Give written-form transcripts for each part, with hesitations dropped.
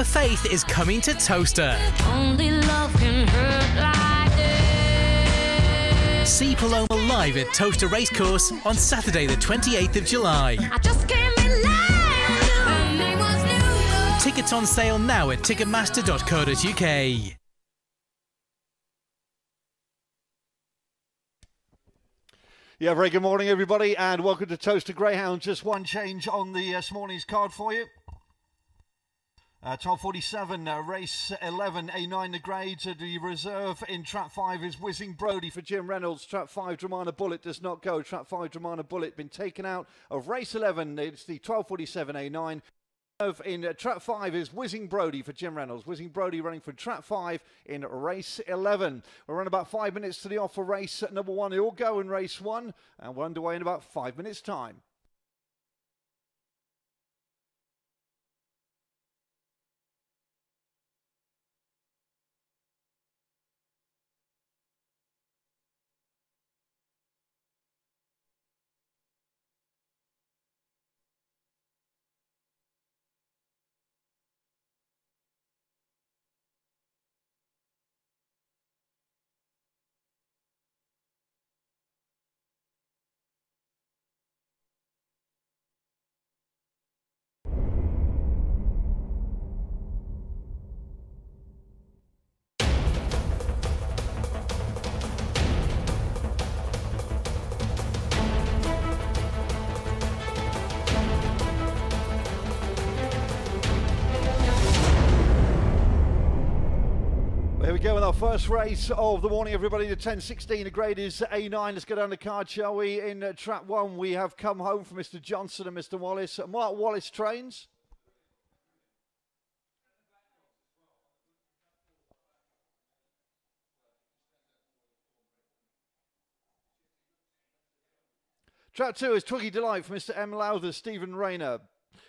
of Faith is coming to Towcester. Only love can hurt like this. See Paloma live at Towcester Racecourse on Saturday the 28th of July. I just can't relax. Her name was New. Tickets on sale now at ticketmaster.co.uk. Yeah, very good morning, everybody, and welcome to Towcester Greyhound. Just one change on the this morning's card for you. 12:47, race 11, A9 the grades. The reserve in trap 5 is Whizzing Brody for Jim Reynolds. Trap 5, Dramana Bullet does not go. Trap 5, Dramana Bullet been taken out of race 11. It's the 12:47 A9. In trap 5 is Whizzing Brody for Jim Reynolds. Whizzing Brody running for trap 5 in race 11. We're on about 5 minutes to the off for race number 1. They all go in race 1, and we're underway in about 5 minutes' time. Here we go with our first race of the morning, everybody. The 10:16, the grade is A9. Let's go down the card, shall we? In trap 1, we have Come Home from Mr. Johnson and Mr. Wallace. Mark Wallace trains. Trap 2 is Twiggy Delight for Mr. M. Lowther, Stephen Rayner.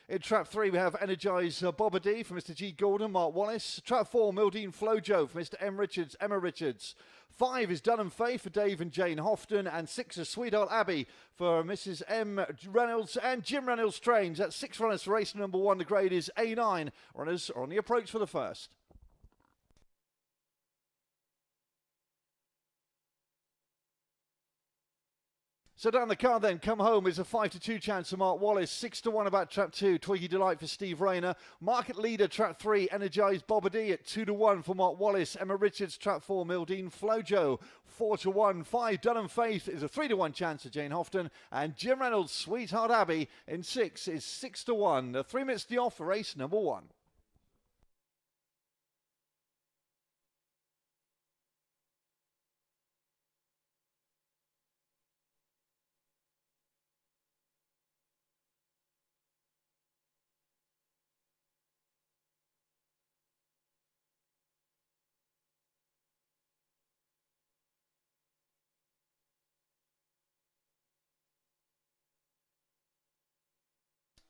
In trap 3, we have Energize Bobadee for Mr. G. Gordon, Mark Wallace. Trap 4, Mildine Flojo for Mr. M. Richards, Emma Richards. 5 is Dunham Faith for Dave and Jane Houghton. And 6 is Sweetheart Abbey for Mrs. M. Reynolds and Jim Reynolds trains. That's 6 runners for race number 1. The grade is A9. Runners are on the approach for the first. So down the card then, Come Home is a 5-2 chance for Mark Wallace, 6-1 about trap 2, Twiggy Delight for Steve Rayner. Market leader trap 3, Energized Bobadee at 2-1 for Mark Wallace. Emma Richards trap 4, Mildine Flojo, 4-1. 5, Dunham Faith is a 3-1 chance for Jane Houghton. And Jim Reynolds, Sweetheart Abbey in 6 is 6-1. 3 minutes to the off for race number 1.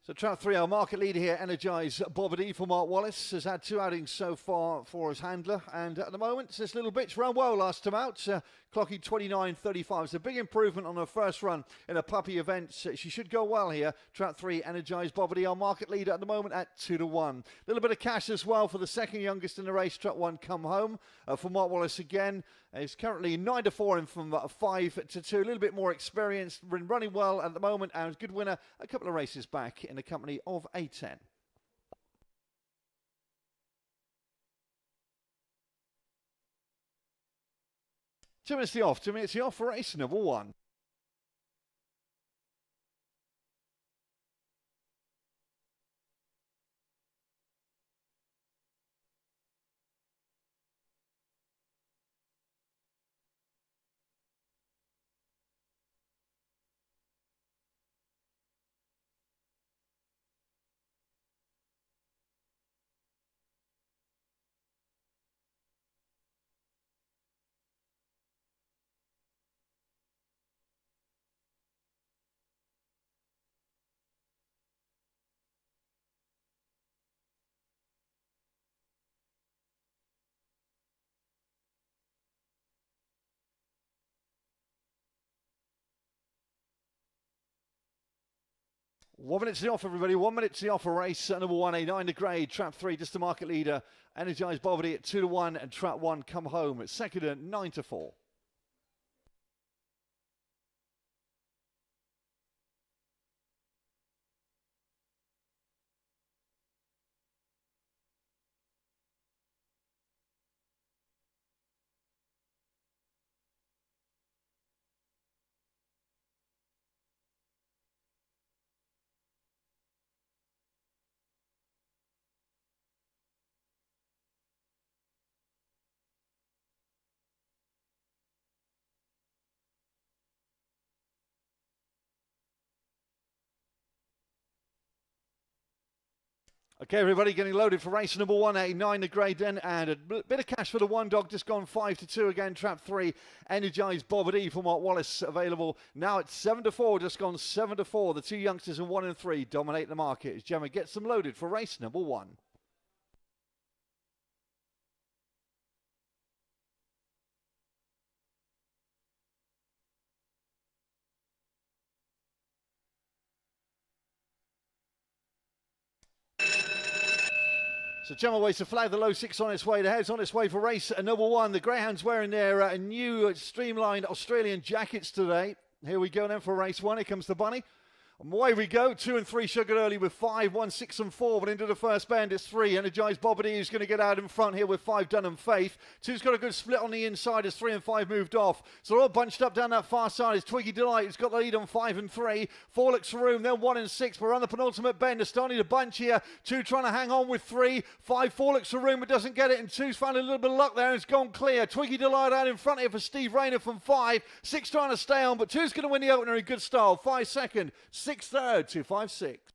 So trap 3, our market leader here, Energize Bobadee for Mark Wallace, has had 2 outings so far for his handler, and at the moment this little bitch ran well last time out, clocking 29.35. It's a big improvement on her first run in a puppy event. She should go well here. Trap 3, Energize Bobadee, our market leader at the moment at 2-1. A little bit of cash as well for the second youngest in the race, trap 1, Come Home for Mark Wallace again. He's currently 9-4 in from 5-2. A little bit more experienced, running well at the moment, and good winner a couple of races back in the company of A10. Two minutes the off for race number 1. 1 minute to the off, everybody. 1 minute to the off a race. Number 1, a 9 to grade. Trap 3, just the market leader. Energized Bovedy at 2 to 1. And trap 1, come home at second at 9 to 4. Okay, everybody, getting loaded for race number 1, a 9 to grade then, and a bit of cash for the one dog, just gone 5 to 2 again. Trap 3, Energized Bovedy from Mark Wallace, available now at 7 to 4, just gone 7 to 4. The two youngsters in 1 and 3 dominate the market as Gemma gets them loaded for race number 1. So Gemma waits to flag the low 6 on its way. The head's on its way for race number 1. The Greyhound's wearing their new streamlined Australian jackets today. Here we go then for race 1. Here comes the bunny. And away we go. 2 and 3 sugared early with 5, 1, 6 and 4. But into the first bend, it's 3. Energized Bovedy who's going to get out in front here with 5, Dunham Faith. 2's got a good split on the inside as 3 and 5 moved off. So they're all bunched up down that far side. It's Twiggy Delight who's got the lead on 5 and 3. 4 looks for room, then 1 and 6. We're on the penultimate bend. They're starting to bunch here. 2 trying to hang on with 3. 5, 4 looks for room but doesn't get it. And 2's found a little bit of luck there and it's gone clear. Twiggy Delight out in front here for Steve Rayner from 5. 6 trying to stay on, but 2's going to win the opener in good style. 5 second, 6 third, 2, 5, 6.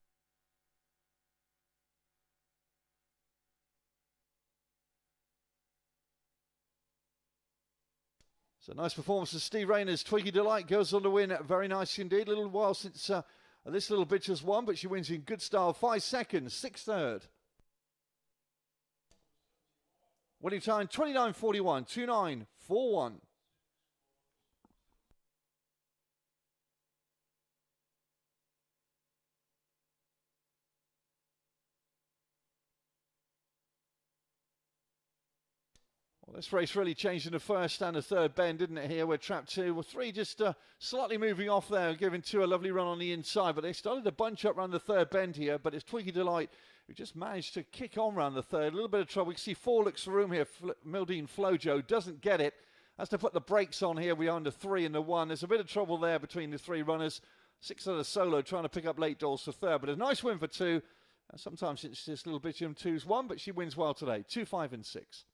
So nice performance of Steve Rayner's Twiggy Delight goes on to win very nice indeed. A little while since this little bitch has won, but she wins in good style. 5 seconds, 6 third. Winning time 29.41, 29.41. Well, this race really changed in the first and the third bend, didn't it, here? We're trap 2. Well, 3 just slightly moving off there, giving 2 a lovely run on the inside. But they started to bunch up around the third bend here. But it's Twiggy Delight who just managed to kick on around the third. A little bit of trouble. We can see 4 looks for room here. Mildine Flojo doesn't get it. Has to put the brakes on here. We are under 3 and the 1. There's a bit of trouble there between the 3 runners. 6 of the solo trying to pick up late doors for third. But a nice win for 2. Sometimes it's just little bitch 2's 1, but she wins well today. 2, 5 and 6.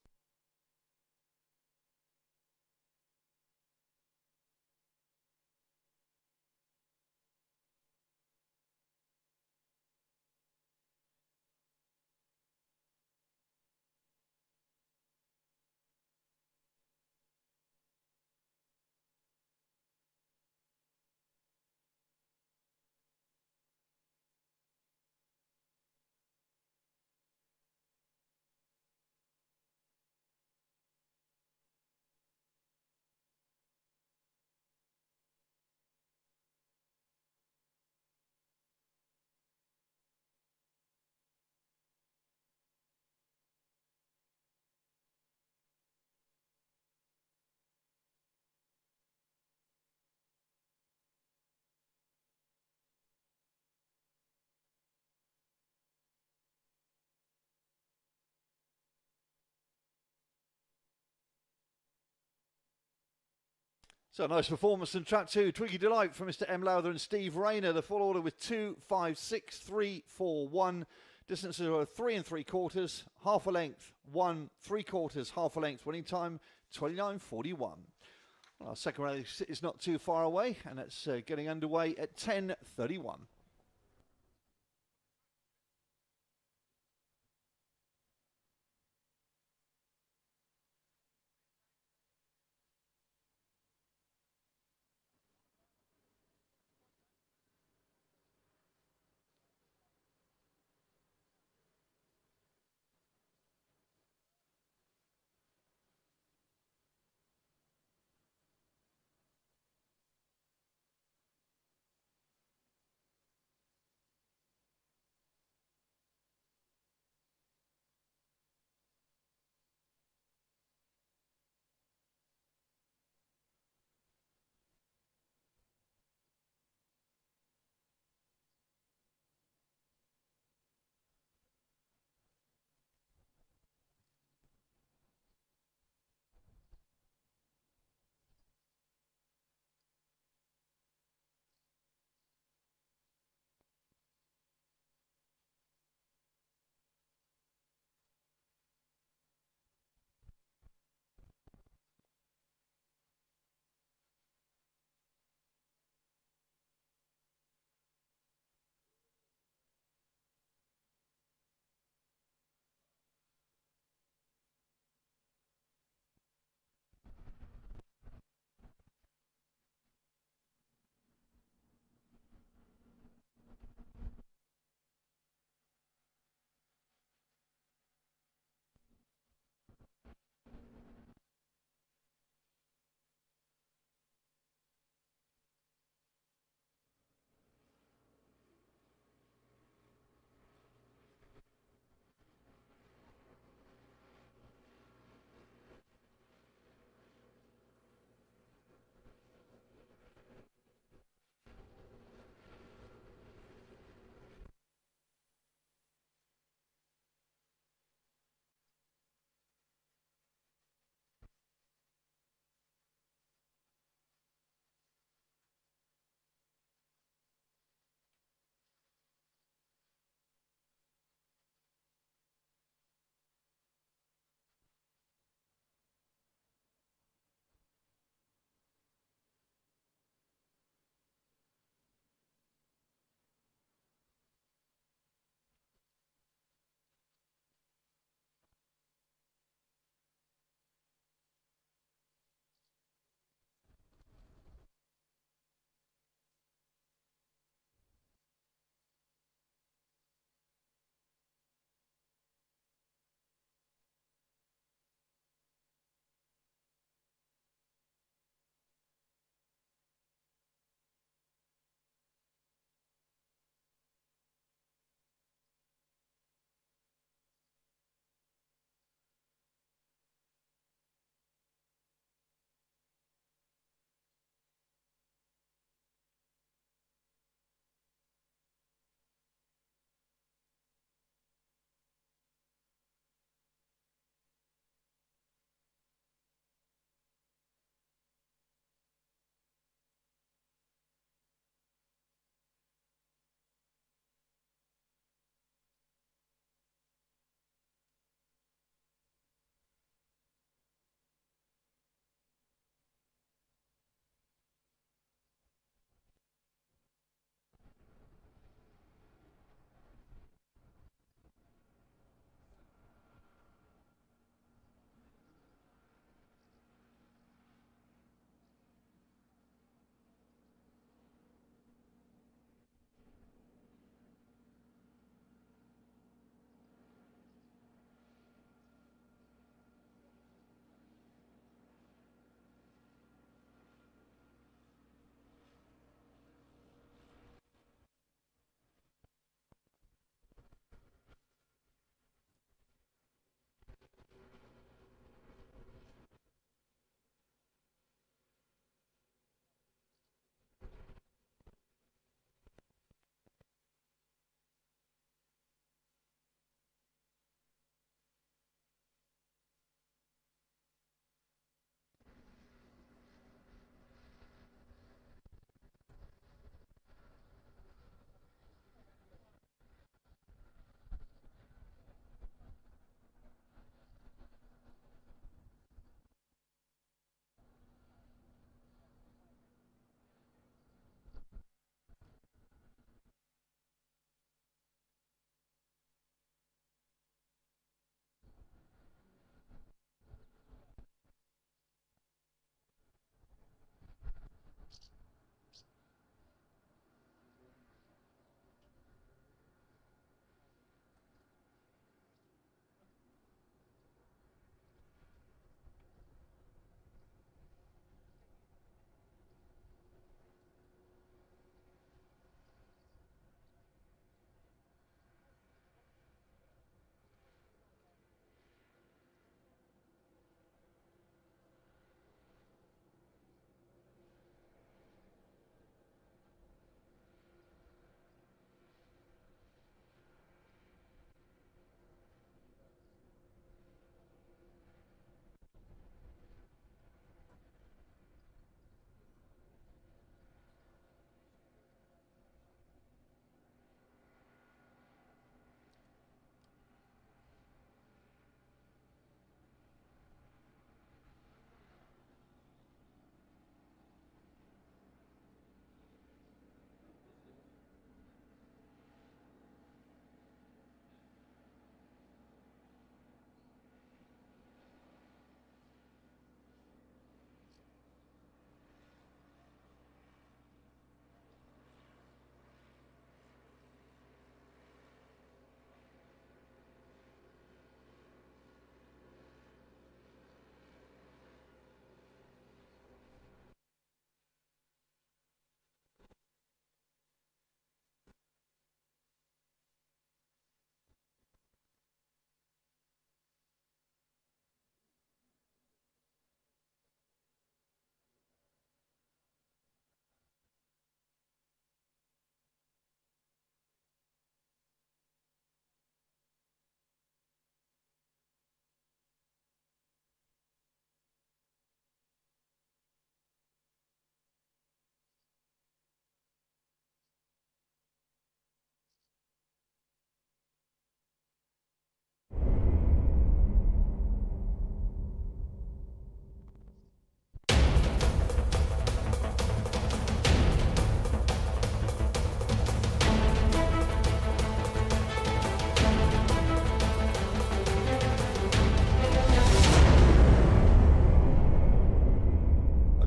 So nice performance in trap 2. Twiggy Delight from Mr. M. Lowther and Steve Rayner. The full order with 2, 5, 6, 3, 4, 1. Distances are 3 and 3/4, half a length, 1, 3/4, half a length. Winning time 29.41. Well, our second race is not too far away, and it's getting underway at 10:31.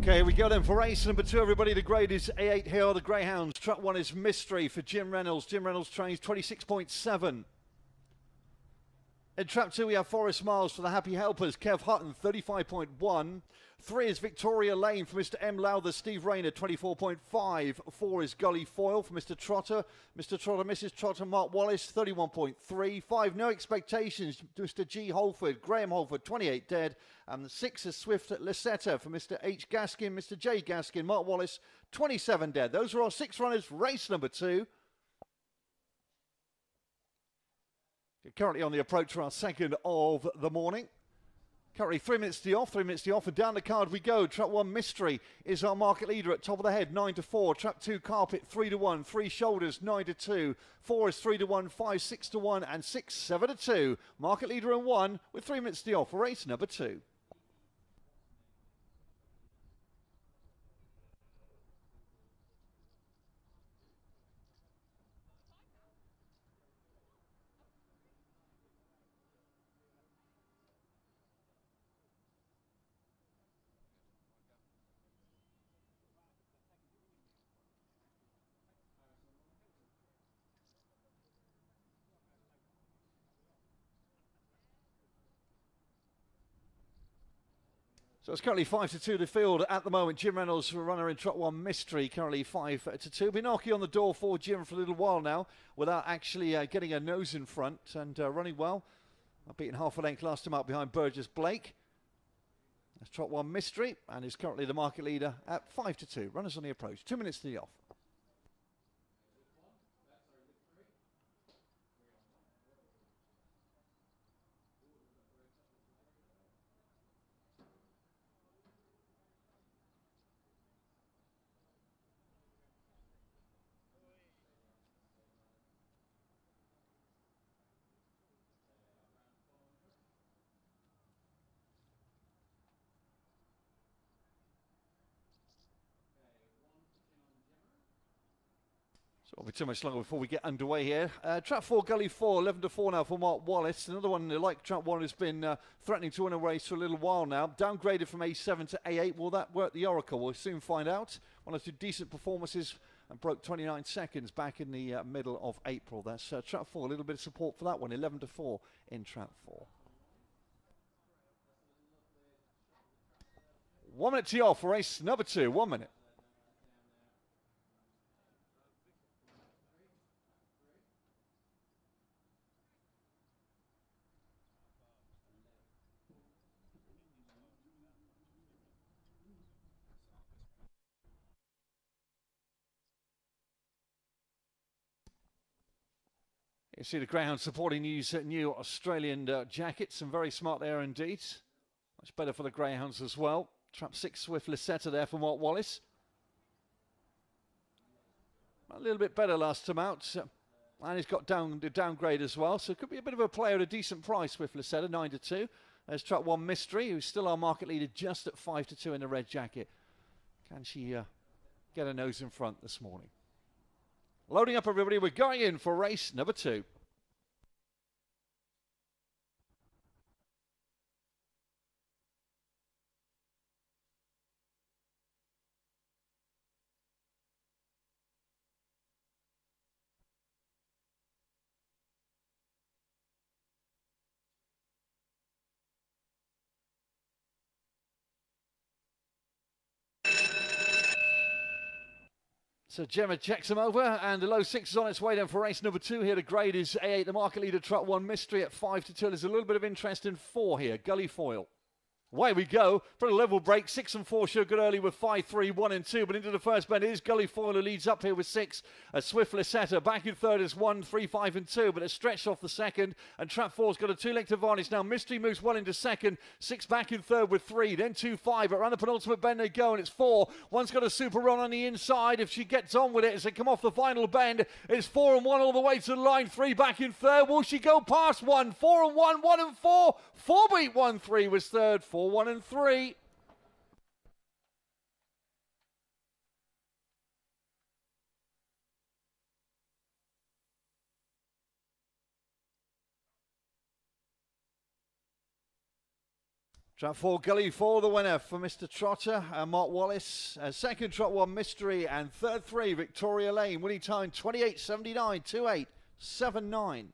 Okay, here we go then for race number 2, everybody. The grade is A8 here, the Greyhounds. Trap 1 is Mystery for Jim Reynolds. Jim Reynolds trains 26.7. In trap 2, we have Forest Miles for the Happy Helpers. Kev Hutton, 35.1. 3 is Victoria Lane for Mr. M. Lowther. Steve Rayner, 24.5. 4 is Gully Foil for Mr. Trotter. Mr. Trotter, Mrs. Trotter, Mark Wallace, 31.3. 5, No Expectations, Mr. G. Holford. Graham Holford, 28 dead. And 6 is Swift Lasetta for Mr. H. Gaskin. Mr. J. Gaskin, Mark Wallace, 27 dead. Those are our 6 runners for race number 2. Currently on the approach for our second of the morning. Currently 3 minutes to the off, 3 minutes to the off, and down the card we go. Trap 1 Mystery is our market leader at top of the head, 9-4. Trap 2 Carpet, 3-1. 3 Shoulders, 9-2. 4 is 3-1, 5, 6-1, and 6, 7-2. Market leader in 1 with 3 minutes to the off for race number 2. So it's currently 5-2 the field at the moment. Jim Reynolds, runner in trot 1 Mystery, currently 5-2. Been knocking on the door for Jim for a little while now without actually getting a nose in front and running well. Beaten half a length last time out behind Burgess Blake. That's trot 1 Mystery and is currently the market leader at 5-2. Runners on the approach. 2 minutes to the off. So it'll be too much longer before we get underway here. Trap 4, Gully 4, 11-4 now for Mark Wallace. Another one like Trap 1 has been threatening to win a race for a little while now. Downgraded from A7 to A8. Will that work the Oracle? We'll soon find out. One or two decent performances and broke 29 seconds back in the middle of April. That's Trap 4. A little bit of support for that one. 11-4 in Trap 4. 1 minute to the off for race number 2. 1 minute. You see the Greyhound supporting these new Australian jackets. Some very smart there indeed. Much better for the Greyhounds as well. Trap 6 Swift Lasetta there for Mark Wallace. A little bit better last time out. And he's got the downgrade as well. So it could be a bit of a player at a decent price, Swift Lasetta, 9-2. There's Trap 1 Mystery, who's still our market leader just at 5-2 in the red jacket. Can she get a nose in front this morning? Loading up, everybody. We're going in for race number 2. So Gemma checks them over, and the low 6 is on its way down for race number 2 here. The grade is A8, the market leader, Trap 1 Mystery at 5-2. There's a little bit of interest in 4 here, Gully Foil. Away we go for a level break. 6 and 4 should good early with 5, 3, 1 and 2. But into the first bend, it is Gully Foil who leads up here with 6. Swift Lasetta back in third is 1, 3, 5 and 2. But it's stretched off the second. And Trap 4's got a 2-length advantage now. Mystery moves well into second. 6 back in third with 3. Then 2, 5. But around the penultimate bend they go. And it's 4. One's got a super run on the inside. If she gets on with it as they come off the final bend, it's 4 and 1 all the way to the line. 3 back in third. Will she go past 1? 4 and 1, 1 and 4. 4 beat 1, 3 was third. 4, 1 and 3. Trap 4, Gully 4, the winner for Mr. Trotter and Mark Wallace. Second, Trot 1, Mystery. And third, 3, Victoria Lane. Winning time 28.79, 28.79.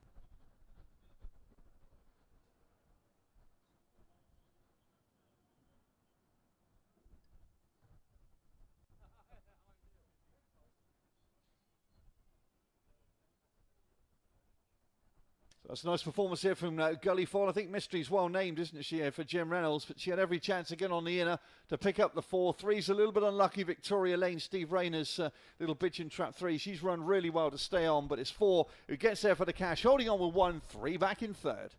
That's a nice performance here from Gully Fall. I think Mystery's well named, isn't she, for Jim Reynolds? But she had every chance again on the inner to pick up the 4-3's a little bit unlucky. Victoria Lane, Steve Rayner's little bitch in trap 3. She's run really well to stay on, but it's 4 who gets there for the cash. Holding on with 1-3 back in third.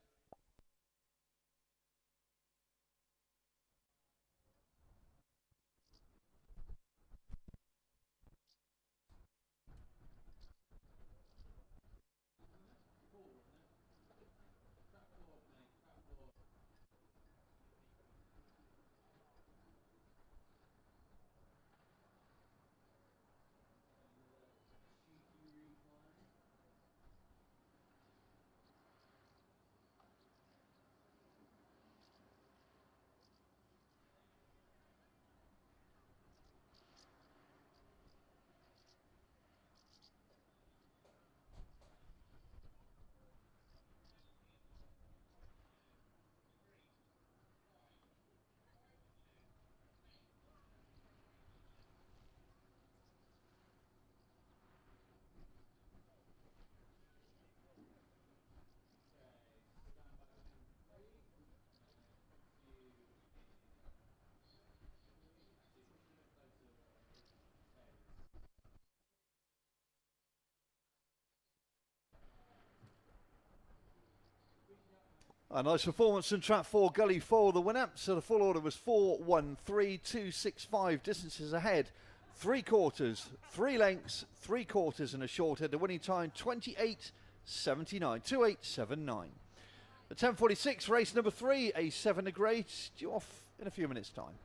A nice performance in trap 4, Gully 4, the winner. So the full order was 4-1-3-2-6-5. Distances ahead. 3/4, 3 lengths, 3/4 and a short head. The winning time 28.79, 28.79. The 10:46 race number 3, a 7 to grade, due off in a few minutes' time.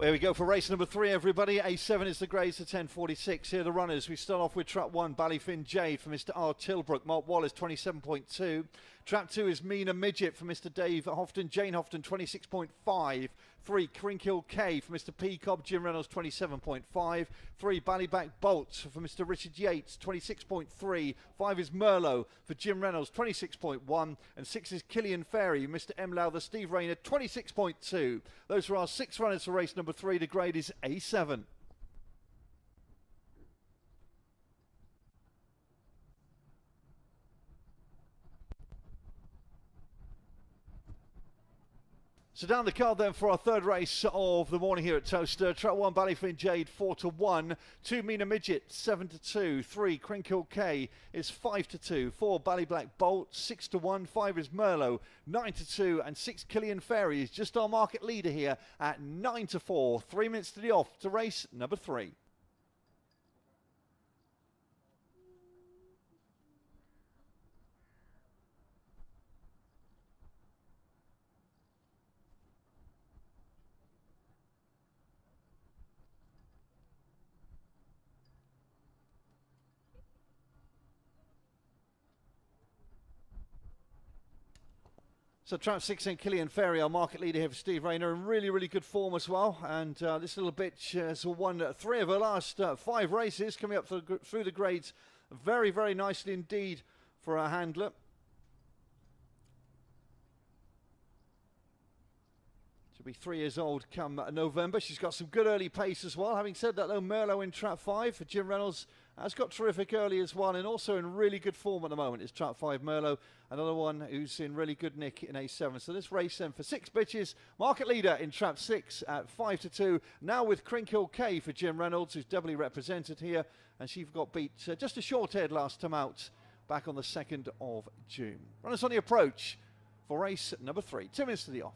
Here we go for race number 3, everybody. A7 is the grades to 10.46. Here are the runners. We start off with trap 1, Ballyfin Jade for Mr. R. Tilbrook. Mark Wallace, 27.2. Trap 2 is Mina Midget for Mr. Dave Houghton. Jane Houghton, 26.5. 3, Crinkhill K for Mr. P. Cobb. Jim Reynolds, 27.5. 3, Ballyback Bolt for Mr. Richard Yates, 26.3. 5 is Merlot for Jim Reynolds, 26.1. And 6 is Killian Ferry, Mr. M. Lowther, Steve Rayner, 26.2. Those are our 6 runners for race number 3. The grade is A7. So down the card then for our 3rd race of the morning here at Towcester. Track 1, Ballyfin Jade, 4-1. 2, Mina Midget, 7-2. 3, Crinkhill K is 5-2. 4, Ballyblack Bolt, 6-1. 5 is Merlot, 9-2. And 6, Killian Ferry is just our market leader here at 9-4. 3 minutes to the off to race number 3. So trap 16, Killian Ferry, our market leader here for Steve Rayner, in really, really good form as well. And this little bitch has won 3 of her last 5 races, coming up through the grades very, very nicely indeed for our handler. She'll be 3 years old come November. She's got some good early pace as well. Having said that though, Merlot in trap 5 for Jim Reynolds has got terrific early as well, and also in really good form at the moment is trap 5 Merlot, another one who's in really good nick in A7. So this race then for 6 bitches, market leader in trap 6 at 5-2, now with Crinkhill K for Jim Reynolds, who's doubly represented here, and she got beat just a short head last time out back on the 2nd of June. Runners on the approach for race number 3. 2 minutes to the off.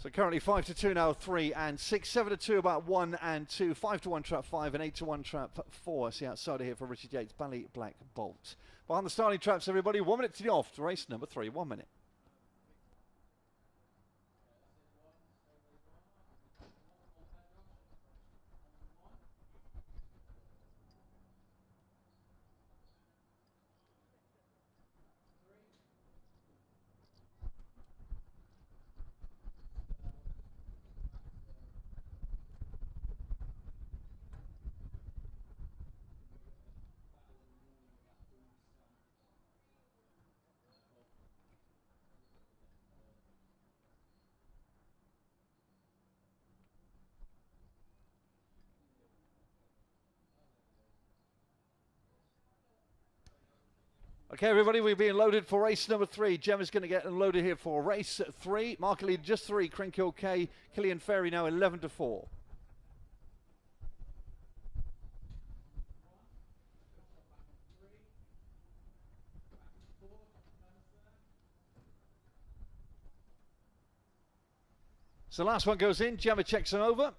So currently 5-2 now, 3 and 6, 7-2 about 1 and 2, 5-1 trap 5 and 8-1 trap 4. See outside here for Richard Yates, Bally Black Bolt. Behind the starting traps, everybody, 1 minute to the off to race number 3. 1 minute. Okay, everybody, we're being loaded for race number 3. Gemma's going to get unloaded here for race 3. Market lead just 3. Crinkhill K, Killian Ferry now 11-4. So last one goes in. Gemma checks them over.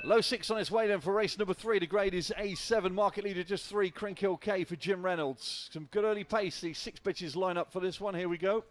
Low 6 on its way then for race number 3. The grade is A7. Market leader just 3. Crinkhill K for Jim Reynolds. Some good early pace. These 6 bitches line up for this one. Here we go.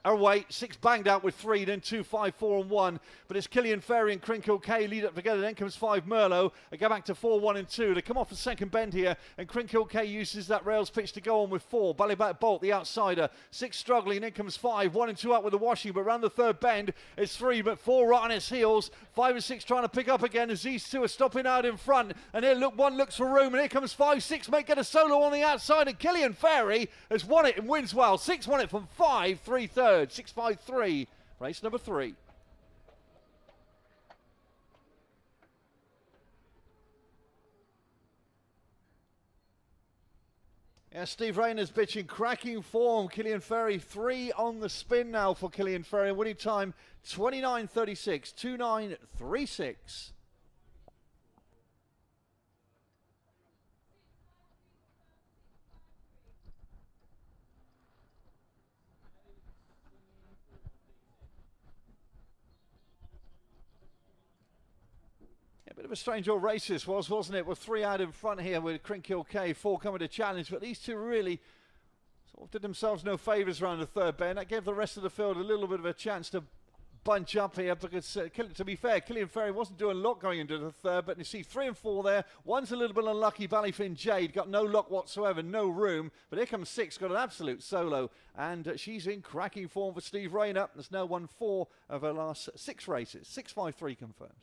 Away, 6 banged out with 3, then 2, 5, 4 and 1. But it's Killian Ferry and Crinkhill K lead up together. Then comes 5 Merlot. They go back to 4, 1 and 2. They come off the second bend here, and Crinkhill K uses that rails pitch to go on with 4. Ballyback Bolt, the outsider. 6 struggling, then comes 5. 1 and 2 out with the washing, but around the third bend, it's 3, but 4 right on its heels. 5 and 6 trying to pick up again as these 2 are stopping out in front. And here, look, 1 looks for room, and here comes 5. 6 may get a solo on the outside, and Killian Ferry has won it and wins well. 6 won it from 5, 3/3. 6, 5, 3, race number 3. Yeah, Steve Rayner's bitching, cracking form. Killian Ferry, 3 on the spin now for Killian Ferry. Winning time 29.36, 29.36. A bit of a strange old race this was, wasn't it? With 3 out in front here with Crinkhill K, 4 coming to challenge, but these two really sort of did themselves no favours around the third bend. That gave the rest of the field a little bit of a chance to bunch up here because, to be fair, Killian Ferry wasn't doing a lot going into the third, but you see 3 and 4 there. One's a little bit unlucky, Ballyfin Jade, got no luck whatsoever, no room, but here comes 6, got an absolute solo, and she's in cracking form for Steve Rayner. There's now won 4 of her last 6 races, 6.53 confirmed.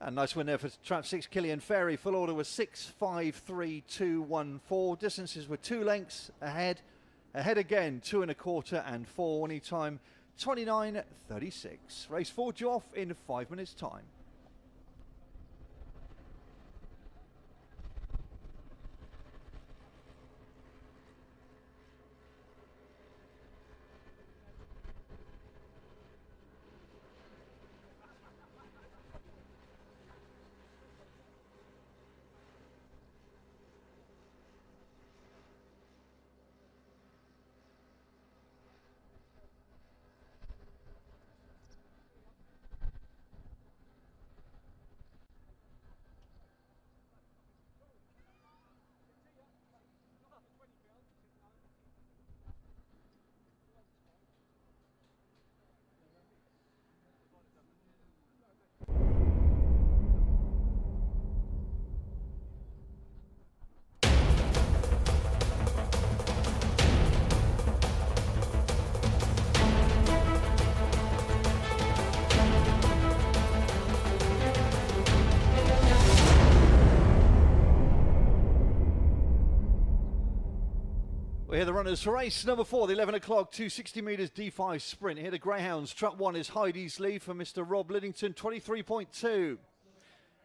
And nice win there for trap 6, Killian Ferry. Full order was 6.53.214. Distances were 2 lengths ahead. Ahead again, 2 1/4 and 4. Winning time 29.36. Race 4 due off in 5 minutes' time. We hear the runners for race number 4, the 11 o'clock, 260 metres D5 sprint. Here the Greyhounds. Trap 1 is Heidi's lead for Mr. Rob Liddington, 23.2.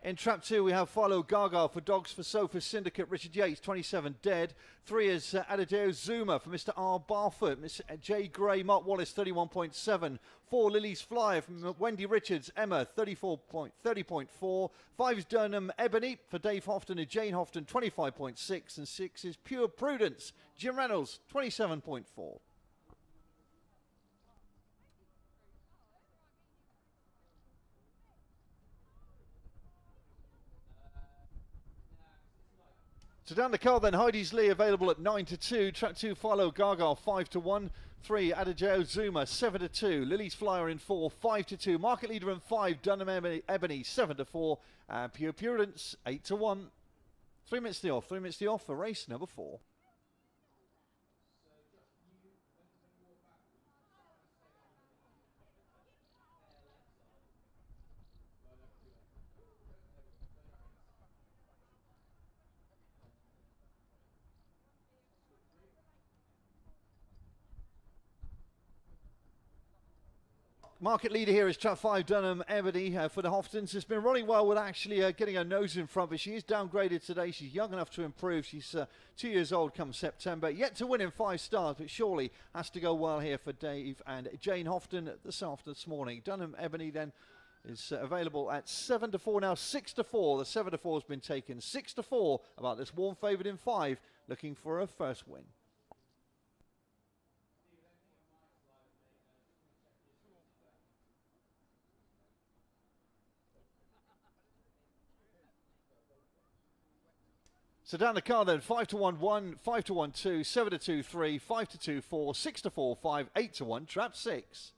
In trap 2, we have Follow Gaga for Dogs for Sofa Syndicate, Richard Yates, 27 dead. 3 is Adideo Zuma for Mr. R. Barfoot, Miss J. Gray, Mark Wallace, 31.7. 4, Lily's Flyer from Wendy Richards, Emma, 30.4. 5 is Durham Ebony for Dave Houghton and Jane Houghton, 25.6. And 6 is Pure Prudence, Jim Reynolds, 27.4. So down the card then, Heidi's Lee available at 9-2. Track 2, Follow Gaga, 5-1. 3, Adijao Zuma, 7-2. Lily's Flyer in 4, 5-2. Market leader in 5, Dunham Ebony, 7-4. And Pure Prudence, 8-1. 3 minutes the off, 3 minutes the off for race number 4. Market leader here is trap 5, Dunham Ebony for the Hoftons. Has been running well with actually getting her nose in front, but she is downgraded today. She's young enough to improve. She's 2 years old come September. Yet to win in 5 stars, but surely has to go well here for Dave and Jane Houghton this morning. Dunham Ebony then is available at 7-4 now, 6-4. The 7-4 has been taken. 6-4 about this warm favourite in 5, looking for her first win. So down the card then, 5-1 1, 5-1 2, 7-2 3, 5-2 4, 6-4 5, 8-1, trap 6.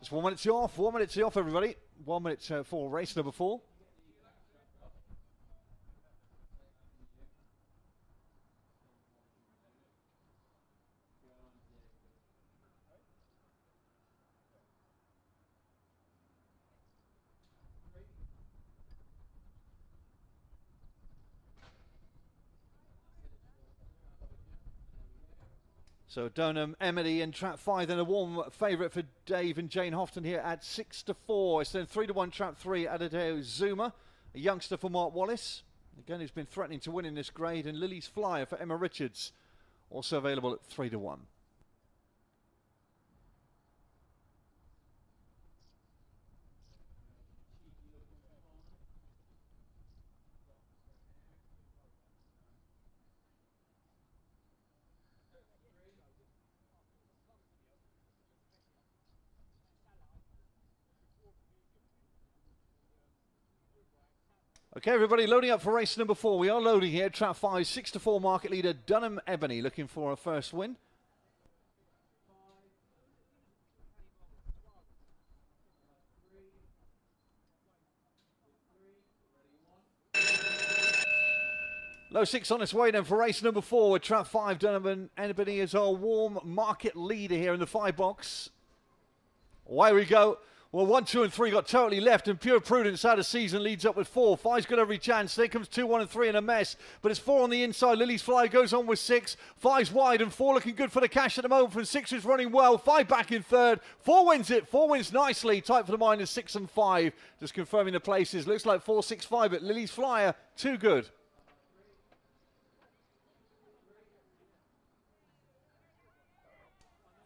It's 1 minute to off, 1 minute to off, everybody. 1 minute for race number 4. So Dunham Emily in trap 5, then a warm favourite for Dave and Jane Houghton here at 6-4. It's then 3-1 trap 3, Adideo Zuma, a youngster for Mark Wallace. Again, who's been threatening to win in this grade. And Lily's Flyer for Emma Richards, also available at 3-1. Okay, everybody, loading up for race number 4. We are loading here. Trap 5, 6-4 market leader Dunham Ebony looking for a first win. Low 6 on its way then for race number 4 with Trap 5. Dunham Ebony is our warm market leader here in the 5 box. Away we go. Well, 1, 2 and 3 got totally left, and Pure Prudence out of season leads up with 4. 5's got every chance. There comes 2, 1 and 3 in a mess, but it's 4 on the inside. Lily's Fly goes on with 6. 5's wide, and 4 looking good for the cash at the moment from 6 is running well. 5 back in third. 4 wins it. 4 wins nicely. Tight for the minors, 6 and 5. Just confirming the places. Looks like 4, 6, 5, but Lily's Flyer, too good.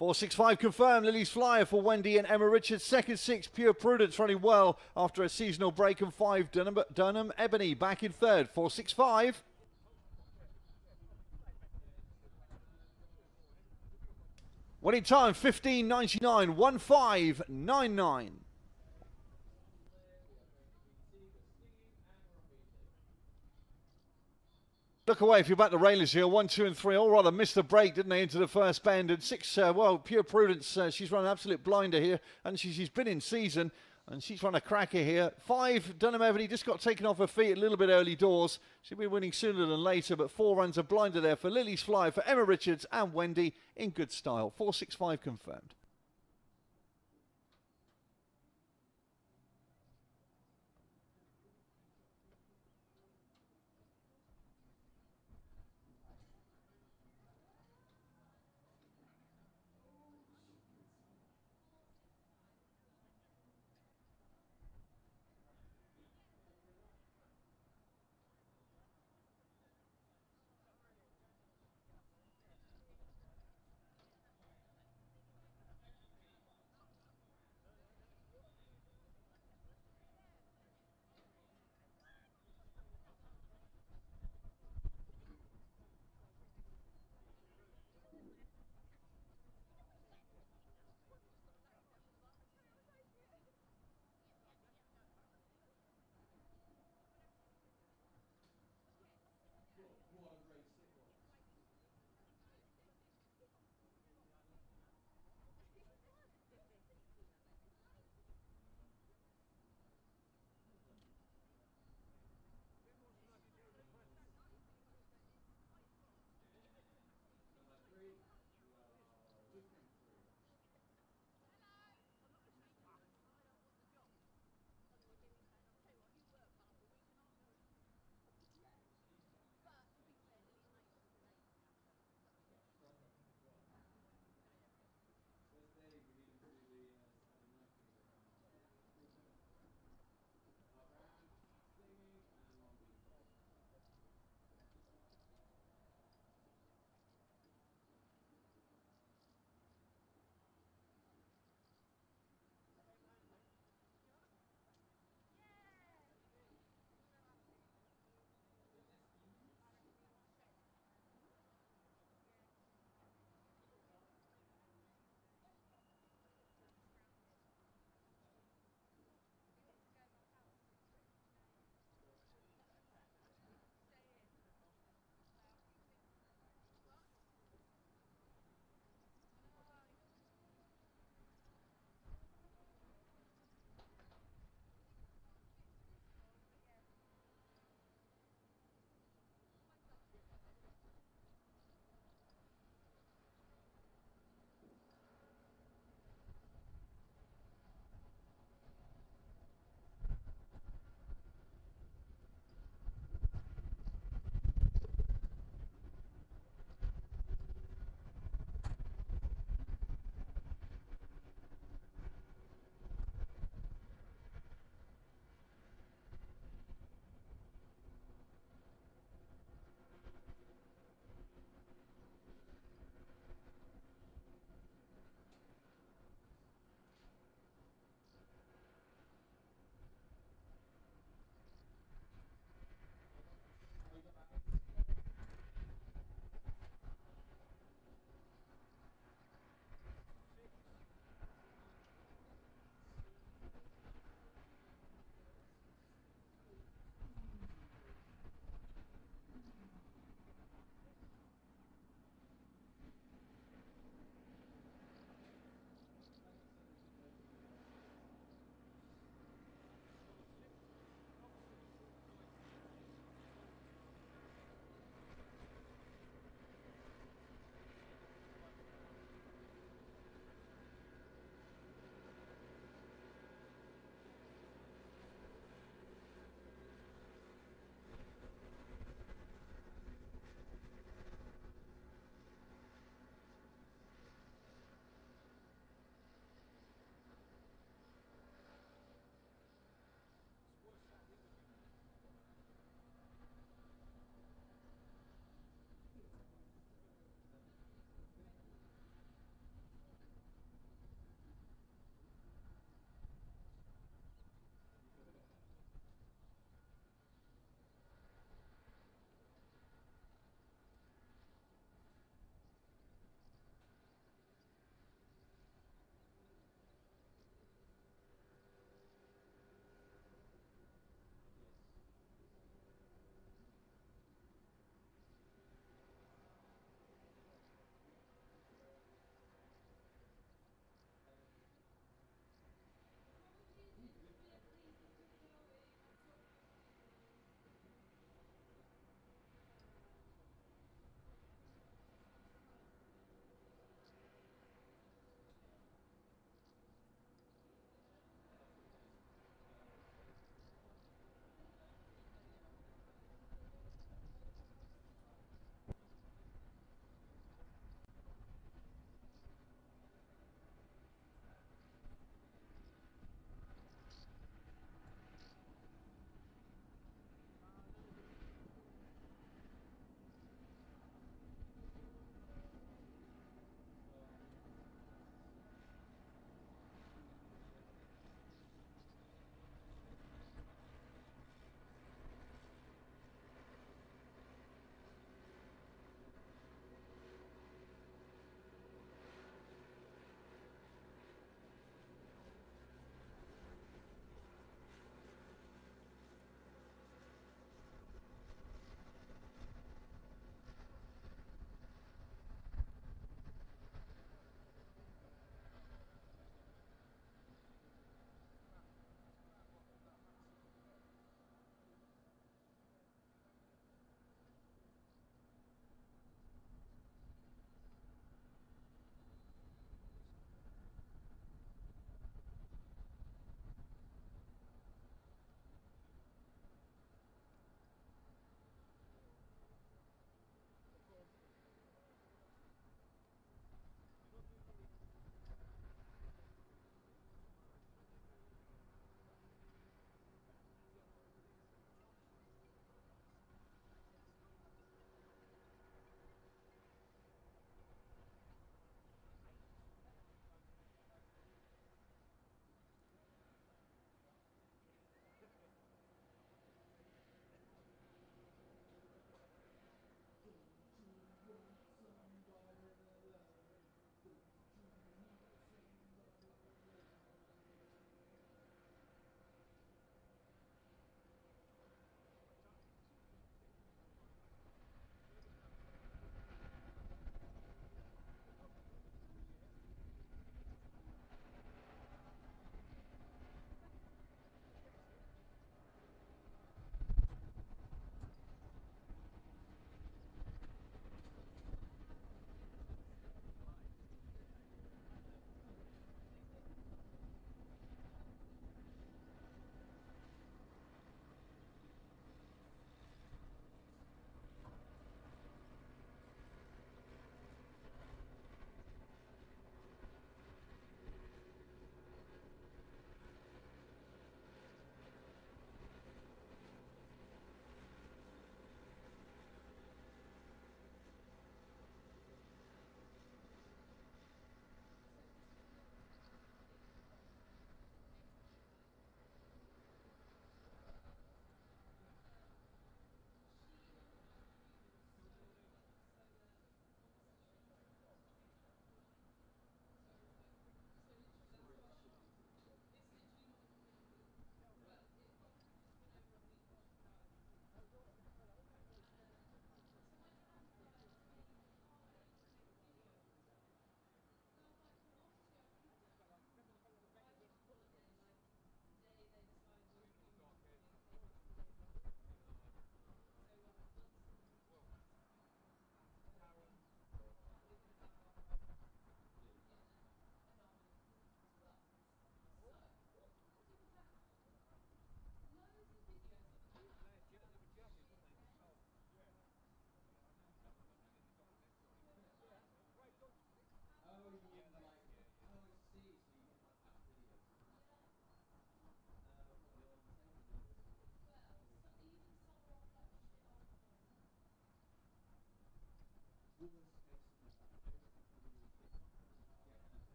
4-6-5 confirmed. Lily's Flyer for Wendy and Emma Richards. Second 6, Pure Prudence running well after a seasonal break. And 5, Dunham Ebony back in third. 4-6-5. Winning time 15.99. 1-5-9-9. Look away if you're back the railers here. 1, 2 and 3 all rather missed the break, didn't they, into the first bend. And 6, well, Pure Prudence, she's run an absolute blinder here. And she's been in season, and she's run a cracker here. 5, Dunham Ebony just got taken off her feet a little bit early doors. She'll be winning sooner than later, but 4 runs a blinder there for Lily's Fly, for Emma Richards and Wendy in good style. 4-6-5 confirmed.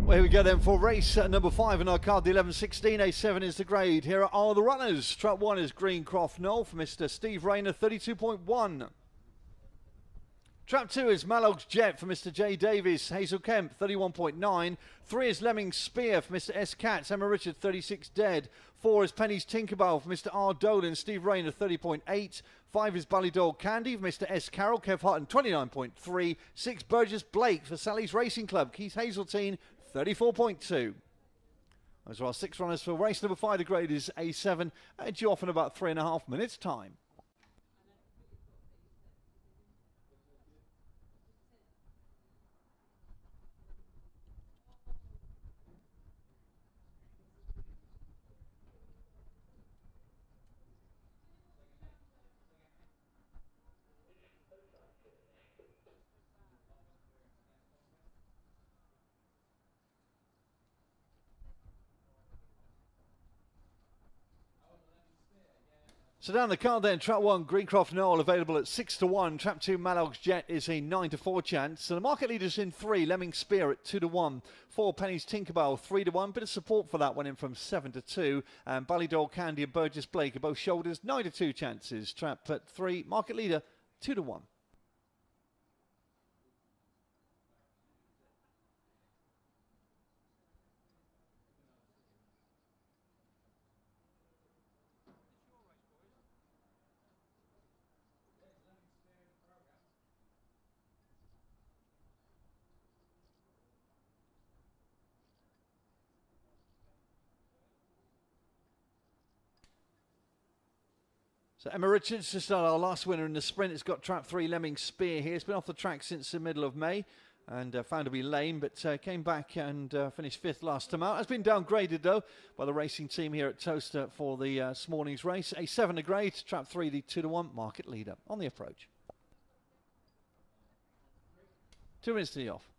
Well, here we go then for race number 5 in our card, the 11.16. A7 is the grade. Here are the runners. Trap 1 is Greencroft Knoll for Mr. Steve Rayner, 32.1. Trap 2 is Malog's Jet for Mr. J. Davies, Hazel Kemp, 31.9. 3 is Lemming Spear for Mr. S. Katz, Emma Richard, 36 dead. 4 is Penny's Tinkerbell for Mr. R. Dolan, Steve Rayner, 30.8. 5 is Ballydog Candy for Mr. S. Carroll, Kev Hutton, 29.3. 6 Burgess Blake for Sally's Racing Club, Keith Hazeltine, 34.2. Those are our 6 runners for race number 5. The grade is A7, and due off in about 3.5 minutes' time. So down the card then, Trap 1, Greencroft Knoll, available at 6 to 1. Trap 2, Malog's Jet is a 9 to 4 chance. So the market leaders in 3, Lemming Spear at 2 to 1. 4, Penny's Tinkerbell, 3 to 1. Bit of support for that one in from 7 to 2. And Ballydog Candy and Burgess Blake are both shoulders, 9 to 2 chances. Trap at 3, market leader, 2 to 1. So Emma Richards, just our last winner in the sprint, has got Trap 3, Lemming Spear here. It's been off the track since the middle of May and found to be lame, but came back and finished 5th last time out. Has been downgraded, though, by the racing team here at Towcester for this morning's race. A 7 a grade, Trap 3, the 2 to 1 market leader on the approach. 2 minutes to the off.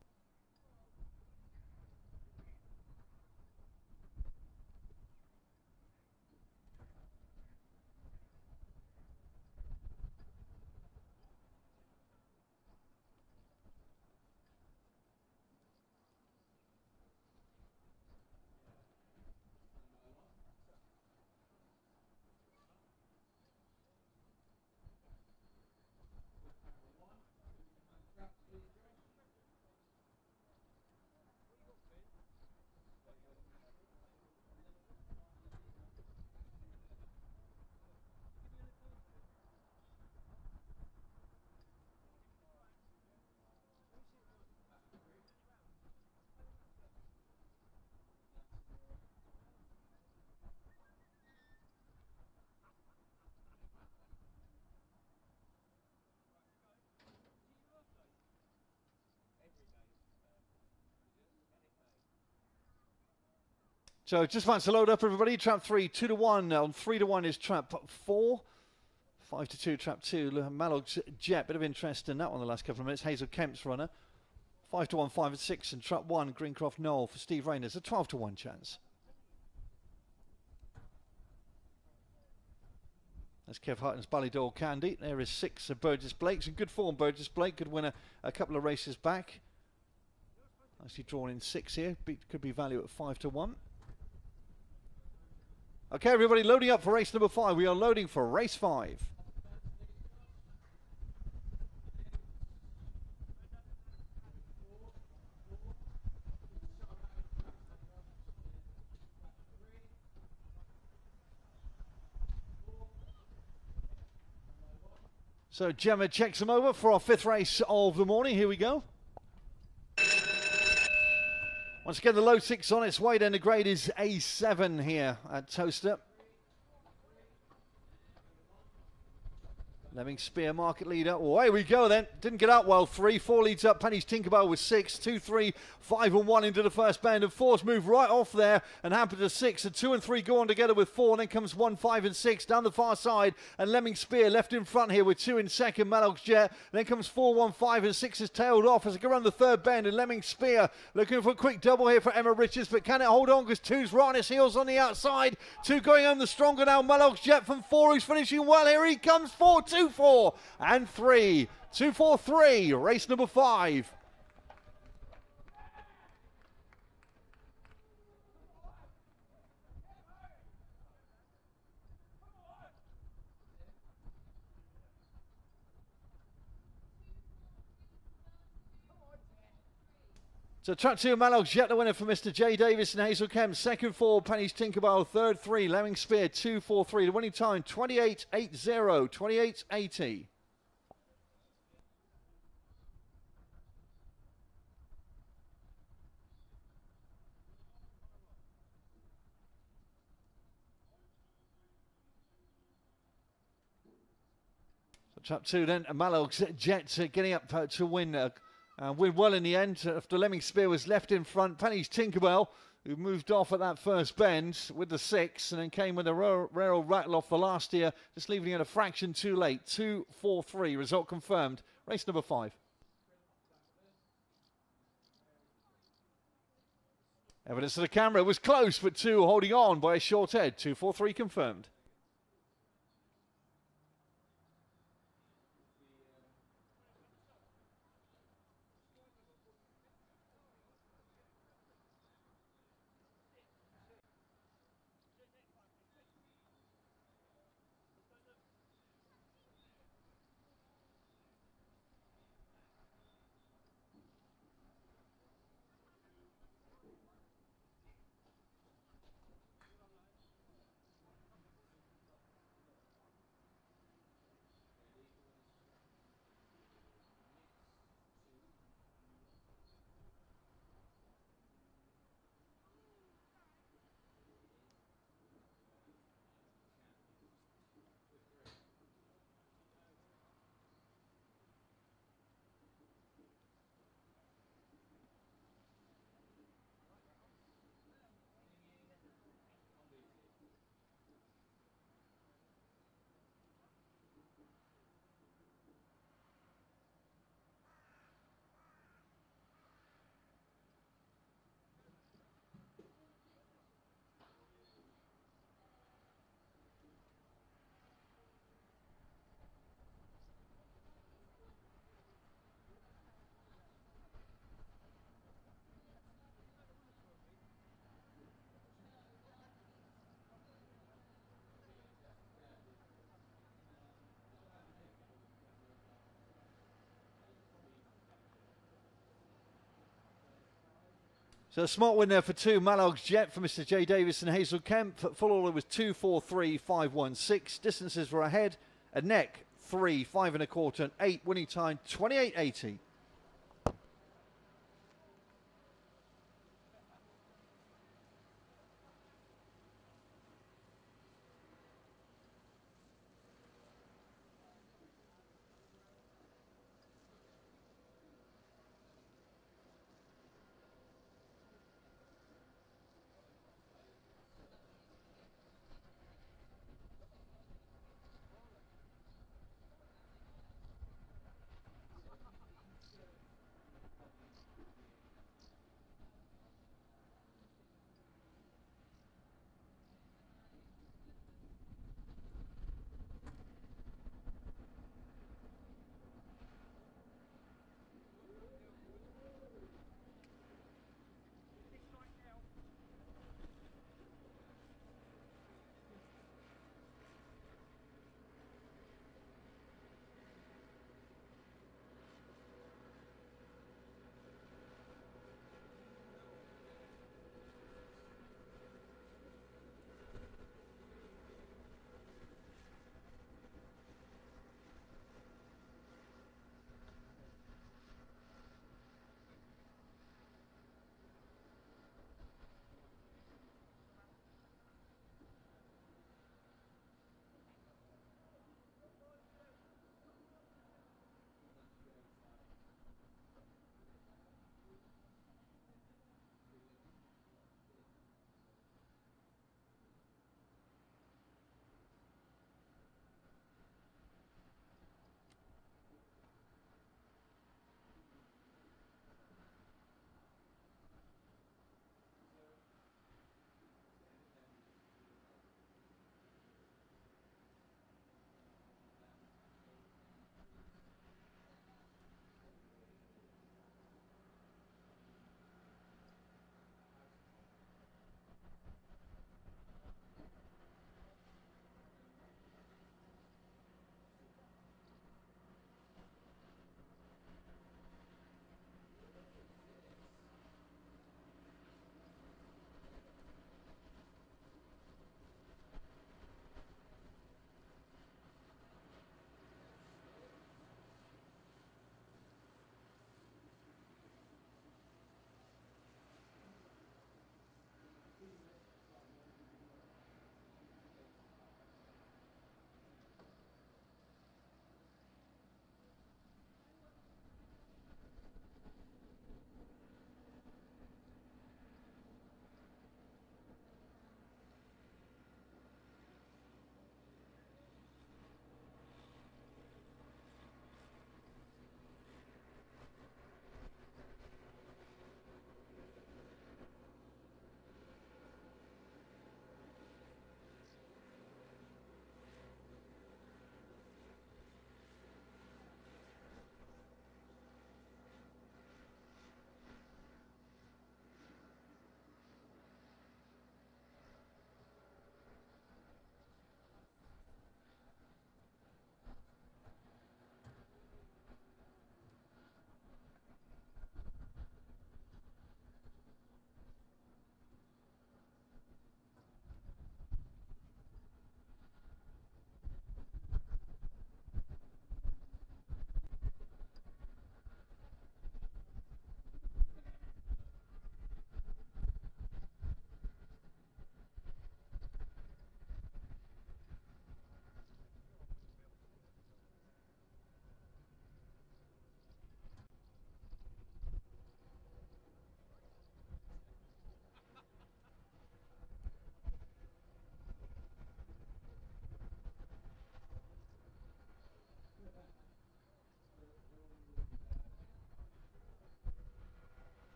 So just wants to load up, everybody. Trap 3, 2 to 1. On 3 to 1 is Trap 4. 5 to 2, Trap 2. Malog's Jet. Bit of interest in that one the last couple of minutes. Hazel Kemp's runner. 5 to 1, 5 and 6. And Trap 1, Greencroft Knoll for Steve Rayner. A 12 to 1 chance. That's Kev Hutton's Ballydog Candy. There is 6 of Burgess Blake's. In good form, Burgess Blake could win a couple of races back. Nicely drawn in 6 here. Could be value at 5 to 1. Okay, everybody, loading up for race number 5. We are loading for race 5. So Gemma checks them over for our 5th race of the morning. Here we go. Once again, the low 6 on its way, then the grade is A7 here at Towcester. Lemming Spear, market leader. Away we go then. Didn't get out well. 3, 4 leads up. Penny's Tinkerbell with 6, 2, 3, 5 and 1 into the first bend. And 4's move right off there and hampered to 6. And 2 and 3 go on together with 4. And then comes 1, 5 and 6 down the far side. And Lemming Spear left in front here with 2 in second. Malog's Jet. And then comes 4, 1, 5 and 6 is tailed off as they go around the third bend. And Lemming Spear looking for a quick double here for Emma Richards. But can it hold on because 2's right on his heels on the outside. 2 going home the stronger now. Malog's Jet from 4 who's finishing well. Here he comes. 4, 2, 4. And 3, 2, 4, 3, race number 5. So track 2, Malog's Jet, the winner for Mr. J. Davis and Hazel Kemp. Second 4, Penny's Tinkerbell. Third 3, Lemming Spear 2-4-3. The winning time 28.80, 28.80. So track 2 then, Malog's Jet getting up to win. Win well in the end after Lemming Spear was left in front. Penny's Tinkerbell, who moved off at that first bend with the 6 and then came with a rare old rattle off the last year, just leaving it a fraction too late. 2-4-3, result confirmed. Race number 5. Evidence to the camera was close, but 2 holding on by a short head. 2-4-3 confirmed. So a smart win there for 2, Malog's Jet for Mr. J. Davis and Hazel Kemp. Full order was 2-4-3, 5-1-6. Distances were ahead. A neck 3, 5 1/4, and 8. Winning time 28.80.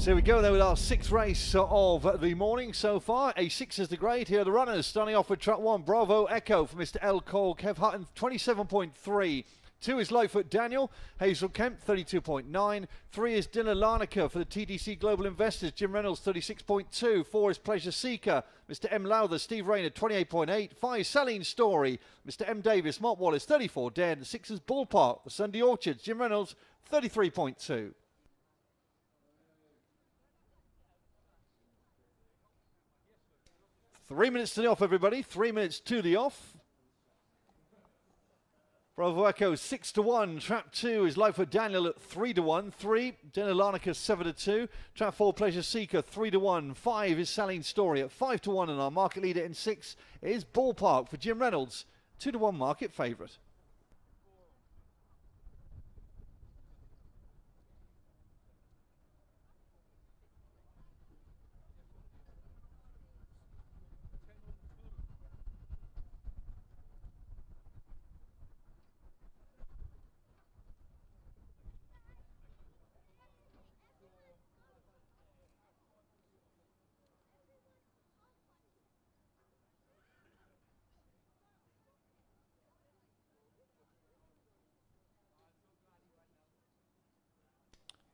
So we go there with our sixth race of the morning so far. A6 is the grade. Here are the runners. Starting off with track 1, Bravo Echo for Mr. L. Cole, Kev Hutton, 27.3. 2 is Lightfoot Daniel, Hazel Kemp, 32.9. 3 is Dinner Larnaca for the TDC Global Investors, Jim Reynolds, 36.2. 4 is Pleasure Seeker, Mr. M. Lowther, Steve Rayner, 28.8. 5, Saline Story, Mr. M. Davis, Mark Wallace, 34. Den. 6 is Ballpark for Sunday Orchards, Jim Reynolds, 33.2. Three minutes to the off, everybody. 3 minutes to the off. Bravo Echo 6-1. Trap 2 is Lightfoot Daniel at 3-1. 3, Dinner Larnaca 7-2. Trap 4, Pleasure Seeker 3-1. 5 is Saline Story at 5-1. And our market leader in 6 is Ballpark for Jim Reynolds, 2-1 market favourite.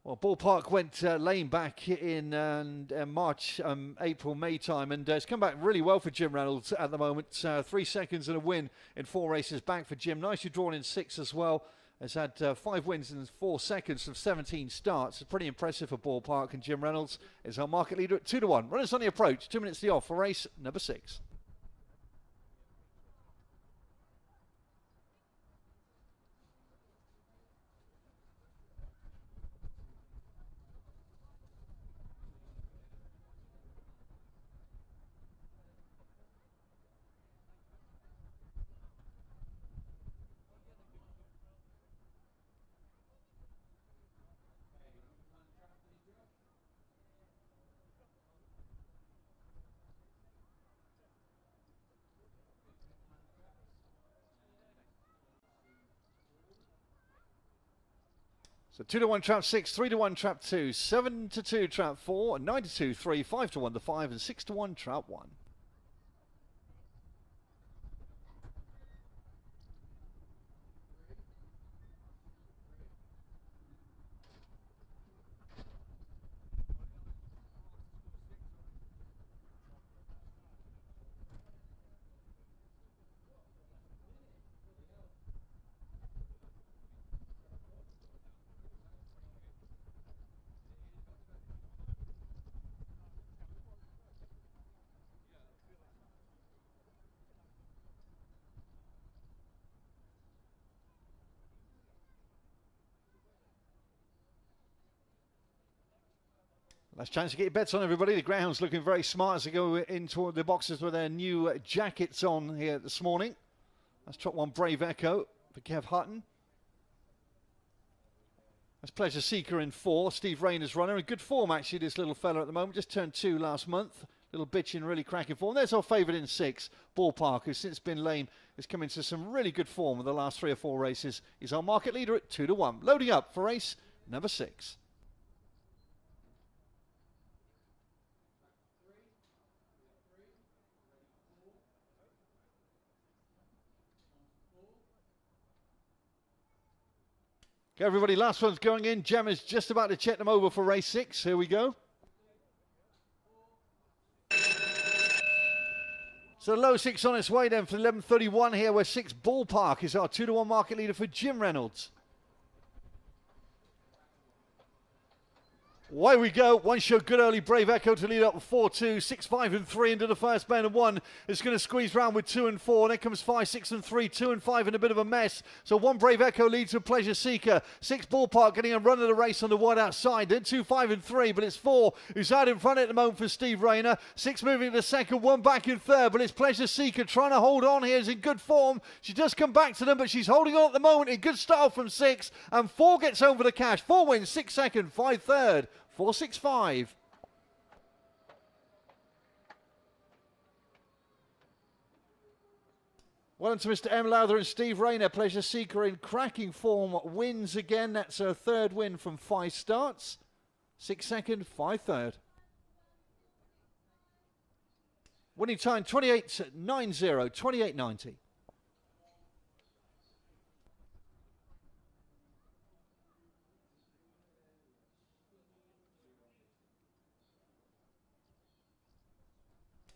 Well, Ballpark went lame back in March, April, May time, and it's come back really well for Jim Reynolds at the moment. 3 seconds and a win in 4 races back for Jim. Nicely drawn in 6 as well. Has had 5 wins in 4 seconds from 17 starts. It's pretty impressive for Ballpark, and Jim Reynolds is our market leader at 2-1. Runners on the approach, 2 minutes to the off for race number 6. So 2-1 trap 6, 3-1 trap 2, 7-2 trap 4, 9-2 3, 5-1 to 5, and 6-1 trap 1. Last chance to get your bets on, everybody. The Greyhounds looking very smart as they go into the boxes with their new jackets on here this morning. That's trot 1, Brave Echo for Kev Hutton. That's Pleasure Seeker in 4. Steve Rayner's runner. In good form, actually, this little fella at the moment. Just turned 2 last month. Little bitch in really cracking form. There's our favourite in 6, Ballpark, who's since been lame, has come into some really good form in the last 3 or 4 races. He's our market leader at 2-1. Loading up for race number 6. Okay, everybody, last one's going in. Gemma's just about to check them over for race 6. Here we go. So low 6 on its way then for 11:31 here, where 6 Ballpark is our 2-1 market leader for Jim Reynolds. Away we go. One shot good early. Brave Echo to lead up with 4-2. 6, 5 and 3 into the first bend, and 1 is going to squeeze round with 2 and 4. And then comes 5, 6 and 3. 2 and 5 in a bit of a mess. So 1 Brave Echo leads with Pleasure Seeker. 6 Ballpark getting a run of the race on the wide outside. Then 2, 5 and 3. But it's 4 who's out in front at the moment for Steve Rayner. 6 moving to second. 1 back in third. But it's Pleasure Seeker trying to hold on here. Is in good form. She does come back to them, but she's holding on at the moment in good style from 6. And 4 gets home for the cash. 4 wins, 6 second, 5 third. 4-6-5. Well done to Mr. M. Lowther and Steve Rayner. Pleasure Seeker in cracking form wins again. That's her 3rd win from 5 starts. 6 second, 5 third. Winning time 28.90, 28.90.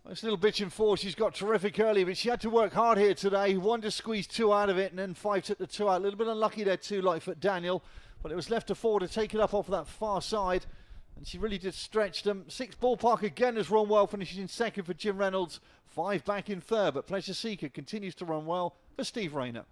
This little bitch in 4, she's got terrific early, but she had to work hard here today. 1 to squeeze 2 out of it, and then 5 took the 2 out. A little bit unlucky there too, Lightfoot Daniel, but it was left to 4 to take it up off that far side, and she really did stretch them. 6 Ballpark again has run well, finishing in second for Jim Reynolds. 5 back in third, but Pleasure Seeker continues to run well for Steve Rayner.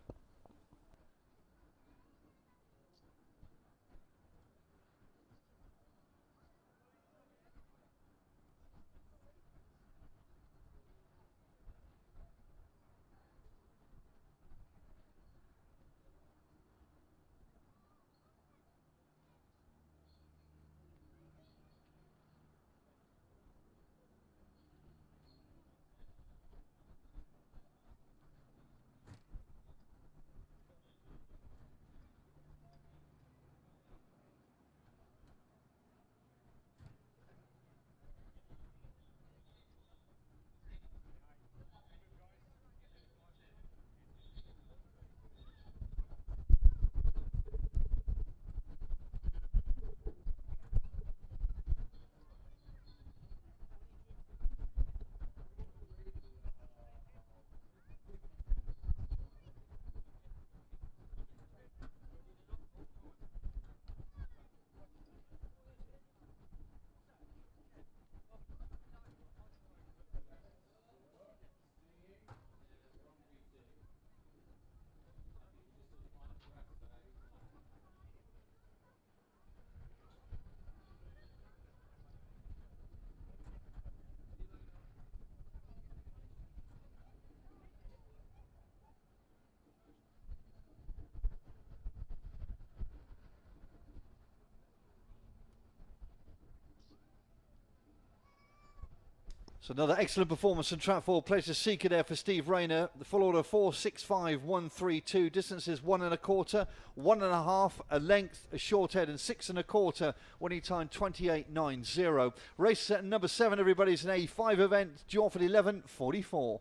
So another excellent performance in track 4. Pleasure Seeker there for Steve Rayner. The full order 4, 6, 5, 1, 3, 2. Distances 1 1/4, 1 1/2, a length, a short head, and 6 1/4. Winning time 28.90. Race set number 7, everybody's an A5 event. Due off at 11:44.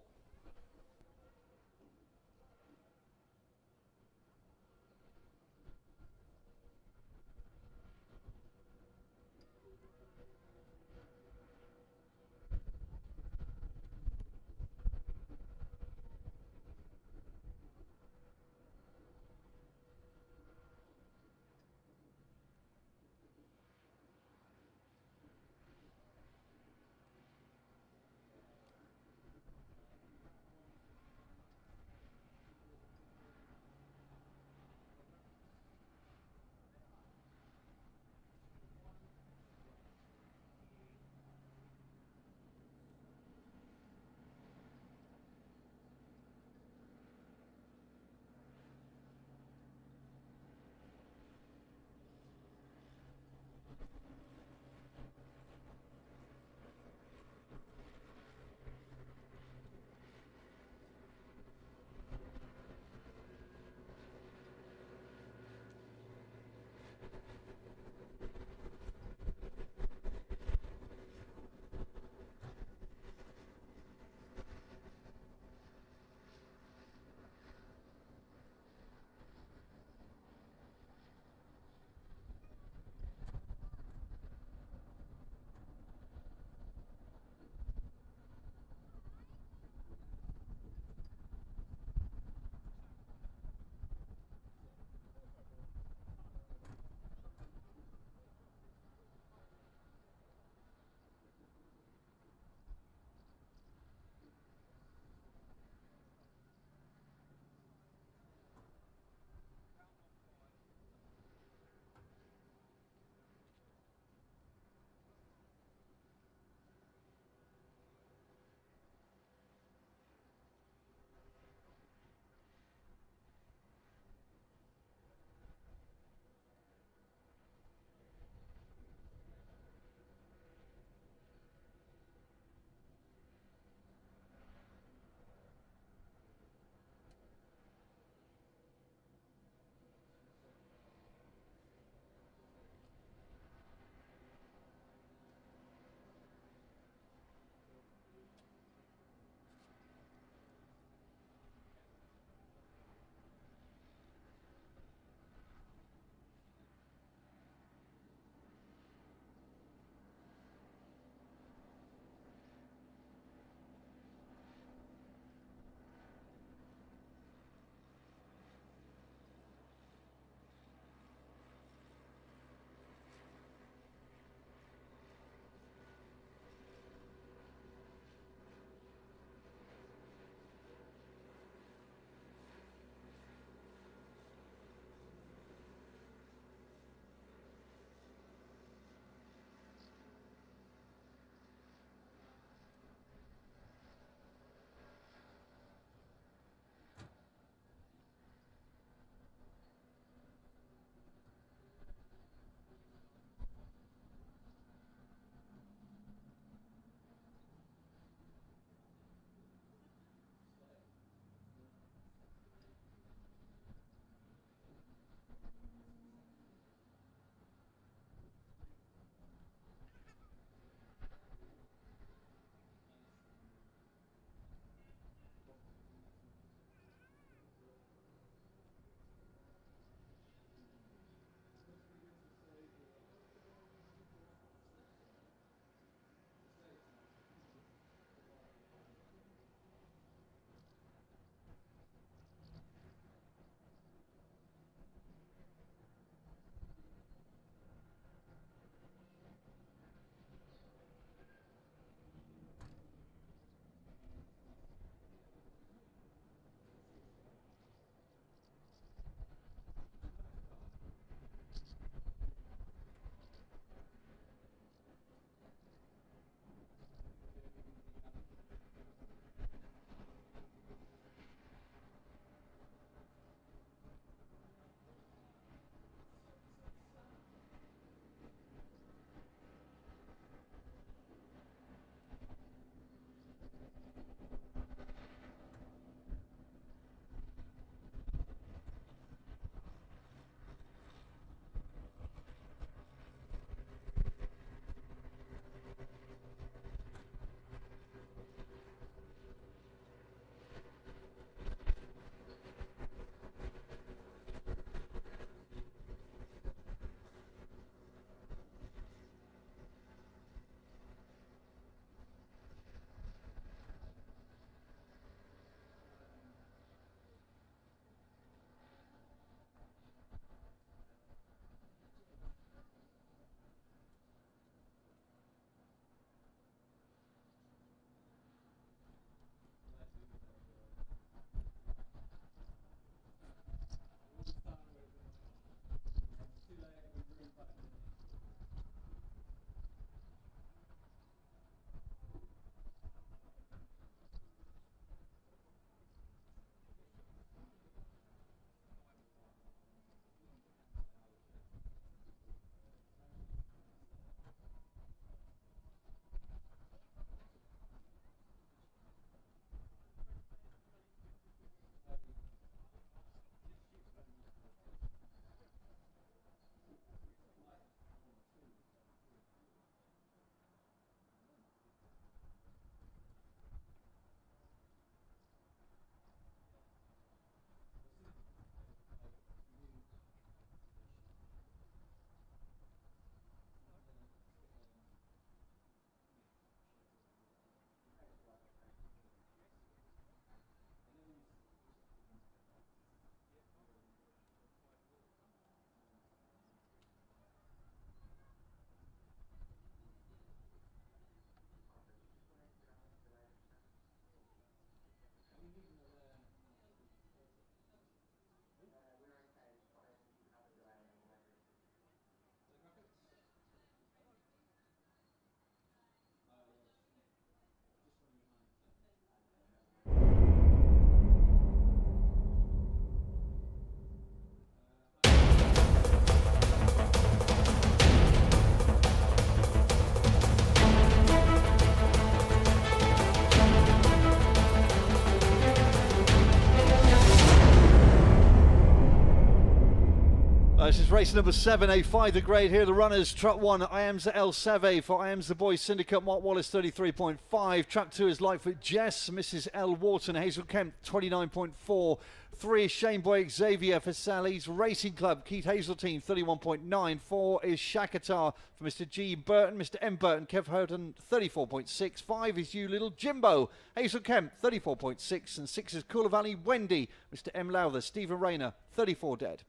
This is race number 7, A5 the grade here. The runners, trap 1, Iamza El Seve for Iamza Boys Syndicate, Mark Wallace 33.5. Trap 2 is Lightfoot Jess, Mrs. L Wharton, Hazel Kemp 29.4. 3 is Shane Boy Xavier for Sally's Racing Club, Keith Hazeltine 31.9. 4 is Shakatar for Mr. G Burton, Mr. M Burton, Kev Houghton 34.6. 5 is You Little Jimbo, Hazel Kemp 34.6. And 6 is Cooler Valley Wendy, Mr. M Lowther, Stephen Rayner 34 dead.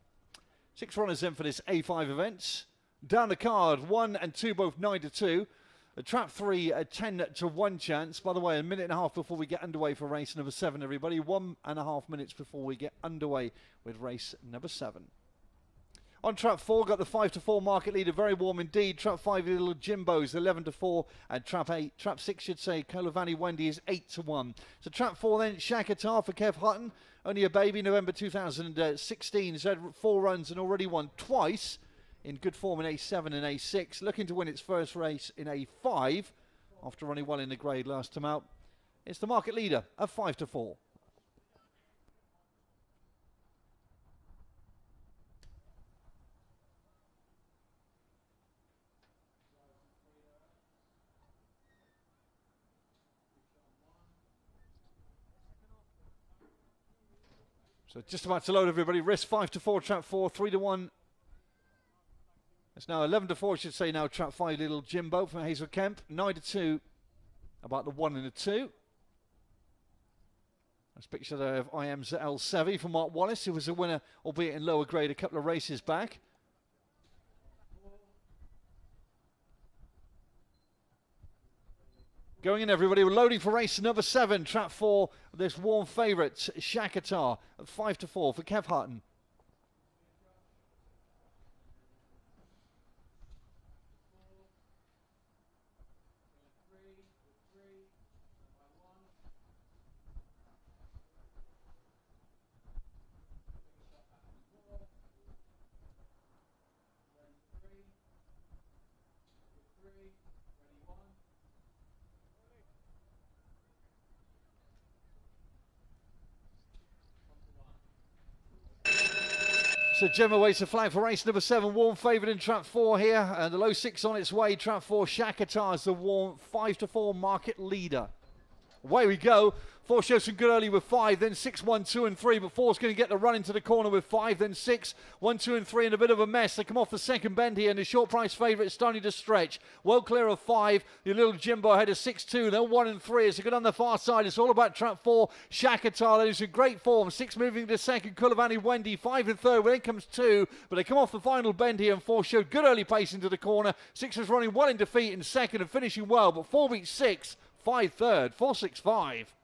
6 runners in for this A5 event. Down the card, 1 and 2 both 9 to 2. Trap 3 a 10 to 1 chance. By the way, a minute and a half before we get underway for race number 7, everybody. 1.5 minutes before we get underway with race number 7. On trap 4, got the 5 to 4 market leader, very warm indeed. Trap 5, Little Jimbo's 11 to 4, and trap 6 should say, Colavani Wendy is 8 to 1. So trap 4 then, Shakatar for Kev Hutton, only a baby, November 2016. He's had 4 runs and already won twice. In good form in A7 and A6, looking to win its first race in A5 after running well in the grade last time out. It's the market leader of 5 to 4. So just about to load, everybody. Risk 5 to 4, trap 4, 3 to 1. It's now 11 to 4, I should say now, trap 5, Little Jimbo from Hazel Kemp. 9 to 2, about the 1 and the 2. That's a picture there of Iamza El Seve from Mark Wallace, who was a winner, albeit in lower grade, a couple of races back. Going in, everybody. We're loading for race number 7, trap 4. This warm favourite, Shakatar, at 5 to 4 for Kev Hutton. So Gemma waits a flag for race number 7, warm favourite in trap 4 here, and the low 6 on its way. Trap 4, Shakatar is the warm 5 to 4 market leader. Away we go. 4 shows some good early with 5, then 6, 1, 2 and 3, but 4's going to get the run into the corner with 5, then 6, 1, 2 and 3 in a bit of a mess. They come off the second bend here, and the short price favourite is starting to stretch. Well clear of 5, the Little Jimbo ahead of 6, 2, then 1 and 3 as they get on the far side. It's all about trap 4, Shakatar, who's in great form. 6 moving to second, Kulavani Wendy, 5 and third, well in comes 2, but they come off the final bend here, and 4 showed good early pace into the corner. 6 was running well in defeat in second and finishing well, but 4 beats 6, 5 third, 4, 6, 5.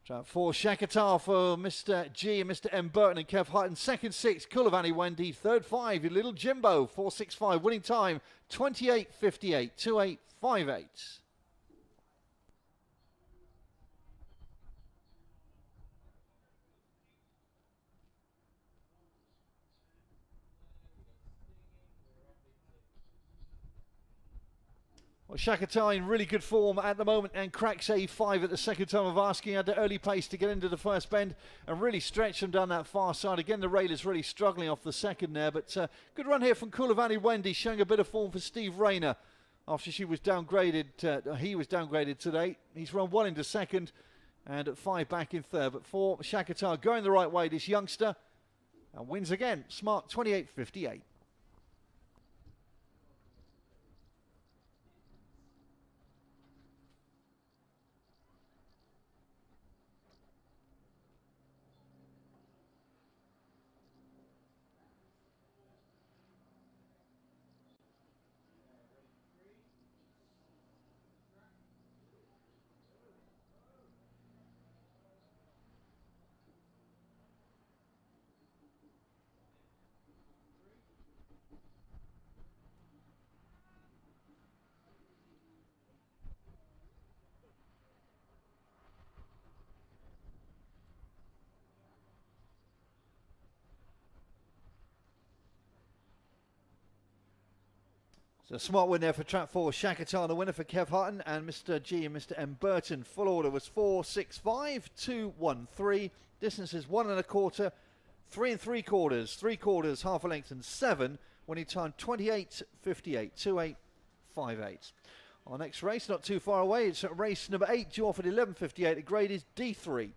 Trap 4, Shakatar for Mr. G and Mr. M Burton and Kev Hutton. Second 6, Kulavani Wendy. Third 5, Little Jimbo, 4.65. Winning time 28.58, 2.858. Well, Shakatar in really good form at the moment and cracks A5 at the second time of asking. Had the early pace to get into the first bend and really stretch them down that far side. Again, the rail is really struggling off the second there, but good run here from Kulavani Wendy, showing a bit of form for Steve Rayner after she was downgraded. He was downgraded today. He's run well into second and at 5 back in third. But for Shakatar, going the right way, this youngster, and wins again. Smart 28.58. So a smart win there for trap 4. Shakatar, the winner for Kev Hutton, and Mr. G and Mr. M. Burton. Full order was 4.65, 2.13. Distance is 1 1/4, 3 3/4, 3/4, half a length, and 7. Winning time 28.58, 2.858. Our next race, not too far away, it's at race number 8, due off at 11.58. The grade is D3.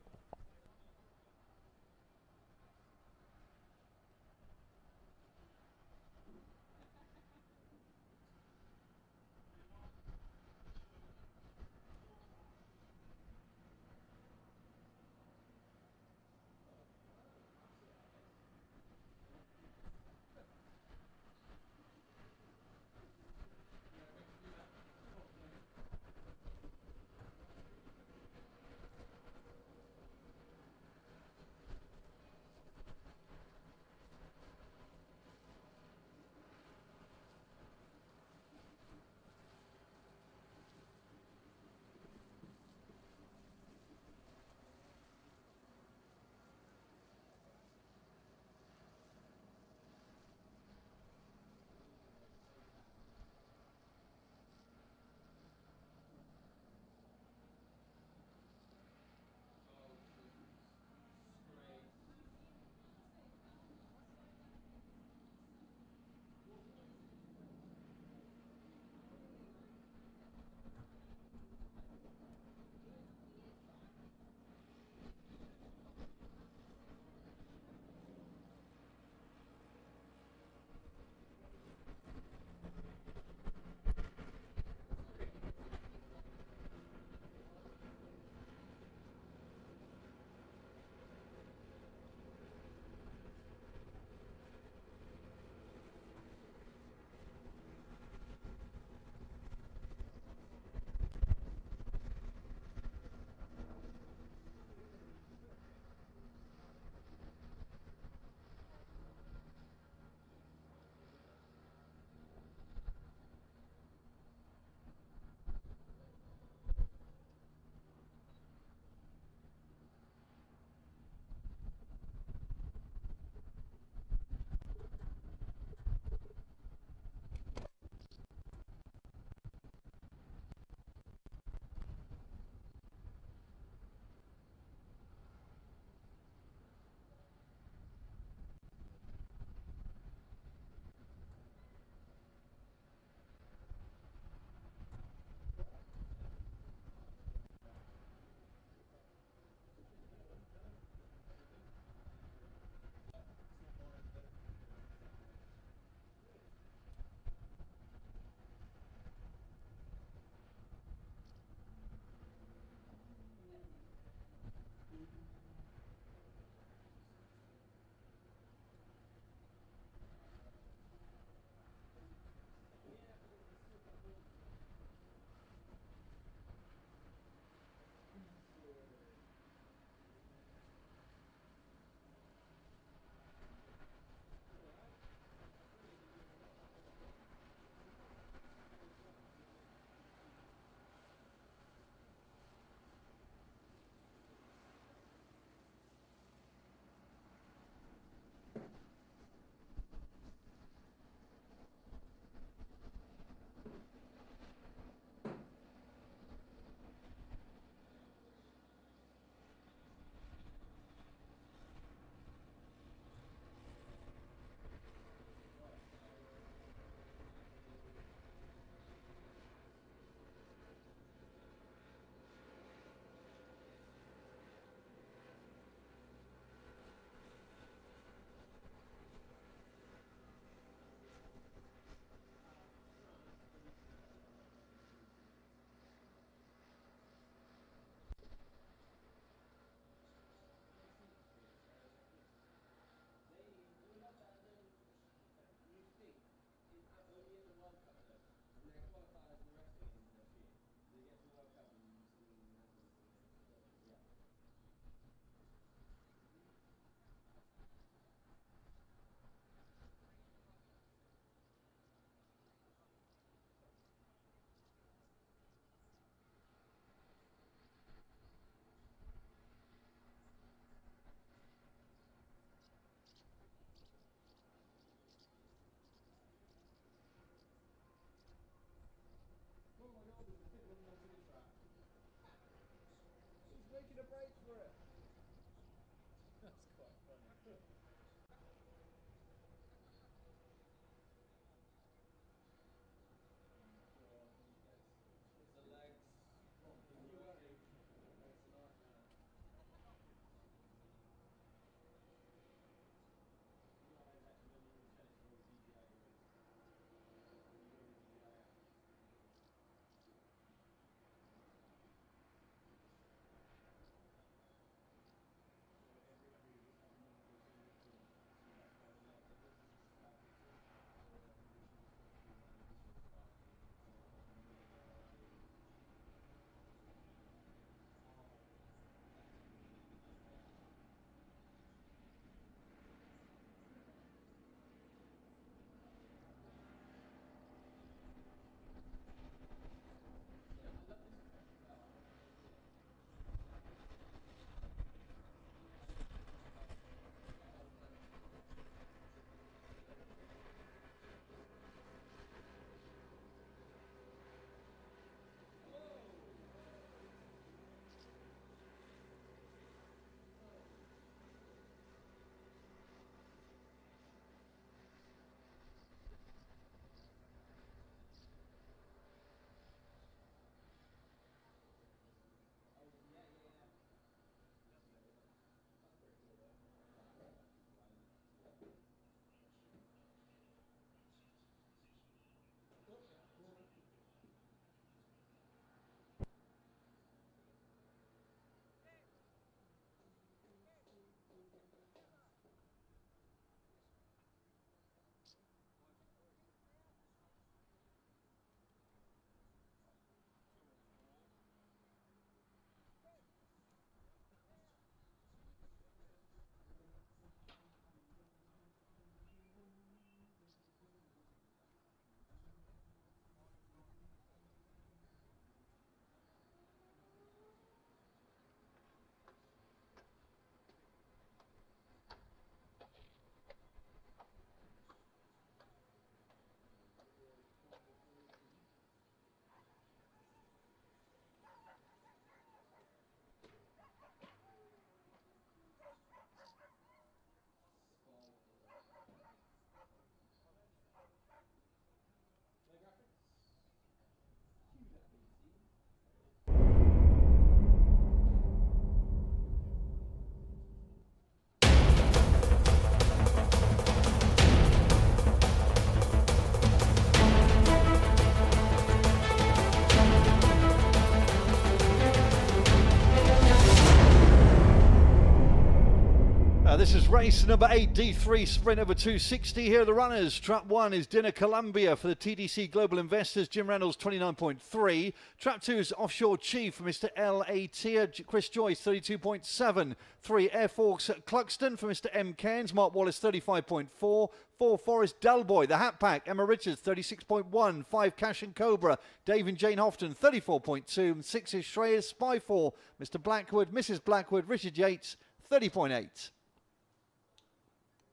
This is race number 8, D3 Sprint over 260. Here are the runners. Trap 1 is Dinner Columbia for the TDC Global Investors, Jim Reynolds 29.3. Trap 2 is Offshore Chief for Mr. L.A. Tier, Chris Joyce 32.7. 3 Air Force Cluxton for Mr. M. Cairns, Mark Wallace 35.4. 4 Forest Delboy, the Hat Pack, Emma Richards 36.1. 5 Cash and Cobra, Dave and Jane Houghton 34.2. And 6 is Shreyas Spyfall, Mr. Blackwood, Mrs. Blackwood, Richard Yates 30.8.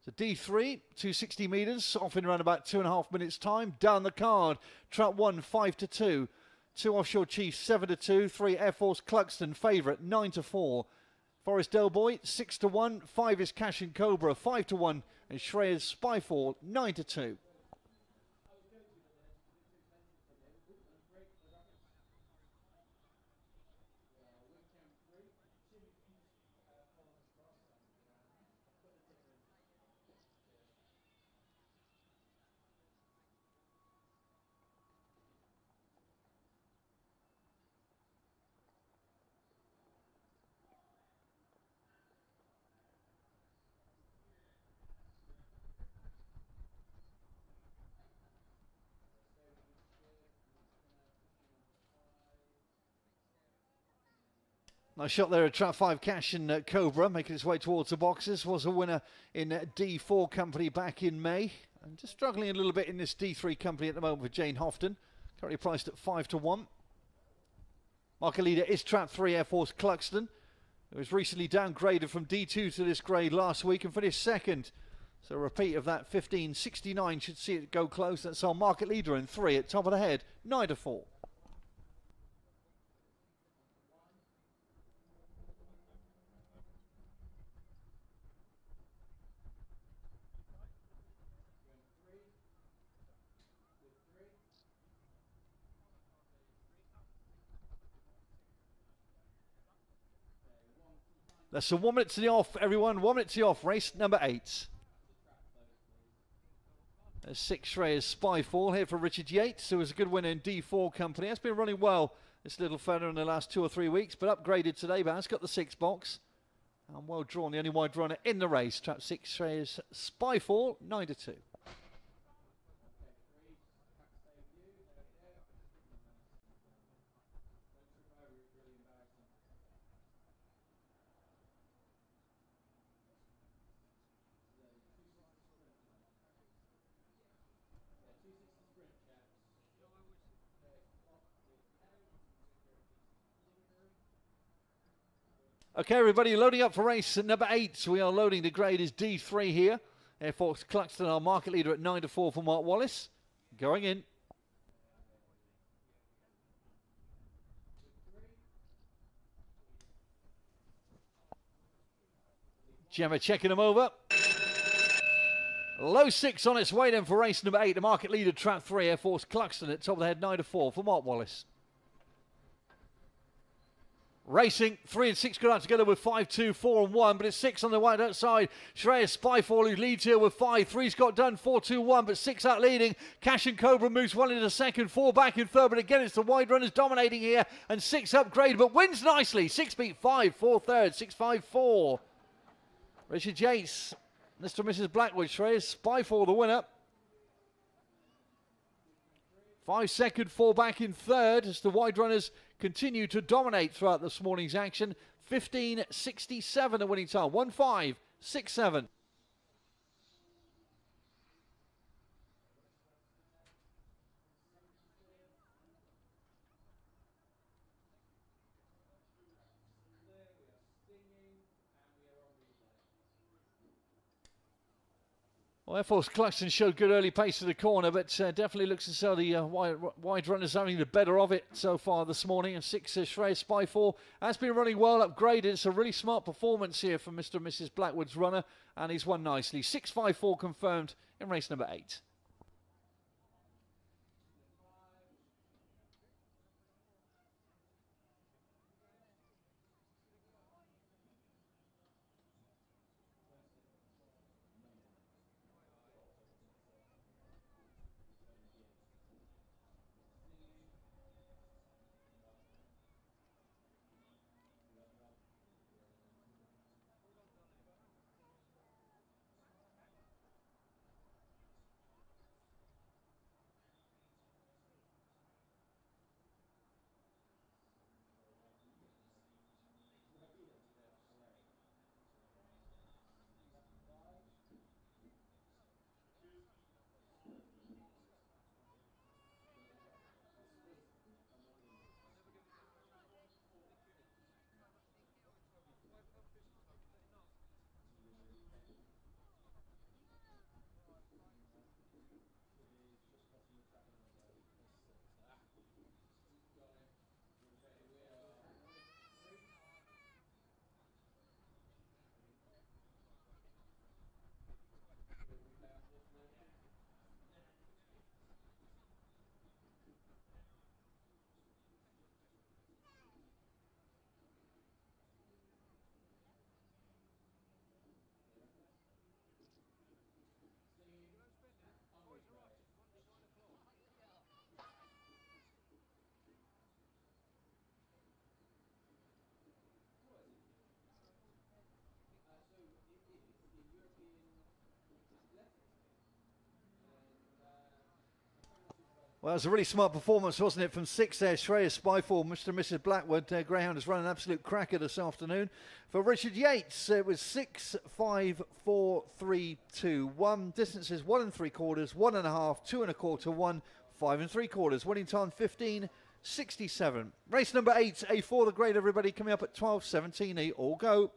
So D3, 260 metres, off in around about 2.5 minutes' time. Down the card, Trap 1, 5-2. 2 Offshore Chief, 7-2. 3 Air Force Cluxton, favourite, 9-4. Forest Delboy, 6-1. 5 is Cash and Cobra, 5-1. And Shreyas Spyfall, 9-2. Nice shot there at Trap 5 Cash and Cobra, making its way towards the boxes. Was a winner in D4 company back in May. And just struggling a little bit in this D3 company at the moment with Jane Houghton. Currently priced at 5-1. Market leader is Trap 3 Air Force Cluxton, who was recently downgraded from D2 to this grade last week and finished second. So a repeat of that 15.69 should see it go close. That's our market leader in 3 at top of the head, 9-4. That's a 1 minute to the off, everyone. 1 minute to the off. Race number 8. There's 6 Shreyas Spyfall here for Richard Yates, who was a good winner in D4 company. Has been running well, this little fella, in the last 2 or 3 weeks, but upgraded today, but has got the 6 box. And well drawn, the only wide runner in the race. Trap 6 Shreyas Spyfall, 9-2. Okay, everybody, loading up for race number 8. We are loading. The grade is D3 here. Air Force Cluxton, our market leader, at 9-4 for Mark Wallace. Going in. Gemma checking them over. Low 6 on its way then for race number 8. The market leader, trap 3, Air Force Cluxton, at top of the head, 9-4 for Mark Wallace. Racing, 3 and 6 go out together with 5, 2, 4 and 1, but it's 6 on the wide outside. Shreyas Spyfall, who leads here with 5. 3's got done, 4, 2, 1, but 6 out leading. Cash and Cobra moves 1 into second, 4 back in third, but again it's the wide runners dominating here, and 6 upgrade, but wins nicely. 6 beat 5, 4 third, 6, 5, 4. Richard Yates, Mr. and Mrs. Blackwood. Shreyas Spyfall the winner. 5 second, 4 back in third as the wide runners continue to dominate throughout this morning's action. 15.67 the winning time. 1.5.67. Well, Air Force Cluxton showed good early pace to the corner, but definitely looks as though the wide runners having the better of it so far this morning. And 6 Shreyas Spyfall has been running well, upgraded. It's a really smart performance here from Mr. and Mrs. Blackwood's runner, and he's won nicely. 6.54 confirmed in race number 8. Well, it was a really smart performance, wasn't it, from 6 there, Shreyas Spyfall. Mr. and Mrs. Blackwood, Greyhound has run an absolute cracker this afternoon. For Richard Yates, it was 6, 5, 4, 3, 2, 1. Distances 1 3/4, 1 1/2, 2 1/4, 1, 5 3/4. Winning time 15.67. Race number 8, A4 the grade, everybody, coming up at 12.17. All go.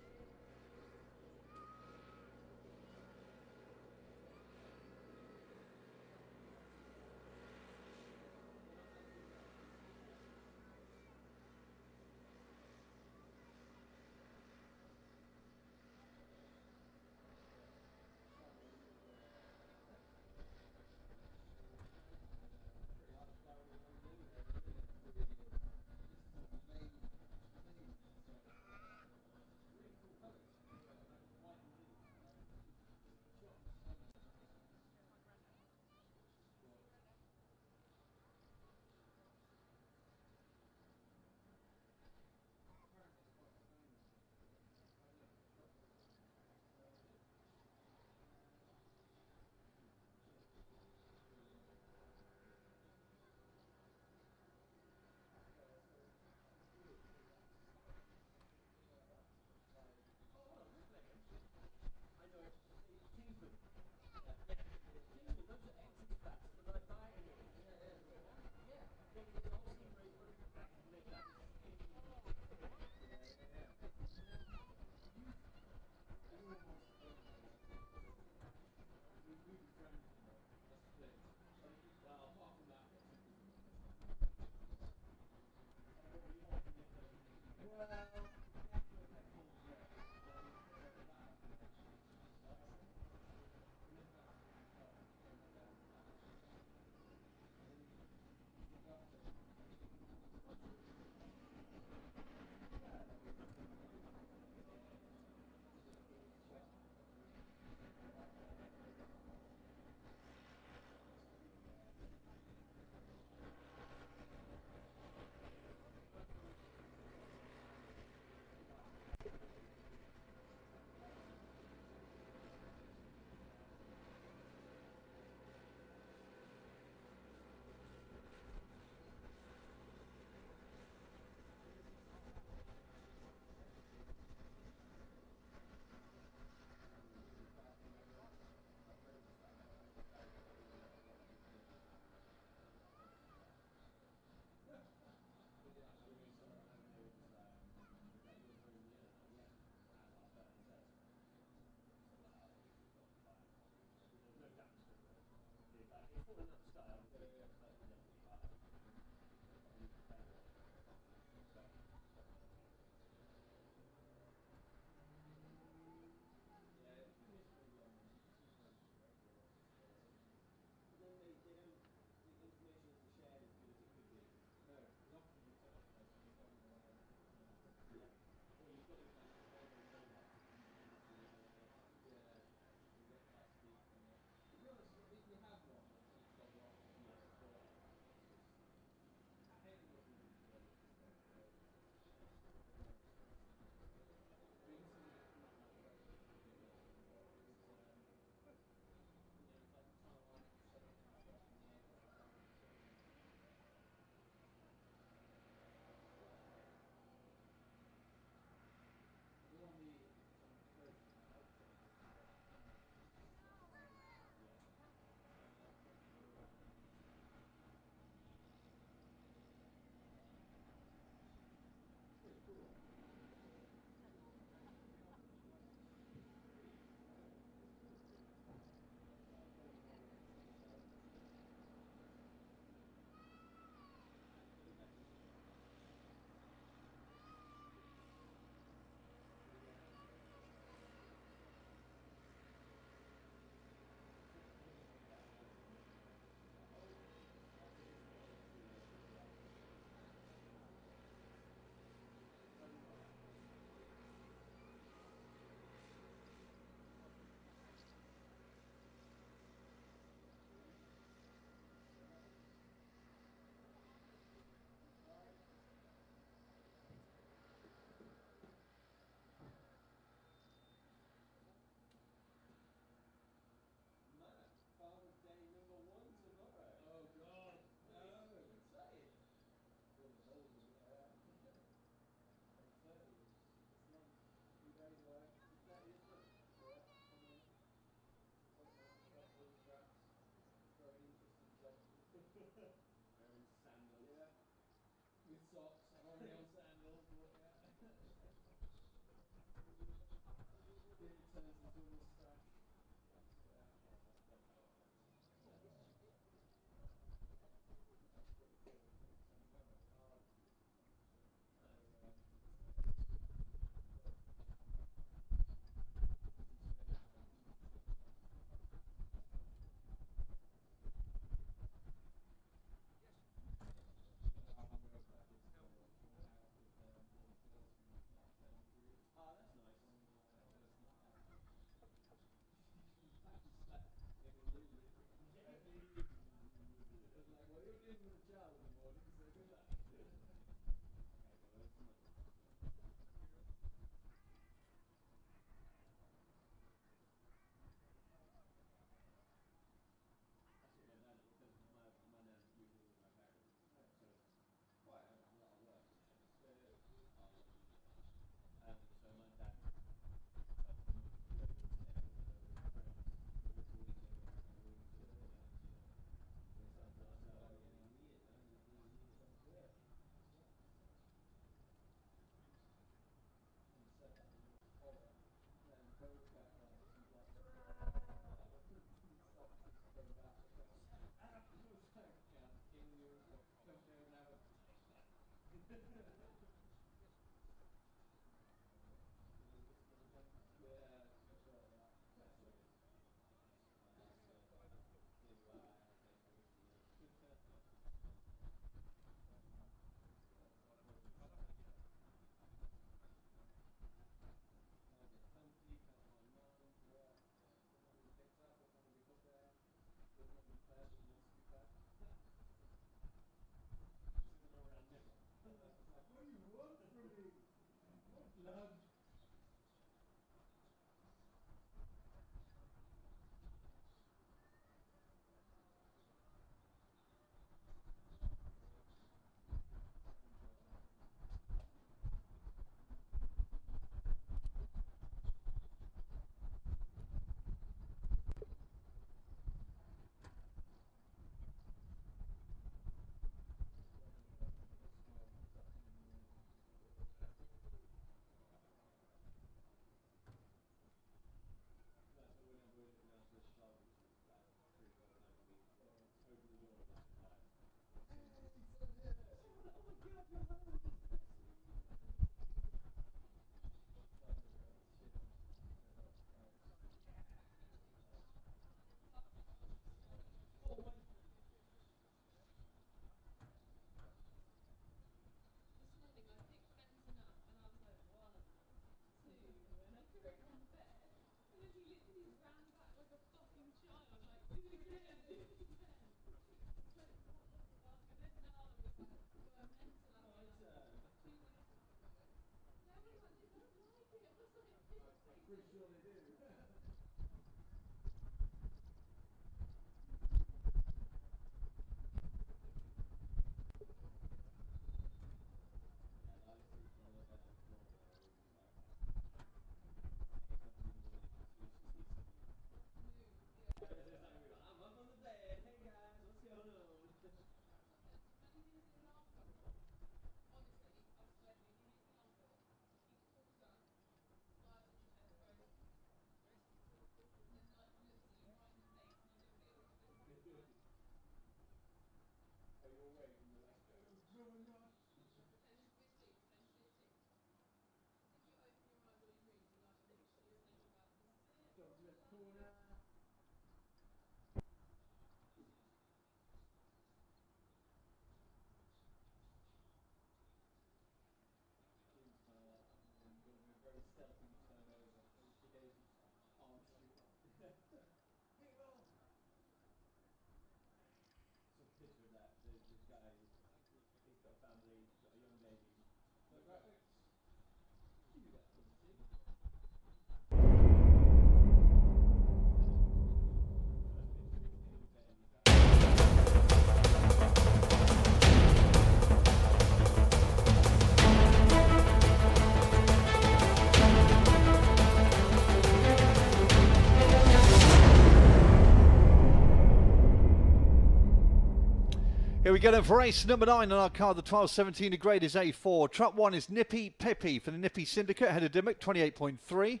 Here we go then for race number 9 on our card. The 12.17, the grade is A4. Trap 1 is Nippy Pippy for the Nippy Syndicate, ahead of Dimmock, 28.3.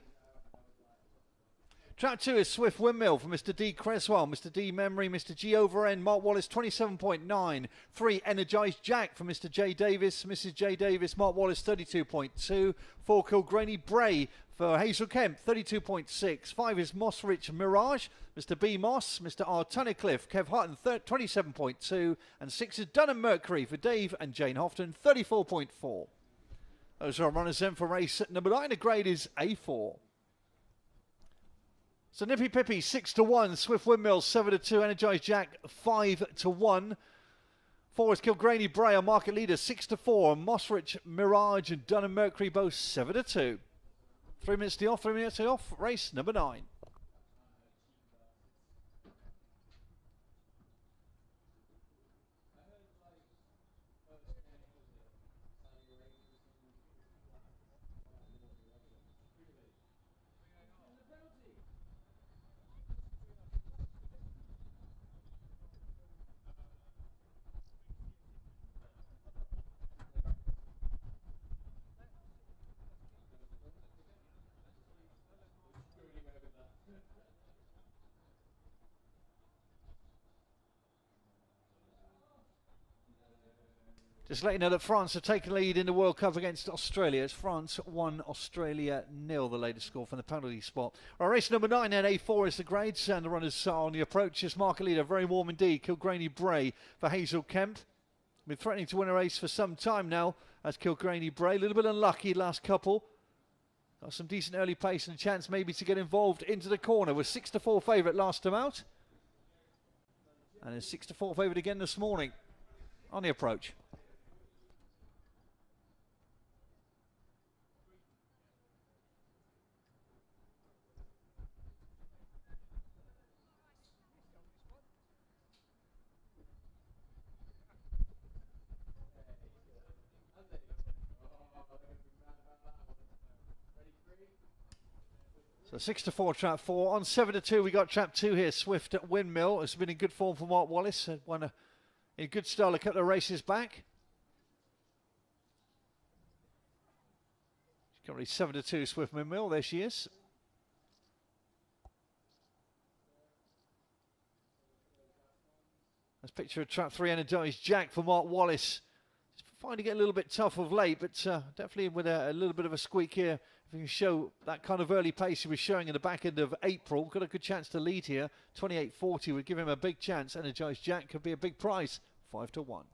Trap 2 is Swift Windmill for Mr. D Creswell, Mr. D Memory, Mr. G Over End, Mark Wallace, 27.9. 3 Energised Jack for Mr. J Davis, Mrs. J Davis, Mark Wallace, 32.2. 4 Kilgraney Bray for Hazel Kemp, 32.6. 5 is Mossrich Mirage, Mr. B Moss, Mr. R Tunnicliffe, Kev Hutton, 27.2. And 6 is Dunham Mercury for Dave and Jane Houghton, 34.4. Those are our runners then for race number 9. The grade is A4. So Nippy Pippy 6-1, Swift Windmill 7-2, Energised Jack 5-1. 4 is Kilgraney Bray, our market leader, 6-4. Mossrich Mirage and Dunham Mercury both 7-2. 3 minutes to off, 3 minutes to off. Race number 9. Just letting you know that France have taken lead in the World Cup against Australia. It's France 1, Australia 0, the latest score from the penalty spot. Our race number 9 and A4 is the grades, and the runners are on the approach. This market leader, very warm indeed, Kilgraney Bray for Hazel Kemp. Been threatening to win a race for some time now as Kilgraney Bray. A little bit unlucky last couple. Got some decent early pace and a chance maybe to get involved into the corner. Was 6-4 favourite last time out. And is 6-4 favourite again this morning on the approach. So 6-4 trap 4. On 7-2 we got trap 2 here, Swift at Windmill. It's been in good form for Mark Wallace. Won in good style a couple of races back. She's currently 7-2 Swift Windmill. There she is. Let's picture a trap 3 Energised Jack for Mark Wallace. It's finding it a little bit tough of late, but definitely with a little bit of a squeak here. If you can show that kind of early pace he was showing in the back end of April, got a good chance to lead here. 28.40 would give him a big chance. Energised Jack could be a big price, 5-1.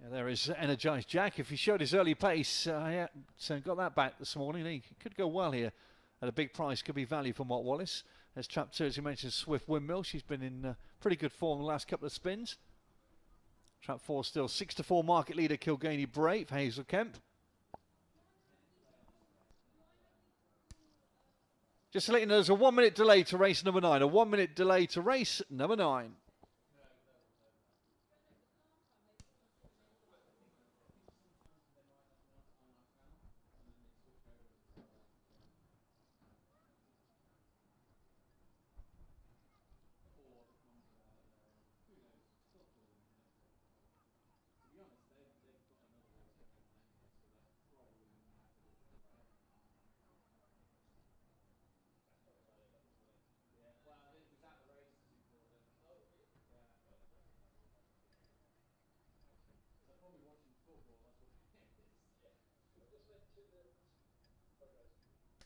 There is Energised Jack. If he showed his early pace, yeah, so got that back this morning. He could go well here at a big price. Could be value for Mark Wallace. There's trap 2, as you mentioned, Swift Windmill. She's been in pretty good form the last couple of spins. Trap 4 still 6-4 market leader Kilgraney Bray for Hazel Kemp. Just to let you know, there's a 1 minute delay to race number 9. A 1 minute delay to race number 9.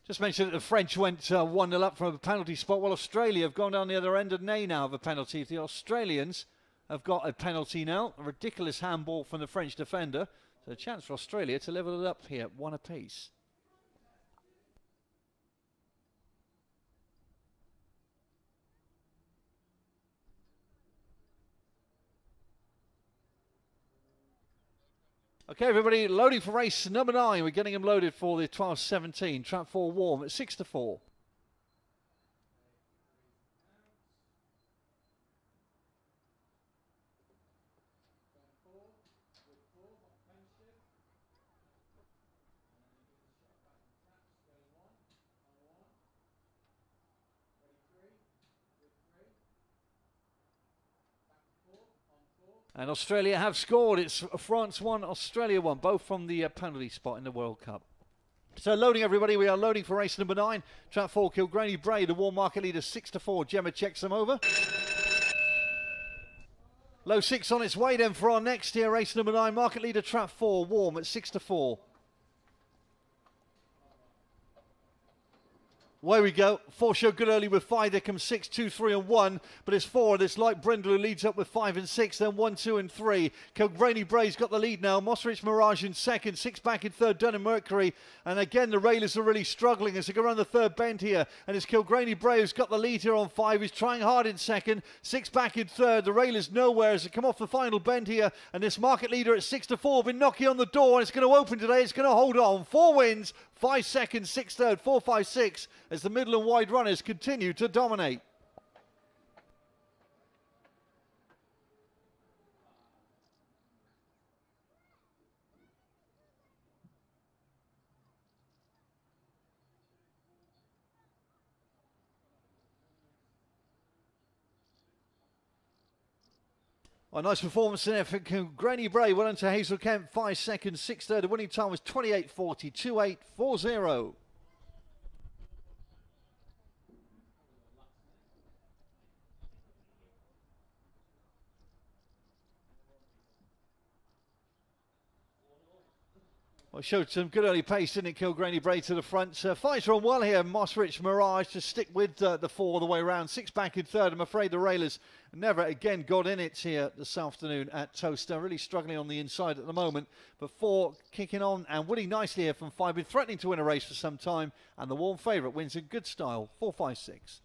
Just mentioned that the French went 1-0 up from a penalty spot, while Australia have gone down the other end and they now have a penalty. If the Australians have got a penalty now, a ridiculous handball from the French defender. So a chance for Australia to level it up here, 1 apiece. Okay, everybody, loading for race number 9. We're getting them loaded for the 12:17. Trap 4 warm at 6 to 4. And Australia have scored. It's France 1, Australia 1, both from the penalty spot in the World Cup. So loading, everybody, we are loading for race number 9. Trap 4, Kilgraney Bray, the warm market leader, 6 to 4. Gemma checks them over. Low 6 on its way then for our next here, race number 9. Market leader, Trap 4, warm at 6 to 4. Away we go. 4 show good early with 5. There comes 6, 2, 3 and 1. But it's 4. It's Light Brindle who leads up with 5 and 6. Then 1, 2 and 3. Kilgraney Bray's got the lead now. Mossrich Mirage in second. 6 back in third. Dun and Mercury. And again the railers are really struggling as they go around the third bend here. And it's Kilgraney Bray who's got the lead here on 5. He's trying hard in second. 6 back in third. The railers nowhere as they come off the final bend here. And this market leader at 6 to 4 been knocking on the door. And it's going to open today. It's going to hold on. 4 wins. 5 seconds, 6 third, 4, 5, 6 as the middle and wide runners continue to dominate. A nice performance in there for Granny Bray. Well into Hazel Kemp, 5 seconds, 6 third. The winning time was 28.40, 2.840. Well, showed some good early pace, didn't it? Kilgraney Bray to the front. Fights are on well here. Mossrich Mirage to stick with the 4 the way around. 6 back in third. I'm afraid the railers never again got in it here this afternoon at Towcester. Really struggling on the inside at the moment. But 4 kicking on and winning nicely here from 5. Been threatening to win a race for some time. And the warm favourite wins in good style. 4, 5, 6.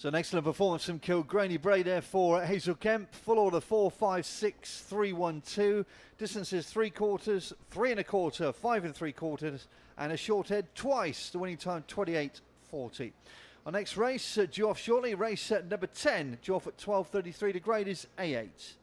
So an excellent performance from Kilgraney Bray there for Hazel Kemp. Full order 4, 5, 6, 3, 1, 2. Distances 3 quarters, 3 1/4, 5 3/4, and a short head twice. The winning time 28.40. Our next race due off shortly. Race number 10 due off at 12.33. The grade is A8.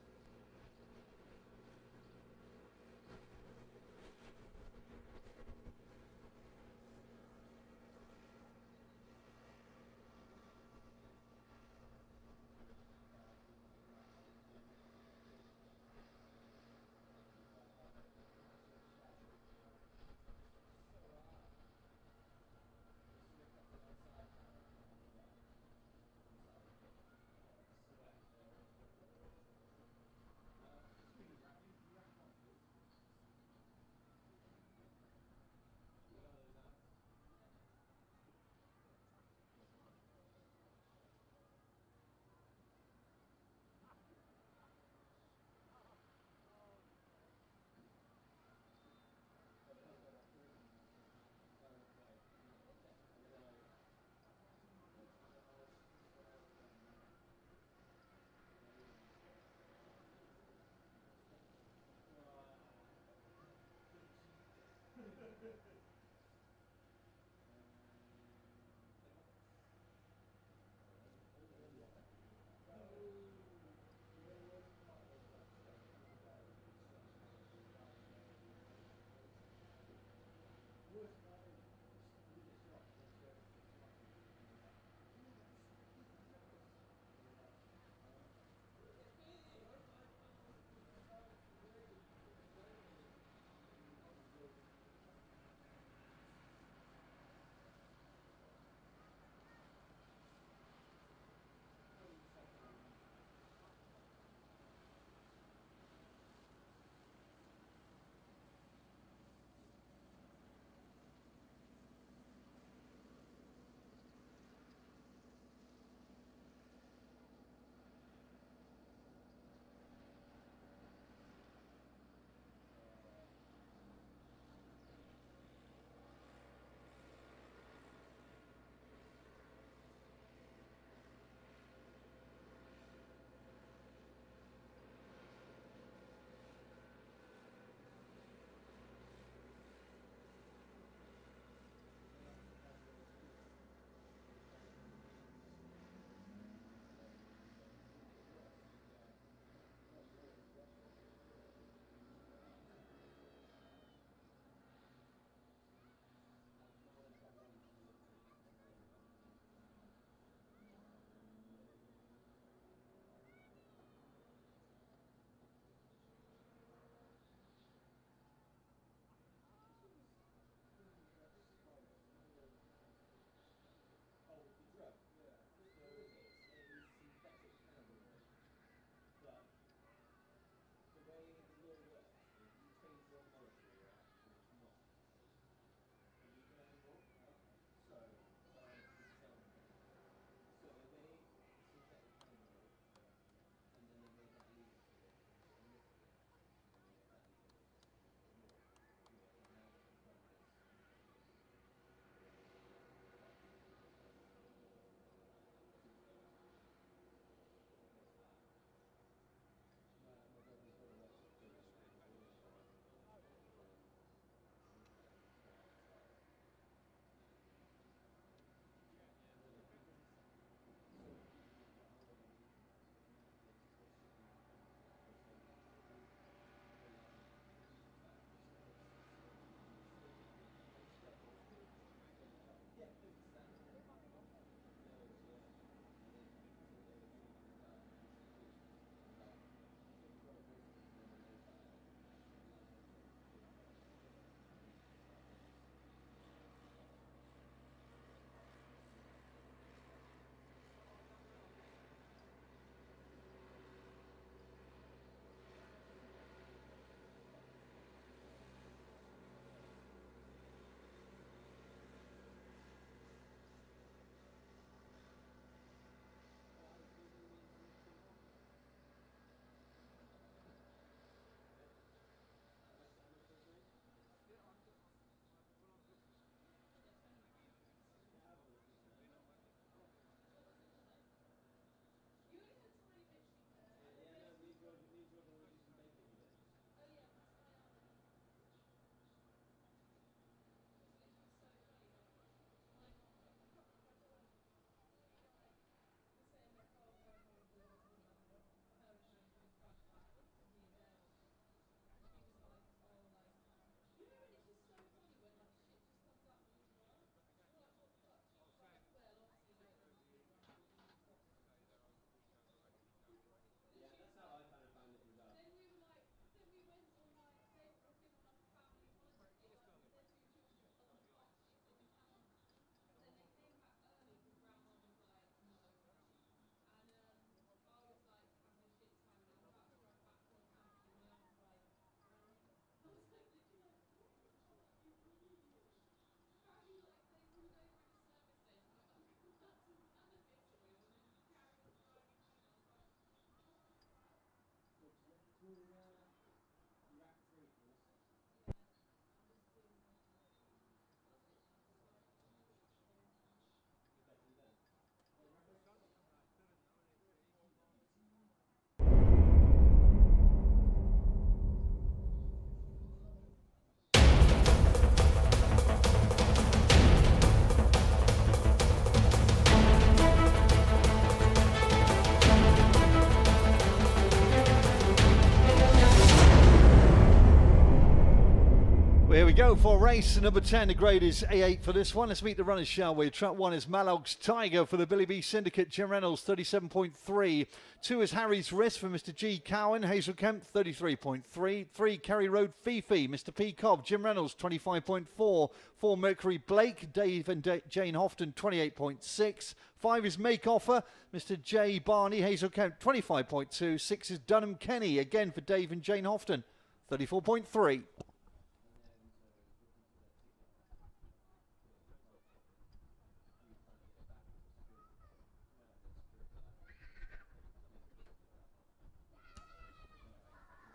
we go for race number 10. The grade is A8 for this one. Let's meet the runners, shall we? Track 1 is Malog's Tiger for the Billy B Syndicate. Jim Reynolds, 37.3. 2 is Harry's Risk for Mr. G. Cowan. Hazel Kemp, 33.3. 3, Kerry Road Fifi. Mr. P. Cobb. Jim Reynolds, 25.4. 4, Mercury Blake. Dave and Jane Houghton, 28.6. 5 is Make Offer. Mr. J. Barney. Hazel Kemp, 25.2. 6 is Dunham Kenny. Again for Dave and Jane Houghton, 34.3.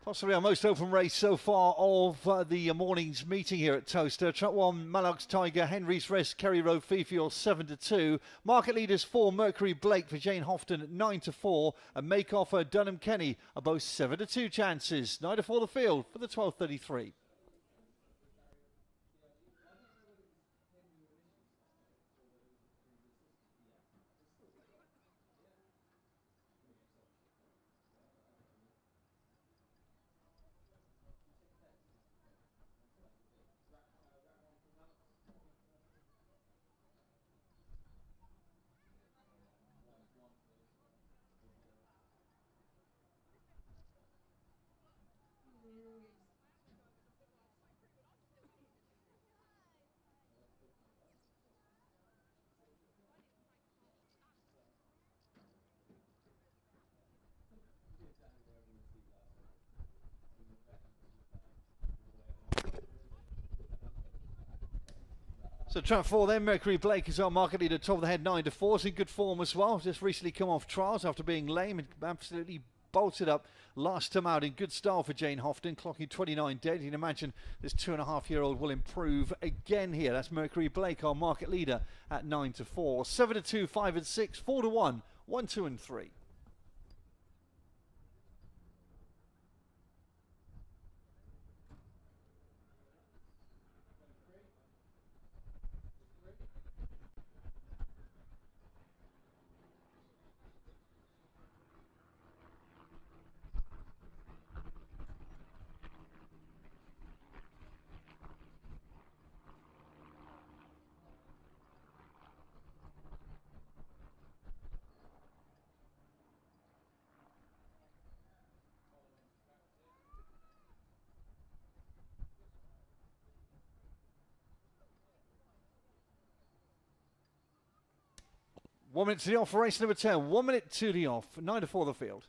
Possibly our most open race so far of the morning's meeting here at Towcester. Track 1, Malog's Tiger, Henry's Rest, Kerry Road Fifi, all 7-2. Market leaders 4, Mercury Blake for Jane Houghton at 9-4. And Make Offer, Dunham Kenny are both 7-2 chances. 9-4 the field for the 12:33. So track 4 then, Mercury Blake is our market leader, top of the head, 9-4. It's in good form as well. Just recently come off trials after being lame and absolutely bolted up last time out in good style for Jane Houghton, clocking 29 dead. You can imagine this 2.5-year-old will improve again here. That's Mercury Blake, our market leader at 9-4. 7-2, 5-6, 4-1, 1, 2 and 3. One minute to the off for race number 10. 1 minute to the off. 9-4 the field.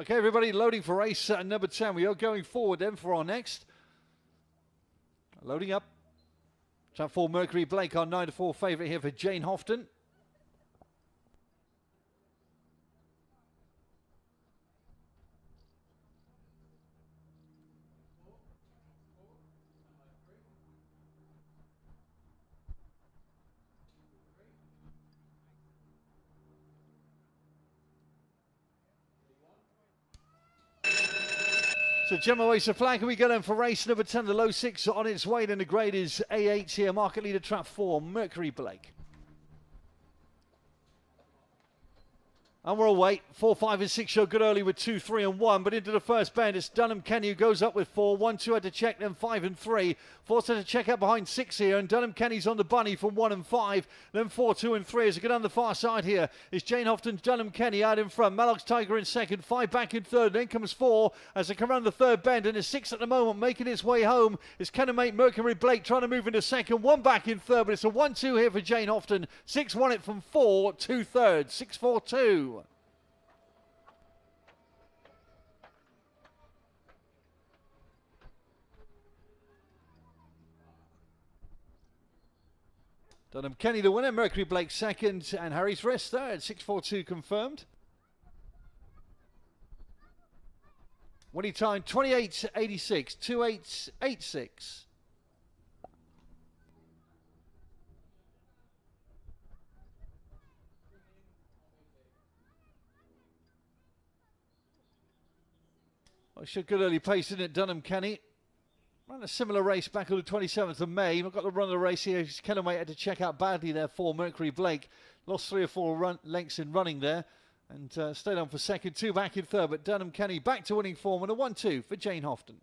Okay, everybody, loading for race number 10. We are going forward then for our next. Loading up. Track 4, Mercury Blake, our 9-4 favourite here for Jane Houghton. So Gemma waits the flag, and we go then for race number 10. The low 6 on its way, then the grade is A8 here. Market leader track 4, Mercury Blake. And we're away. 4, 5 and 6 show good early with 2, 3 and 1. But into the first bend, it's Dunham Kenny who goes up with 4. 1, 2 had to check, then 5 and 3. 4 had to check out behind 6 here. And Dunham Kenny's on the bunny from 1 and 5. Then 4, 2 and 3. As they get on the far side here is Jane Houghton, Dunham Kenny out in front. Malog's Tiger in second. 5 back in third. Then comes 4 as they come around the third bend. And it's 6 at the moment making its way home. It's Kennemate Mercury Blake trying to move into second. 1 back in third. But it's a 1-2 here for Jane Houghton. 6 won it from 4, 2 thirds. 6, 4, 2. Dunham Kenny the winner, Mercury Blake second, and Harry's Rest third. 6:42 confirmed. Winning time 28.86, 28.86. Well, should good early pace, didn't it, Dunham Kenny? Ran a similar race back on the 27th of May. I've got the run of the race here. Kennemate had to check out badly there for Mercury Blake. Lost 3 or 4 lengths in running there and stayed on for second, 2 back in third. But Dunham Kenny back to winning form and a 1-2 for Jane Houghton.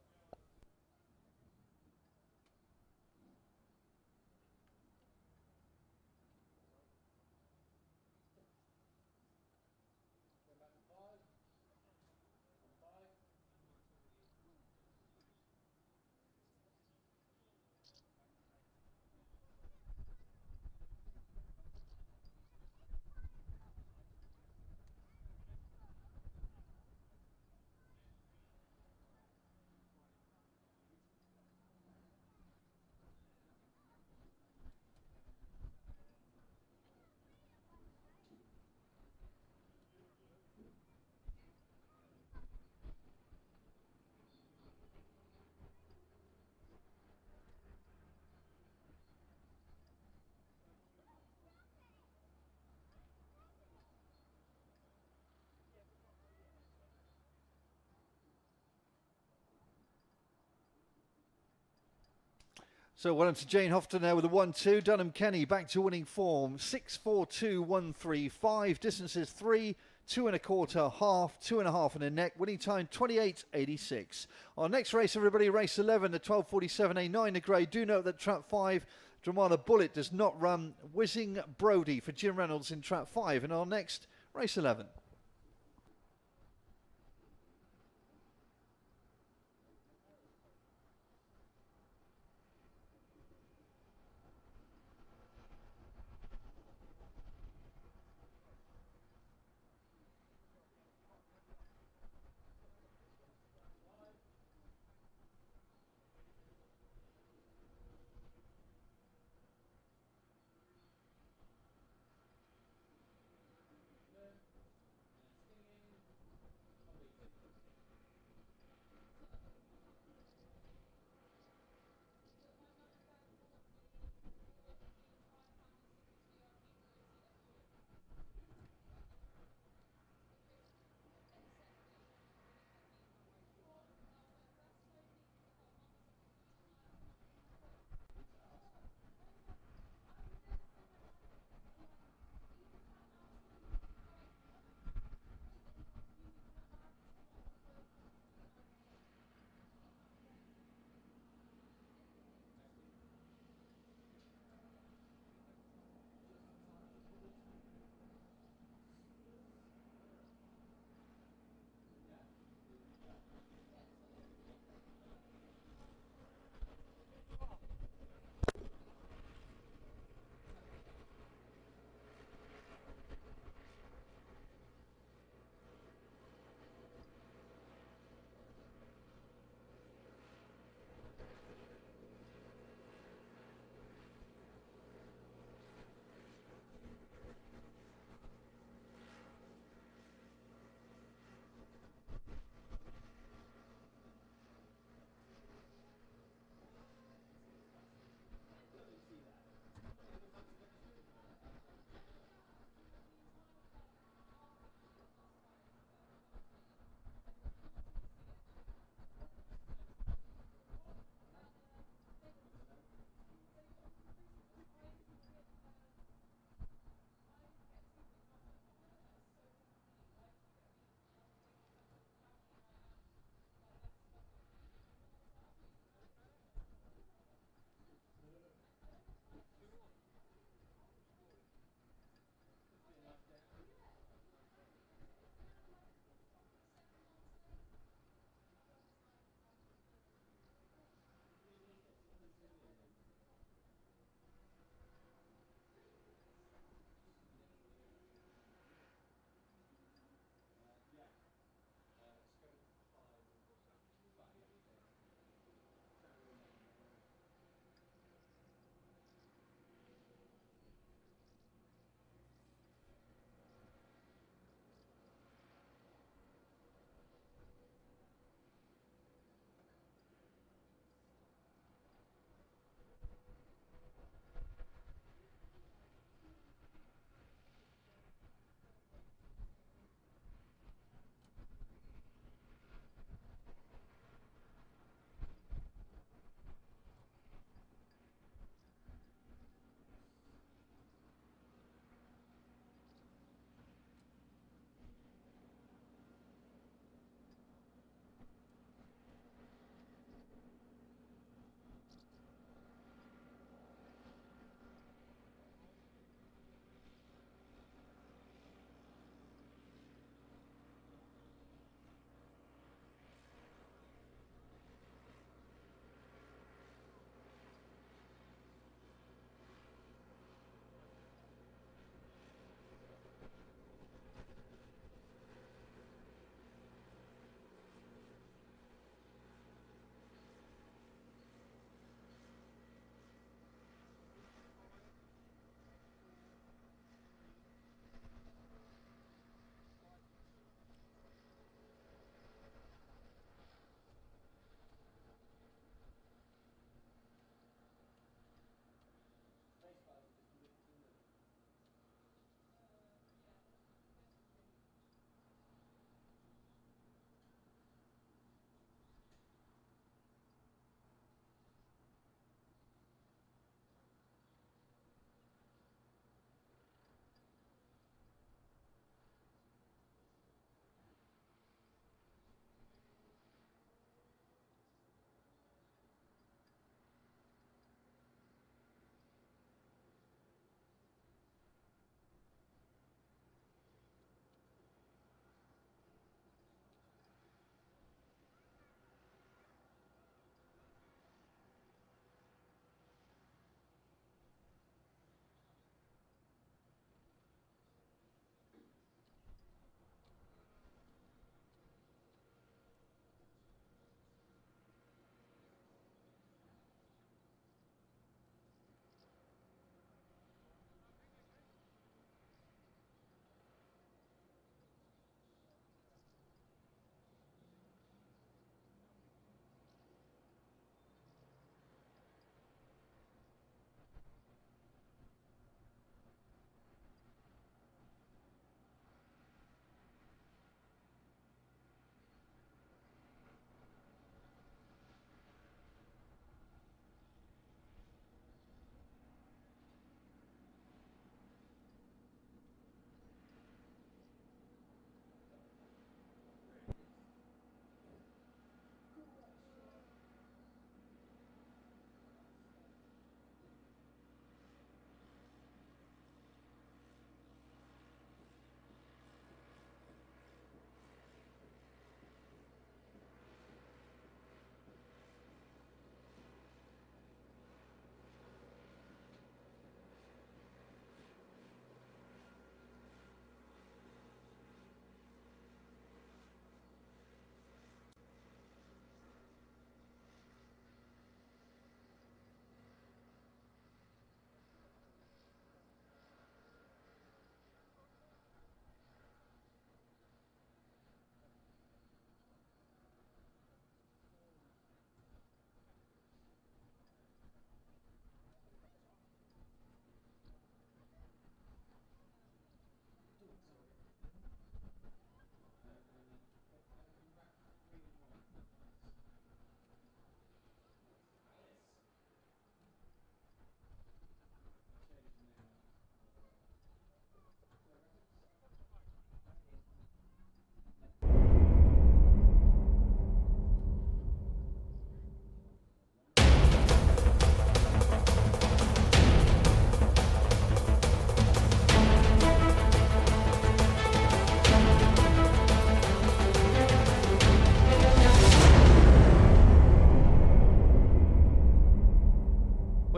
So well done to Jane Houghton there with a 1-2. Dunham Kenny back to winning form. 6:42.135. Distances 3, 2 1/4, half, 2 1/2 and a neck. Winning time 28.86. Our next race, everybody, race 11, the 12:47.A9 the grey. Do note that trap 5, Dramana Bullet does not run. Whizzing Brody for Jim Reynolds in trap 5. And our next, race 11.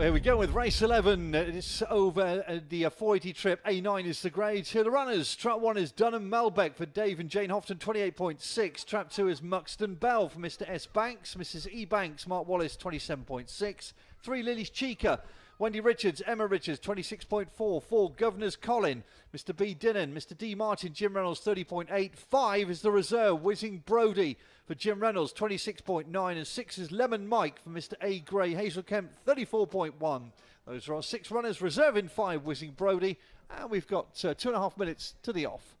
Well, here we go with race 11. It's over the 480 trip. A9 is the grades. Here are the runners. Trap 1 is Dunham Malbec for Dave and Jane Houghton, 28.6. Trap 2 is Muxton Bell for Mr. S. Banks. Mrs. E. Banks, Mark Wallace, 27.6. 3 Lily's Chica. Wendy Richards, Emma Richards, 26.4. 4 Governor's Colin, Mr. B. Dinnan, Mr. D. Martin, Jim Reynolds, 30.8. 5 is the reserve, Whizzing Brody for Jim Reynolds, 26.9. And 6 is Lemon Mike for Mr. A. Gray, Hazel Kemp, 34.1. Those are our 6 runners, reserve in 5, Whizzing Brody. And we've got 2.5 minutes to the off.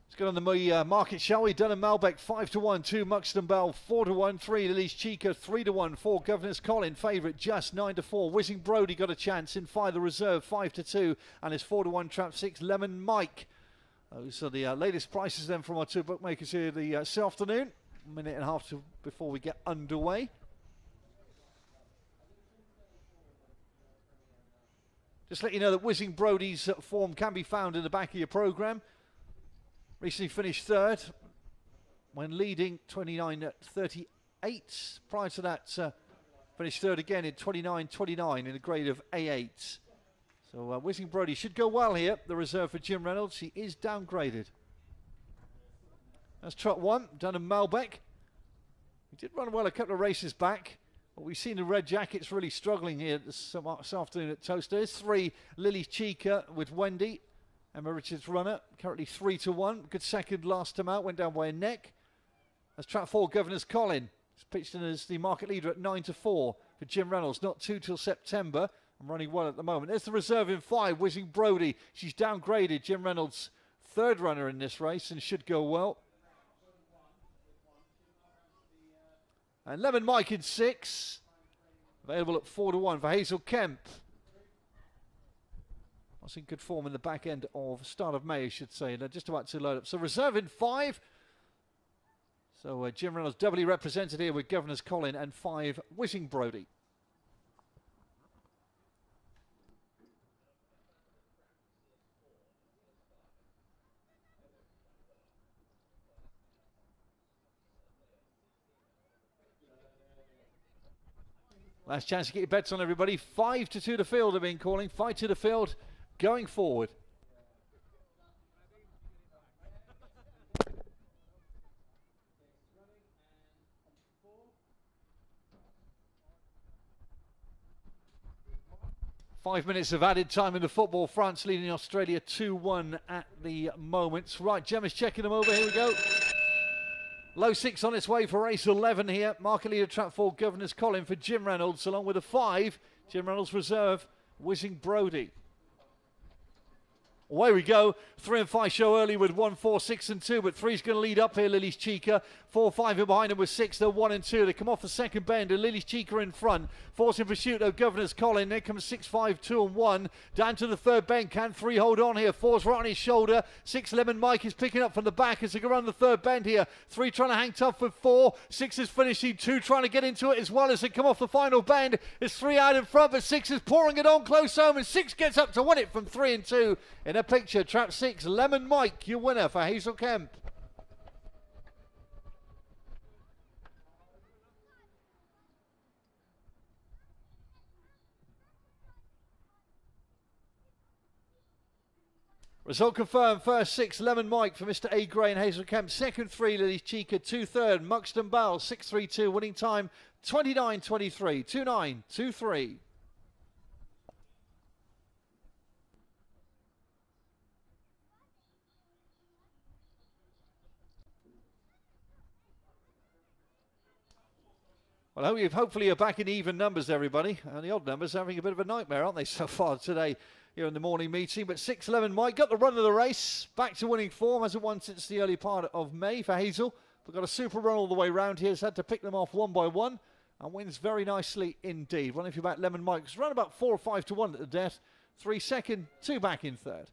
Let's get on the market, shall we? Dunham Malbec 5-1, 2 Muxton Bell 4-1, 3 Lily's Chica 3-1, 4 Governor's Colin favourite just 9-4. Whizzing Brody got a chance in 5 the reserve 5-2, and it's 4-1 Trap 6 Lemon Mike. Those are the latest prices then from our 2 bookmakers here this afternoon. A minute and a half before we get underway. Just let you know that Whizzing Brody's form can be found in the back of your programme. Recently finished 3rd when leading 29.38. Prior to that, finished 3rd again in 29.29 in a grade of A8. So Whizzing Brody should go well here. The reserve for Jim Reynolds. He is downgraded. That's Trot 1, Dunham Malbec. He did run well a couple of races back, but we've seen the red jackets really struggling here this afternoon at Towcester. There's 3 Lily's Chica with Wendy. Emma Richards runner, currently 3-1. Good second last time out, went down by a neck. That's Trap 4, Governor's Colin. He's pitched in as the market leader at 9-4 for Jim Reynolds. Not 2 till September. I'm running well at the moment. There's the reserve in 5, Whizzing Brody. She's downgraded. Jim Reynolds, 3rd runner in this race and should go well. And Lemon Mike in 6. Available at 4-1 for Hazel Kemp. I was in good form in the back end of start of May, I should say. They're just about to load up. So reserve in 5. So Jim Reynolds doubly represented here with Governor's Colin and 5 Whizzing Brody. Last chance to get your bets on, everybody. 5-2 to field, I've been calling. 5-2 to field going forward. Five minutes of added time in the football. France leading Australia 2-1 at the moment. Right, Gemma's checking them over. Here we go. Low 6 on its way for race 11 here. Market leader Trap 4, Governor's Colin for Jim Reynolds, along with a 5. Jim Reynolds reserve, Whizzing Brody. Away we go. 3 and 5 show early with 1, 4, 6 and 2, but 3's going to lead up here, Lily's Chica. 4, 5 in behind them with 6. They're 1 and 2. They come off the second bend, and Lily's Chica in front. 4's in pursuit, though, Governor's Colin. There comes 6, 5, 2 and 1. Down to the third bend. Can 3 hold on here? 4's right on his shoulder. 6 Lemon Mike is picking up from the back as they go around the third bend here. 3 trying to hang tough with 4. 6 is finishing. 2 trying to get into it as well as they come off the final bend. There's 3 out in front, but 6 is pouring it on close home, and 6 gets up to win it from 3 and 2. In a picture, Trap 6, Lemon Mike, your winner for Hazel Kemp. Result confirmed. First 6, Lemon Mike for Mr. A. Gray and Hazel Kemp. Second 3, Lily's Chica. 2 third, Muxton Bell. 6-3-2. Winning time 29-23. 2-9-2-3. Well, hopefully you're back in even numbers, everybody. And the odd numbers are having a bit of a nightmare, aren't they, so far today here in the morning meeting. But 6 Lemon Mike got the run of the race. Back to winning form. Hasn't won since the early part of May for Hazel. But got a super run all the way round here. Has had to pick them off one by one. And wins very nicely indeed. Running for about Lemon Mike. It's run about 4 or 5 to 1 at the death. 3 second, 2 back in third.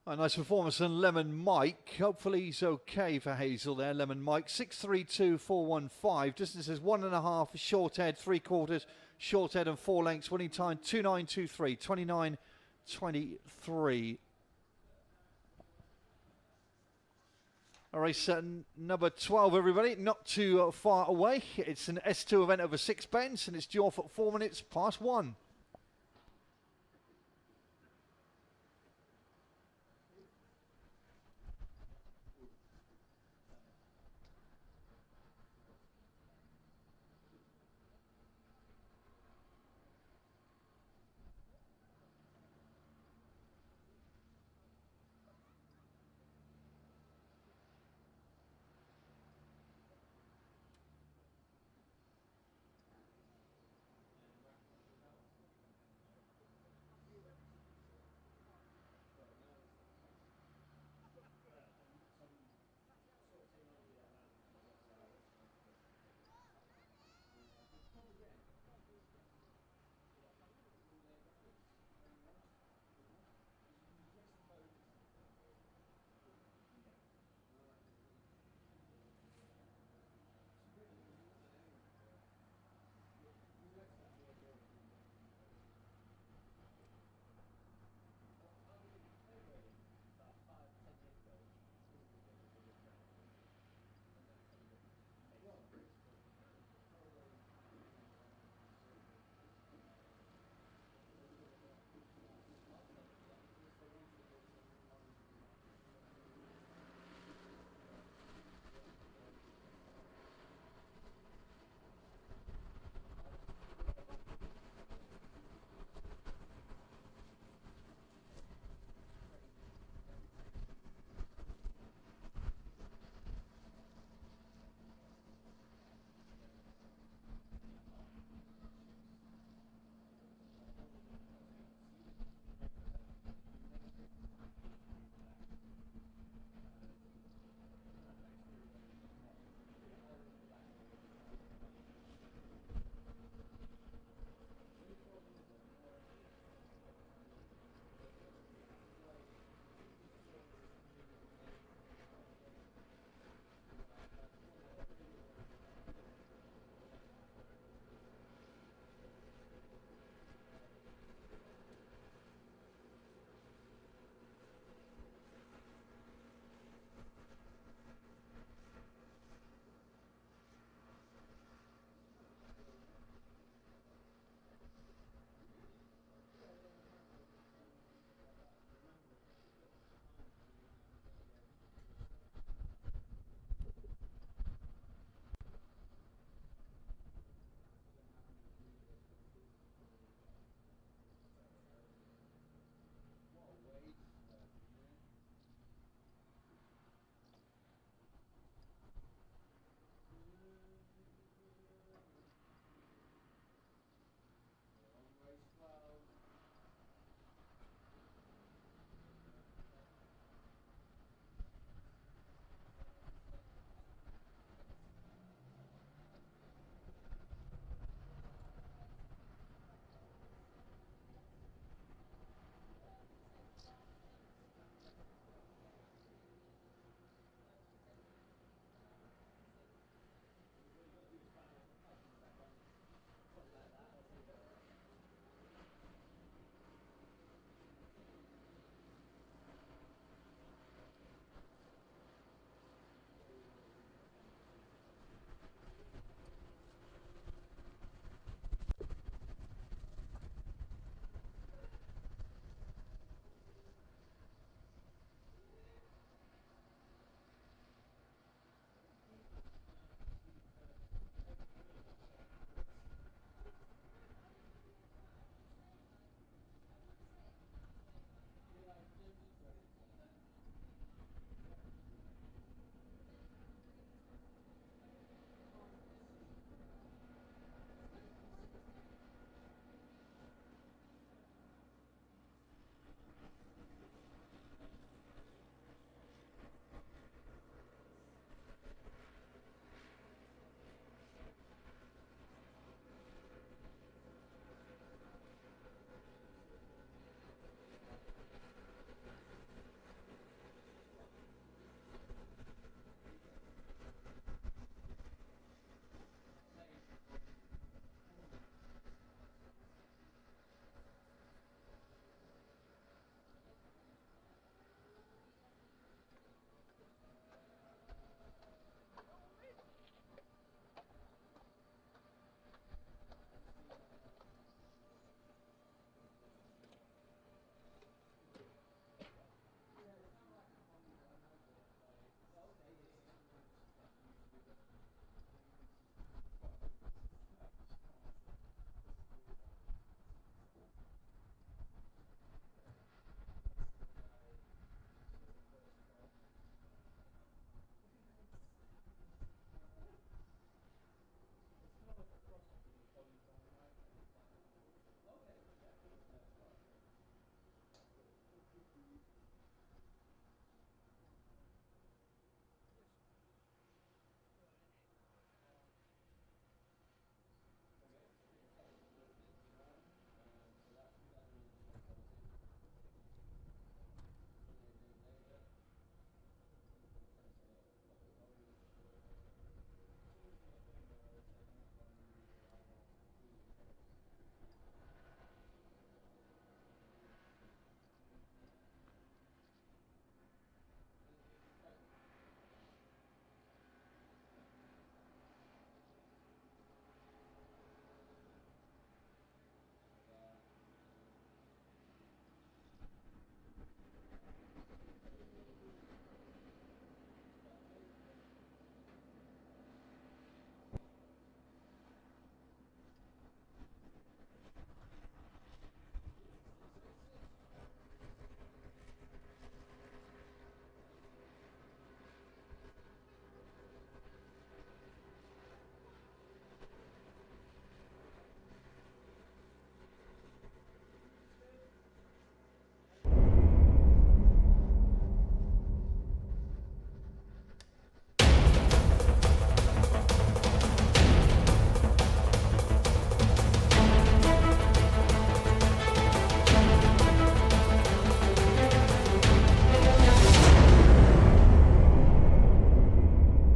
A nice performance on Lemon Mike. Hopefully he's okay for Hazel there. Lemon Mike, 6.32.415. Distance is 1.5 short head, 3/4 short head and 4 lengths. Winning time 2.923, 29.23. All right, number 12, everybody. Not too far away. It's an S2 event over 6 bends, and it's due off at 4 minutes past 1.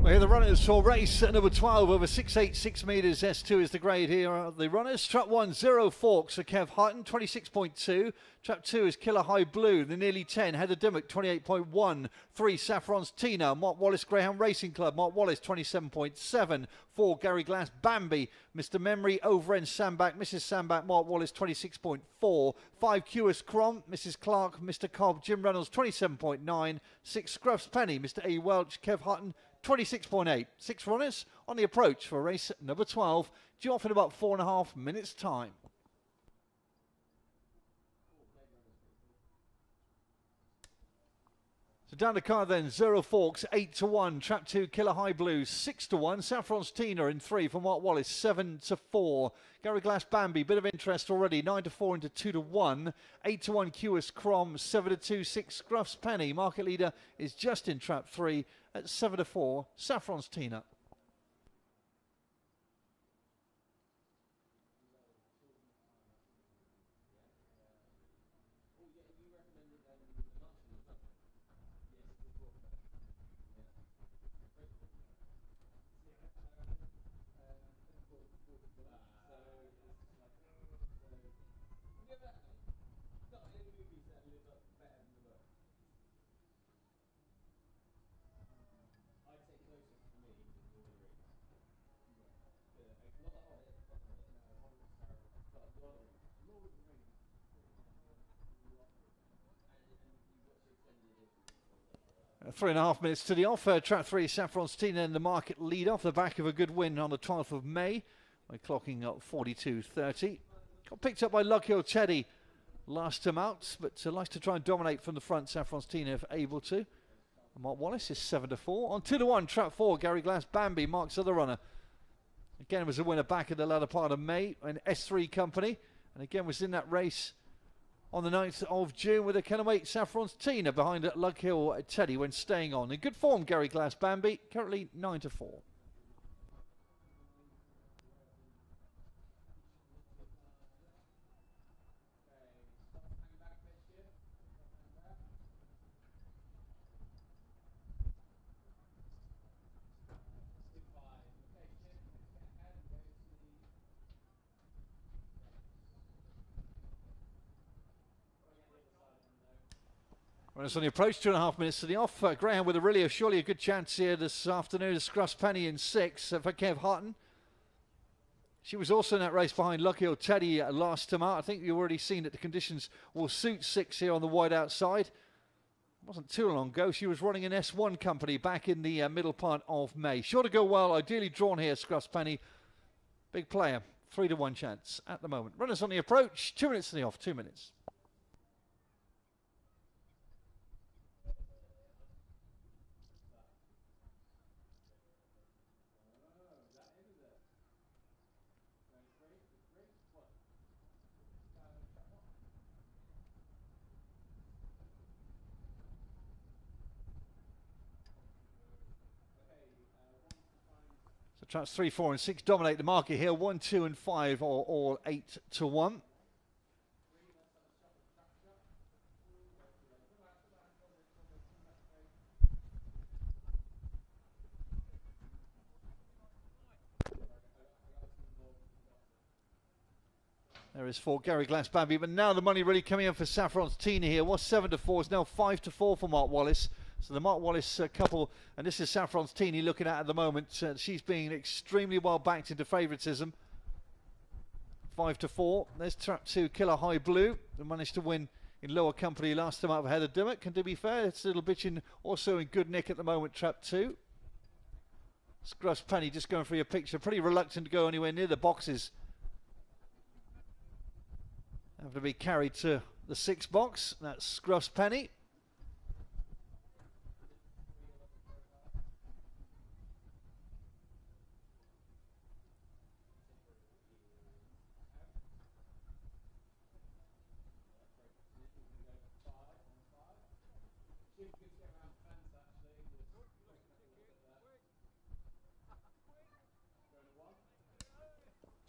Well, here the runners for race number 12 over 686 metres. S2 is the grade here are the runners. Trap 1, Zero Forks for Kev Hutton, 26.2. Trap 2 is Killer High Blue, the nearly 10. Heather Dimmock, 28.1. 3, Saffron's Tina. Mark Wallace Greyhound Racing Club. Mark Wallace, 27.7. 4, Gary Glass Bambi. Mr. Memory, Overend Sandback. Mrs. Sandback, Mark Wallace, 26.4. 5, QS Crom. Mrs. Clark, Mr. Cobb. Jim Reynolds, 27.9. 6, Scruffs Penny. Mr. A. Welch, Kev Hutton, 26.8. 6 runners on the approach for race number 12, due off in about 4.5 minutes' time. So down the card then, Zero Forks, 8-1. Trap 2, Killer High Blue, 6-1. Saffron's Tina in 3 for Mark Wallace, 7-4. Gary Glass Bambi, bit of interest already, 9-4 into 2-1. 8-1, QS Crom, 7-2. 6, Scruffs Penny. Market leader is just in Trap 3 at 7-4, Saffron's Tina. Three and a half minutes to the off. Trap 3, Saffron's Tina in the market lead off the back of a good win on the 12th of May. We're clocking up 42.30. Got picked up by Lucky Old Teddy last time out, but likes to try and dominate from the front. Saffron's Tina if able to. And Mark Wallace is 7-4. On 2-1, Trap 4, Gary Glass Bambi, Mark's other runner. Again was a winner back in the latter part of May in S3 company, and again was in that race on the 9th of June with a Kennerweight Saffron's Tina behind Lug Hill Teddy when staying on. In good form, Gary Glass Bambi, currently 9-4. Runners on the approach, 2.5 minutes to the off. Greyhound with surely a good chance here this afternoon. Scruffs Penny in 6 for Kev Hutton. She was also in that race behind Lucky Old Teddy last time out. I think you've already seen that the conditions will suit 6 here on the wide outside. It wasn't too long ago. She was running an S1 company back in the middle part of May. Sure to go well, ideally drawn here, Scruffs Penny. Big player, 3-1 chance at the moment. Runners on the approach, 2 minutes to the off, 2 minutes. Traps 3, 4 and 6 dominate the market here. 1, 2 and 5 are all 8-1. There is for Gary Glass Bambi, but now the money really coming in for Saffron's Tina here. Was 7-4, is now 5-4 for Mark Wallace. So the Mark Wallace couple, and this is Saffron's Tina looking at the moment. She's being extremely well backed into favouritism. 5-4. There's Trap 2, Killer High Blue, who managed to win in lower company last time out of Heather Dimmock. And to be fair, it's a little bit also in good nick at the moment, Trap 2. Scruffs Penny just going for your picture. Pretty reluctant to go anywhere near the boxes. Have to be carried to the 6 box. That's Scruffs Penny.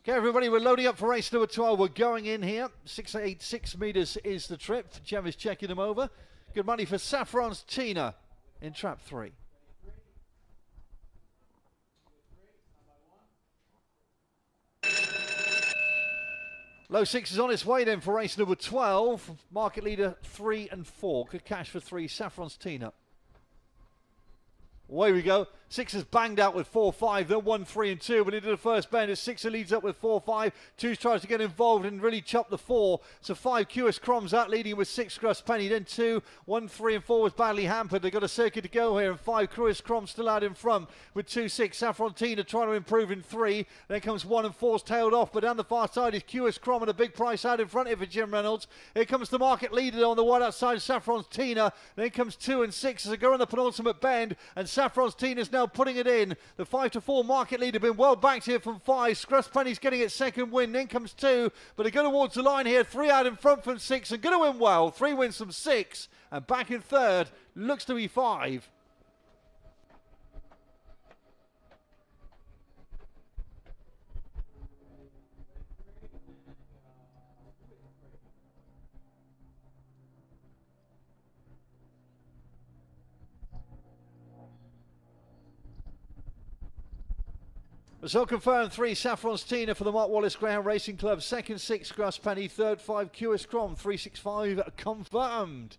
Okay, everybody, we're loading up for race number 12. We're going in here. 686 metres is the trip. Jem is checking them over. Good money for Saffron's Tina in Trap 3. Low six is on its way then for race number 12. Market leader 3 and 4. Good cash for 3. Saffron's Tina. Away we go. Six has banged out with 4-5, then 1, 3 and 2, but into the first bend as Six leads up with 4-5. Two tries to get involved and really chop the 4. So 5 QS Crumbs out leading with 6 Crust Penny, then 2, 1, 3 and 4 was badly hampered. They've got a circuit to go here, and 5 QS Crumbs still out in front with 2, 6. Saffron Tina trying to improve in 3. Then comes 1 and 4's tailed off, but down the far side is QS Crumb and a big price out in front here for Jim Reynolds. Here comes the market leader on the wide outside, Saffron's Tina. Then comes 2 and 6 as they go on the penultimate bend, and Saffron's Tina's now putting it in. The 5 to 4 market leader been well backed here from 5. Scruss Penny's getting its second win. Then comes 2, but they go towards the line here. 3 out in front from 6 and going to win well. 3 wins from 6 and back in third looks to be 5. Result confirmed. 3 Saffron's Tina for the Mark Wallace Greyhound Racing Club. Second 6 Grass Penny. Third 5 QS Crom. 365 confirmed.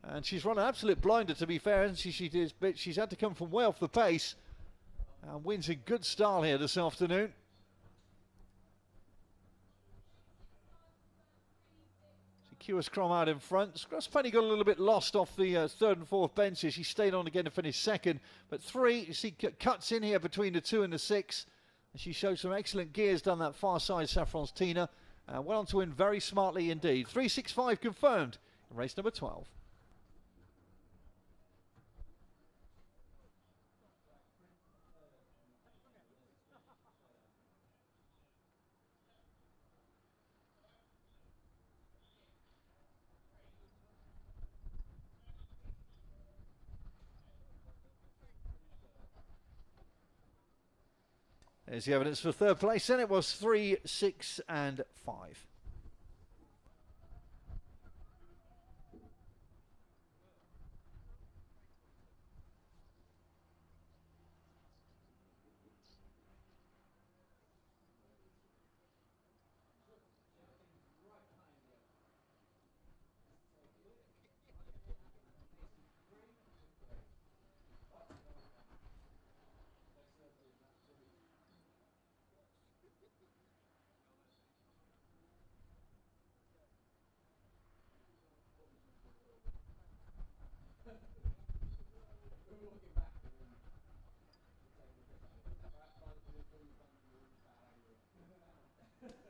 And she's run an absolute blinder, to be fair, hasn't she? But she's had to come from way off the pace. And wins in good style here this afternoon. QS Crom out in front. Scruss Penny got a little bit lost off the third and fourth benches. She stayed on again to finish second. But 3, you see, cuts in here between the 2 and the 6. And she showed some excellent gears down that far side, Saffron's Tina. Went on to win very smartly indeed. 365 confirmed in race number 12. There's the evidence for third place, and it was 3, 6 and 5.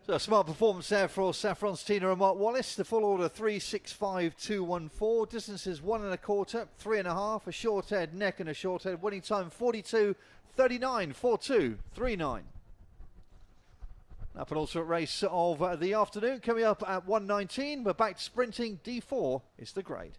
So a smart performance there for Saffron's Tina and Mark Wallace. The full order 3, 6, 5, 2, 1, 4. Distances 1 1/4, 3 1/2, a short head, neck and a short head. Winning time 42, 39, 42, 39. Now penultimate race of the afternoon coming up at 1:19. We're back to sprinting. D4 is the grade.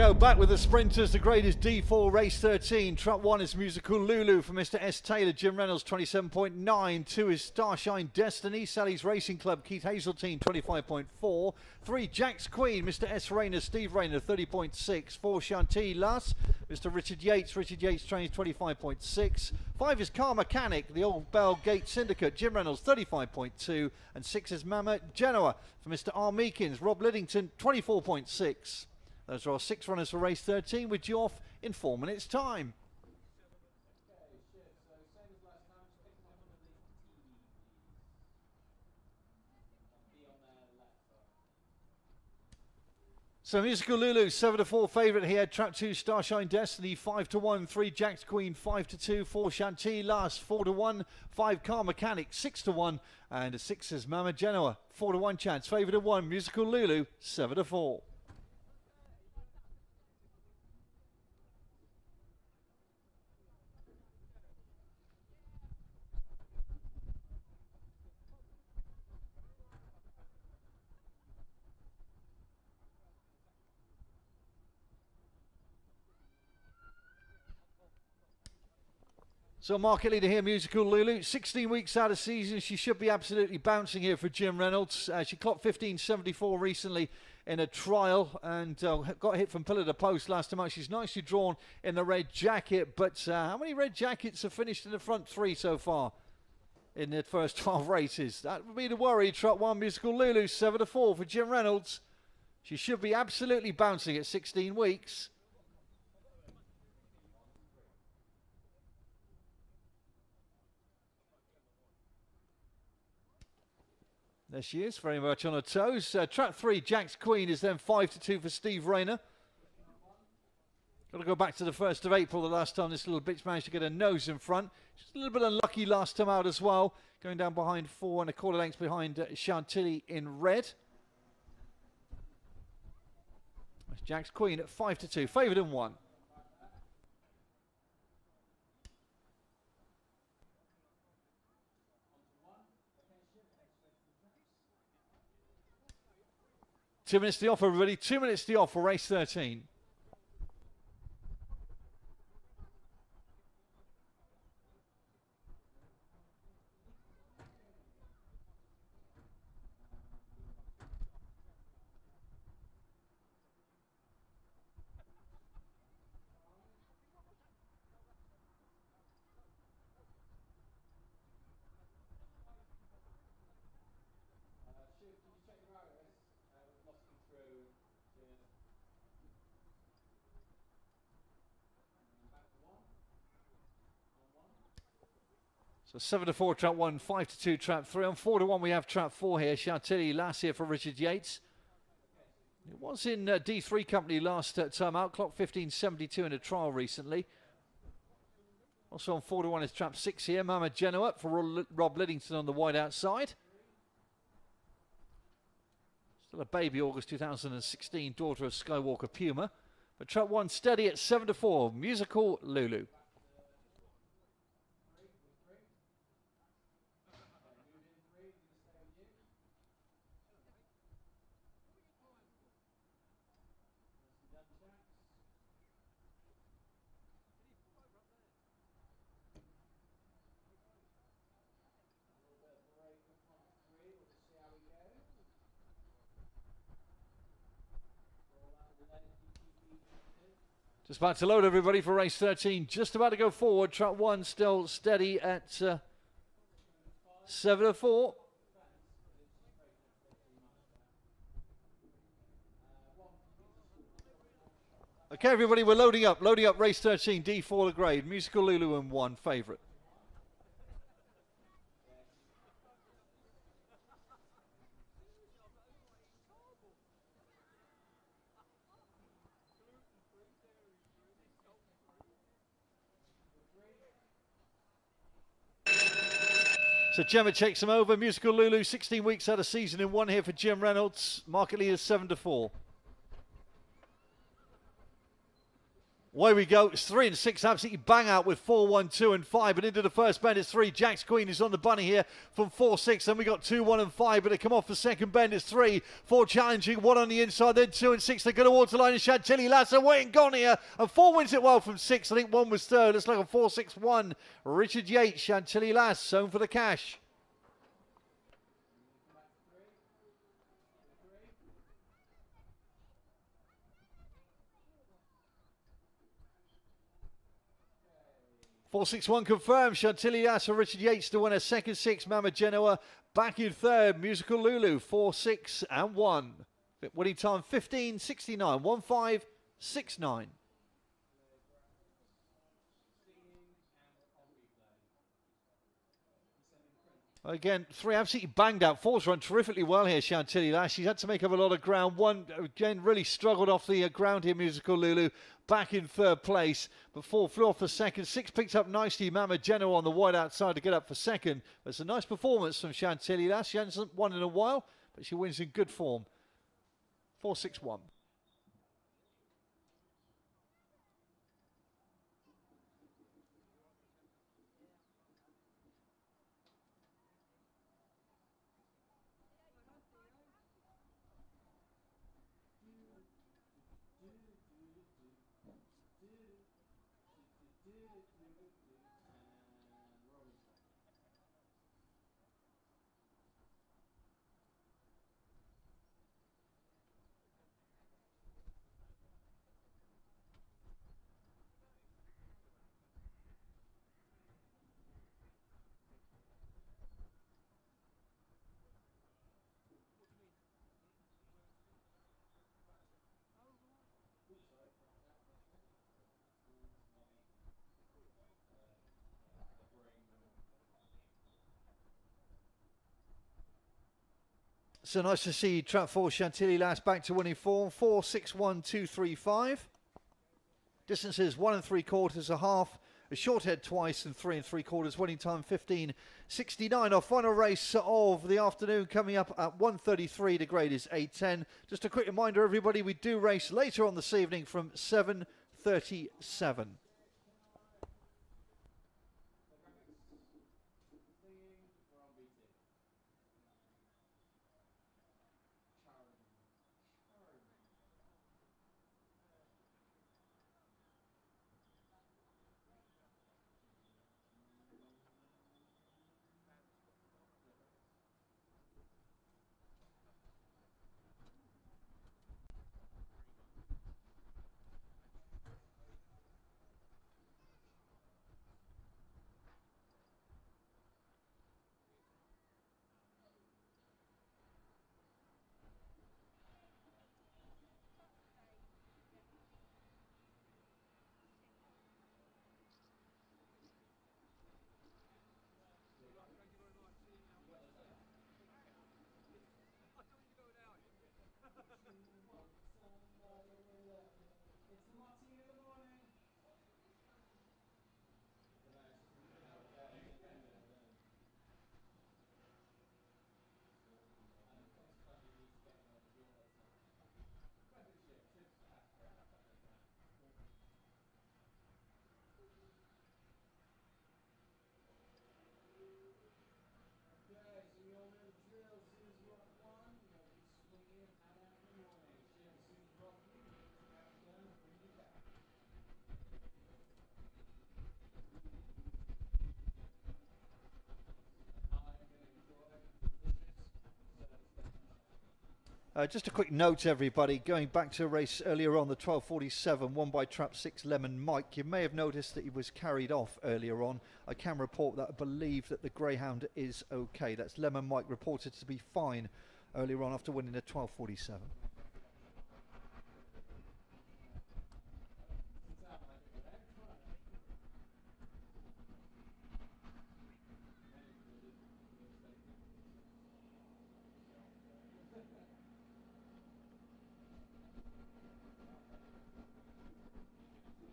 go, back with the sprinters. The grade is D4, race 13. Trap 1 is Musical Lulu for Mr. S. Taylor, Jim Reynolds, 27.9. 2 is Starshine Destiny, Sally's Racing Club, Keith Hazeltine, 25.4. 3, Jack's Queen, Mr. S. Rayner, Steve Rayner, 30.6. 4, Shanti Lass, Mr. Richard Yates trains, 25.6. 5 is Car Mechanic, the Old Bell Gate Syndicate, Jim Reynolds, 35.2. And 6 is Mama Genoa for Mr. R. Meekins, Rob Liddington, 24.6. Those are our 6 runners for race 13. We're due off in 4 minutes' time. So Musical Lulu, 7-4 favourite here. Trap 2, Starshine Destiny, 5-1. 3, Jack's Queen, 5-2. 4, Shanti Last, 4-1. 5, Car Mechanic, 6-1. And 6 is Mama Genoa, 4-1 chance. Favourite of 1, Musical Lulu, 7-4. So market leader here, Musical Lulu, 16 weeks out of season. She should be absolutely bouncing here for Jim Reynolds. She clocked 15.74 recently in a trial and got hit from pillar to post last time out. She's nicely drawn in the red jacket, but how many red jackets have finished in the front 3 so far in the first 12 races? That would be the worry. Trot 1, Musical Lulu, 7-4 for Jim Reynolds. She should be absolutely bouncing at 16 weeks. There she is, very much on her toes. Track 3, Jack's Queen, is then 5-2 for Steve Rayner. Got to go back to the 1st of April, the last time this little bitch managed to get her nose in front. She's a little bit unlucky last time out as well, going down behind 4 1/4 lengths behind Chantilly in red. That's Jack's Queen at 5-2, favoured in 1. Two minutes to off, everybody. 2 minutes to off for race 13. So 7-4 trap 1, 5-2 trap 3. On 4-1 we have trap 4 here. Chantilly last here for Richard Yates. It was in D3 company last time out. Clock 15.72 in a trial recently. Also on 4-1 is trap 6 here. Mama Genoa for Rob Liddington on the wide outside. Still a baby, August 2016, daughter of Skywalker Puma. But trap 1 steady at 7-4. Musical Lulu. Just about to load everybody for race 13. Just about to go forward. Trap 1 still steady at 7-4. Okay, everybody, we're loading up. Loading up race 13, D4 the grade. Musical Lulu and 1 favourite. So Gemma checks him over. Musical Lulu, 16 weeks out of season in 1 here for Jim Reynolds. Market leader 7-4. Away we go. It's 3 and 6. Absolutely bang out with 4, 1, 2 and 5. But into the first bend, it's 3. Jack's Queen is on the bunny here from 4, 6. Then we got 2, 1 and 5. But they come off the second bend. It's 3, 4 challenging. 1 on the inside. Then 2 and 6. They go towards the line. And Chantilly Lass away and gone here. And 4 wins it well from 6. I think 1 was third. Looks like a 4, 6, 1. Richard Yates, Chantilly Lass, home for the cash. Four, 6, 1 confirmed. Chantilly Lass and Richard Yates to winner. Second 6, Mama Genoa. Back in third, Musical Lulu. 4, 6 and 1. Winning time 15.69. 1.569. Again, 3 absolutely banged out. 4's run terrifically well here, Chantilly Lass. She's had to make up a lot of ground. 1, again, really struggled off the ground here, Musical Lulu. Back in third place, but 4 flew off for second. 6 picked up nicely, Mama Genoa on the wide outside to get up for second. But it's a nice performance from Chantilly Lass. She hasn't won in a while, but she wins in good form. 4, 6, 1. So nice to see Trap 4 Chantilly Lass back to winning form. 4, 6, 1, 2, 3, 5. Distances 1 3/4, a half, a short head twice, and 3 3/4. Winning time 15.69. Our final race of the afternoon coming up at 1:33. The grade is 8.10. Just a quick reminder, everybody, we do race later on this evening from 7:37. Just a quick note, everybody, going back to a race earlier on, the 12:47, won by Trap 6 Lemon Mike. You may have noticed that he was carried off earlier on. I can report that I believe that the Greyhound is okay. That's Lemon Mike reported to be fine earlier on after winning the 12:47.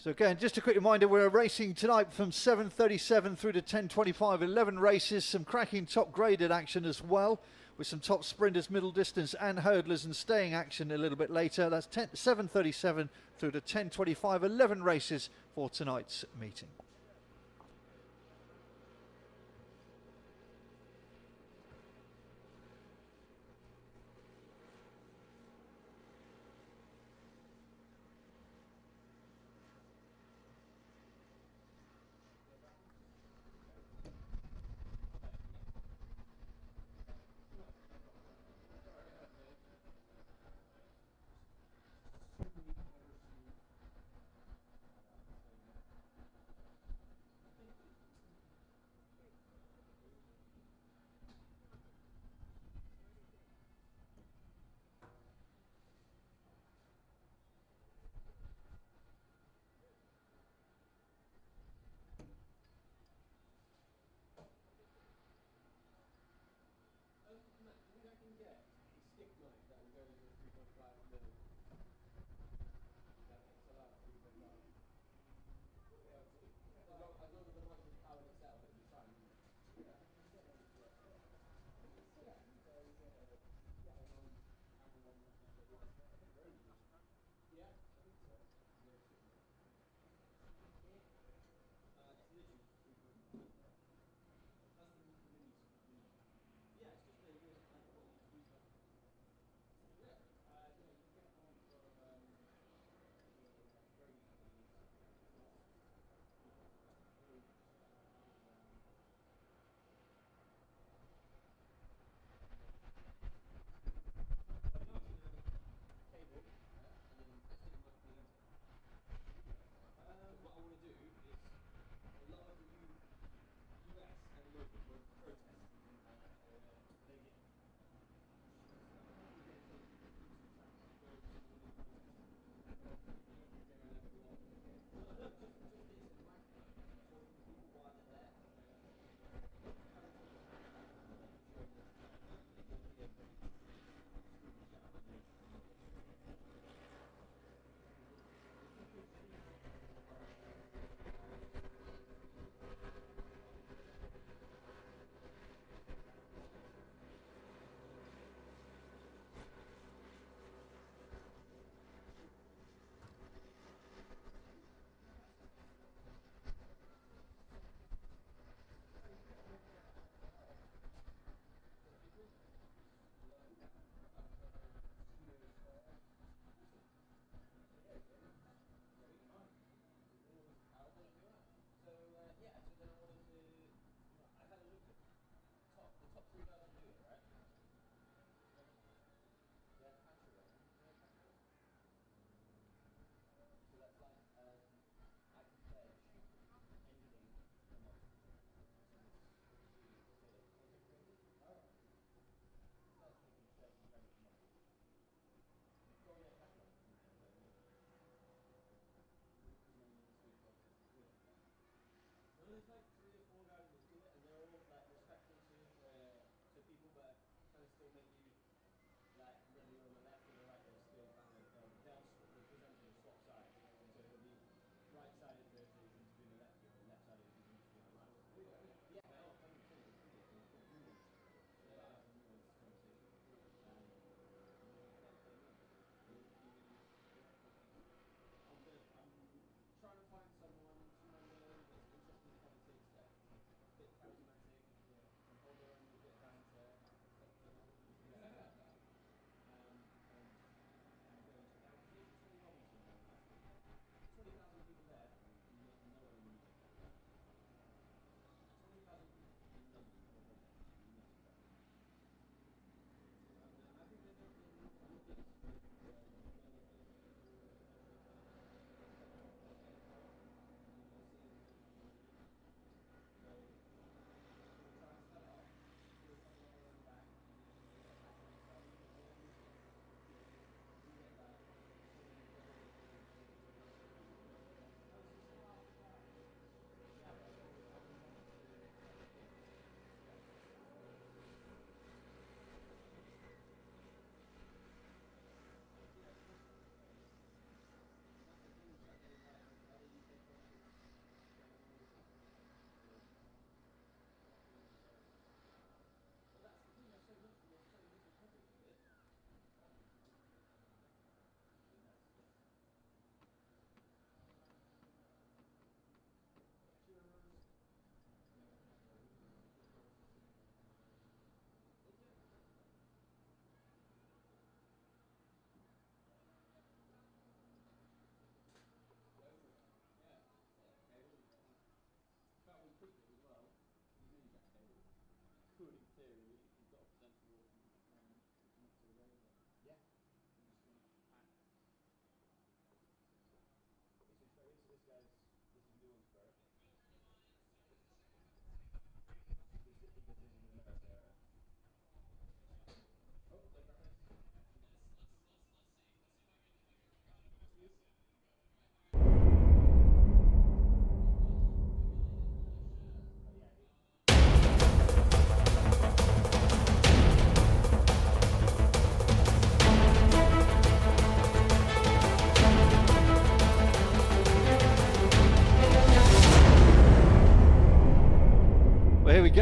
So again, just a quick reminder, we're racing tonight from 7:37 through to 10:25, 11 races, some cracking top graded action as well, with some top sprinters, middle distance and hurdlers, and staying action a little bit later. That's 7:37 through to 10:25, 11 races for tonight's meeting.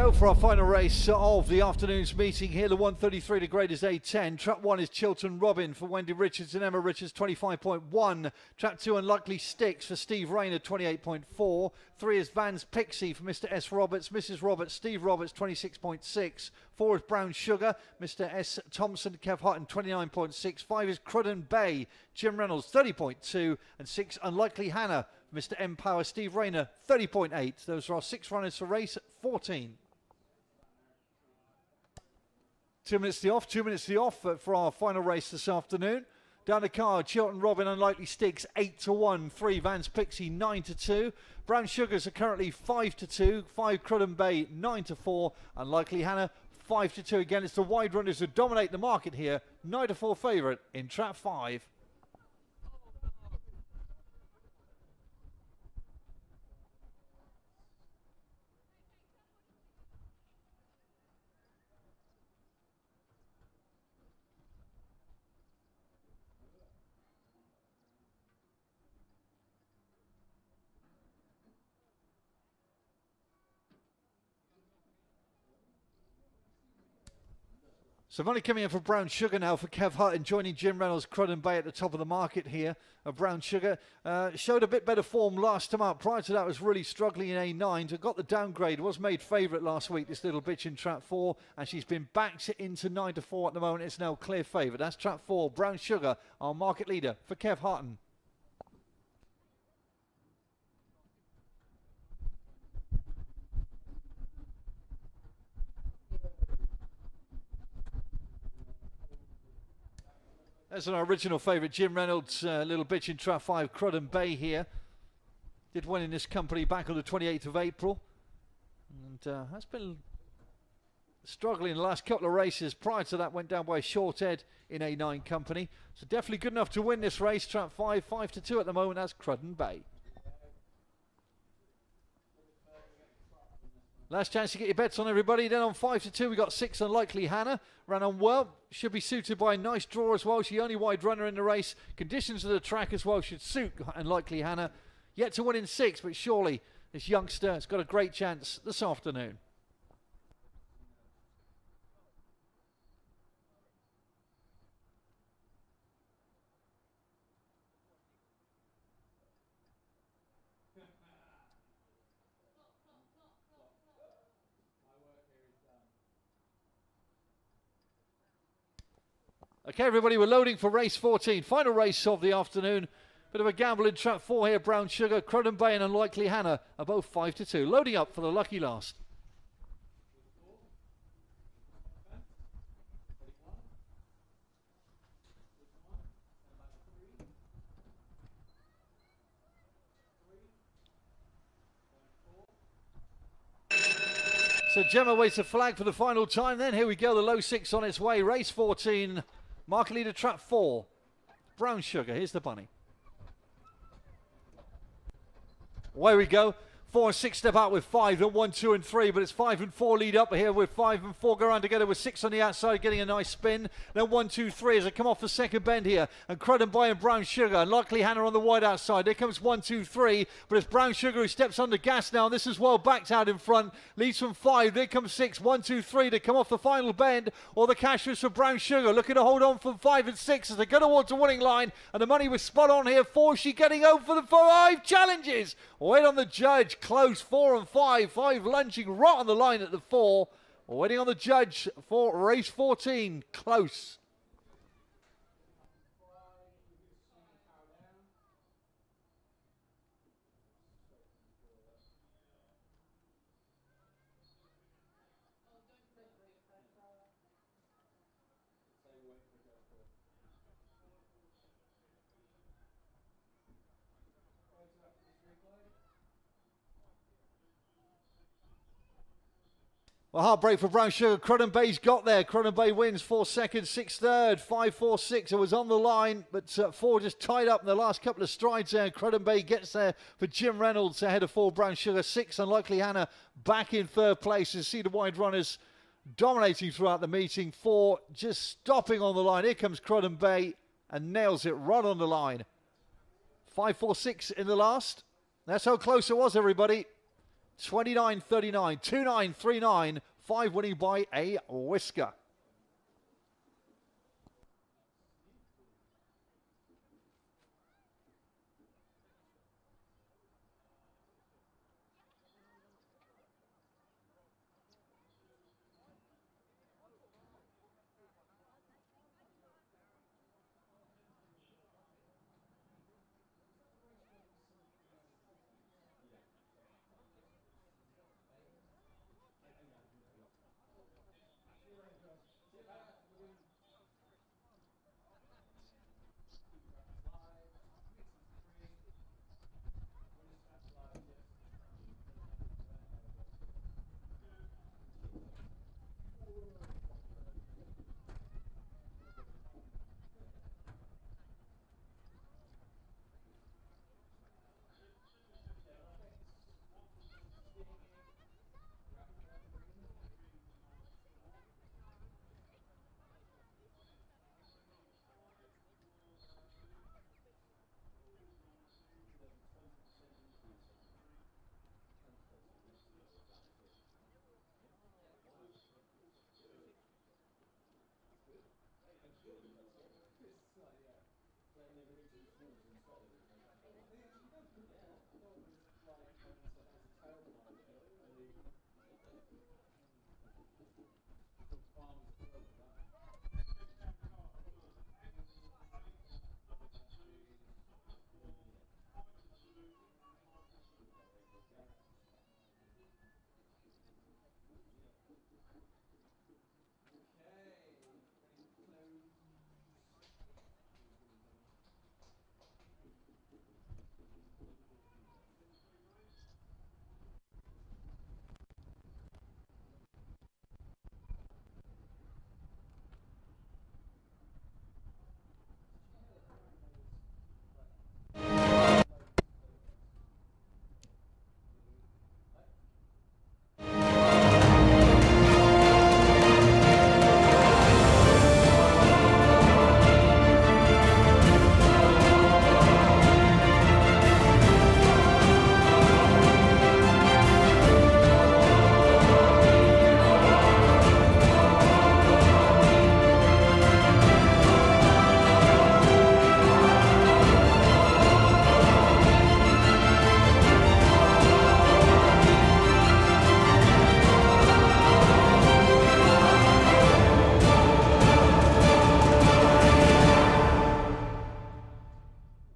go for our final race of the afternoon's meeting here. The 133 to grade is A10. Trap 1 is Chilton Robin for Wendy Richards and Emma Richards, 25.1. Trap 2, Unlikely Sticks for Steve Rayner, 28.4. 3 is Van's Pixie for Mr. S. Roberts, Mrs. Roberts, Steve Roberts, 26.6. 4 is Brown Sugar, Mr. S. Thompson, Kev Hutton, 29.6. 5 is Cruden Bay, Jim Reynolds, 30.2. And 6, Unlikely Hannah, Mr. M Power, Steve Rayner, 30.8. Those are our 6 runners for race 14. 2 minutes the off for our final race this afternoon. Down the card, Chilton Robin, Unlikely Sticks, 8-1. 3, Vans Pixie, 9-2. Brown Sugars are currently 5-2. 5, Cruden Bay, 9-4. Unlikely Hannah, 5-2. Again, it's the wide runners who dominate the market here. 9-4 favourite in Trap 5. So money coming in for Brown Sugar now for Kev Hutton, joining Jim Reynolds, Cruden Bay at the top of the market here. Brown Sugar showed a bit better form last time out. Prior to that was really struggling in A9. Got the downgrade, was made favourite last week, this little bitch in Trap 4. And she's been backed into 9-4 at the moment. It's now clear favourite. That's Trap 4, Brown Sugar, our market leader for Kev Hutton. That's an original favourite, Jim Reynolds, little bitch in Trap 5, Cruden Bay here. Did win in this company back on the 28th of April. And has been struggling in the last couple of races. Prior to that, went down by a short head in A9 company. So definitely good enough to win this race. Trap 5, 5-2 at the moment. That's Cruden Bay. Last chance to get your bets on, everybody. Then on 5-2, we got 6, Unlikely Hannah. Ran on well. Should be suited by a nice draw as well. She's the only wide runner in the race. Conditions of the track as well should suit Unlikely Hannah. Yet to win in 6, but surely this youngster has got a great chance this afternoon. Okay, everybody, we're loading for race 14. Final race of the afternoon. Bit of a gamble in Trap 4 here. Brown Sugar, Cruden Bay and Unlikely Hannah are both 5-2. Loading up for the lucky last. So Gemma waits a flag for the final time. Then here we go, the low 6 on its way. Race 14. Market leader Trap 4. Brown Sugar. Here's the bunny. Away we go. 4 and 6 step out with 5, then 1, 2 and 3, but it's 5 and 4 lead up here with 5 and 4 go around together with 6 on the outside, getting a nice spin. Then 1, 2, 3 as they come off the second bend here, and Cruden Bay and Brown Sugar, and Likely Hannah on the wide outside. There comes 1, 2, 3, but it's Brown Sugar who steps under gas now, and this is well backed out in front, leads from 5, there comes 6, 1, 2, 3 to come off the final bend, or the cash was for Brown Sugar, looking to hold on from 5 and 6 as they go towards the winning line, and the money was spot on here. 4, she getting over for the 5 challenges. Wait on the judge, close, 4 and 5, 5 lunging right on the line at the 4. Waiting on the judge for race 14, close. Well, heartbreak for Brown Sugar. Cruden Bay's got there. Cruden Bay wins 4 seconds, 6 third, 5, 4, 6. It was on the line, but 4 just tied up in the last couple of strides there. Cruden Bay gets there for Jim Reynolds ahead of 4 Brown Sugar. 6 Unlikely Hannah back in third place. You see the wide runners dominating throughout the meeting. 4 just stopping on the line. Here comes Cruden Bay and nails it right on the line. 5, 4, 6 in the last. That's how close it was, everybody. 29.39, 29.39, 5 winning by a whisker.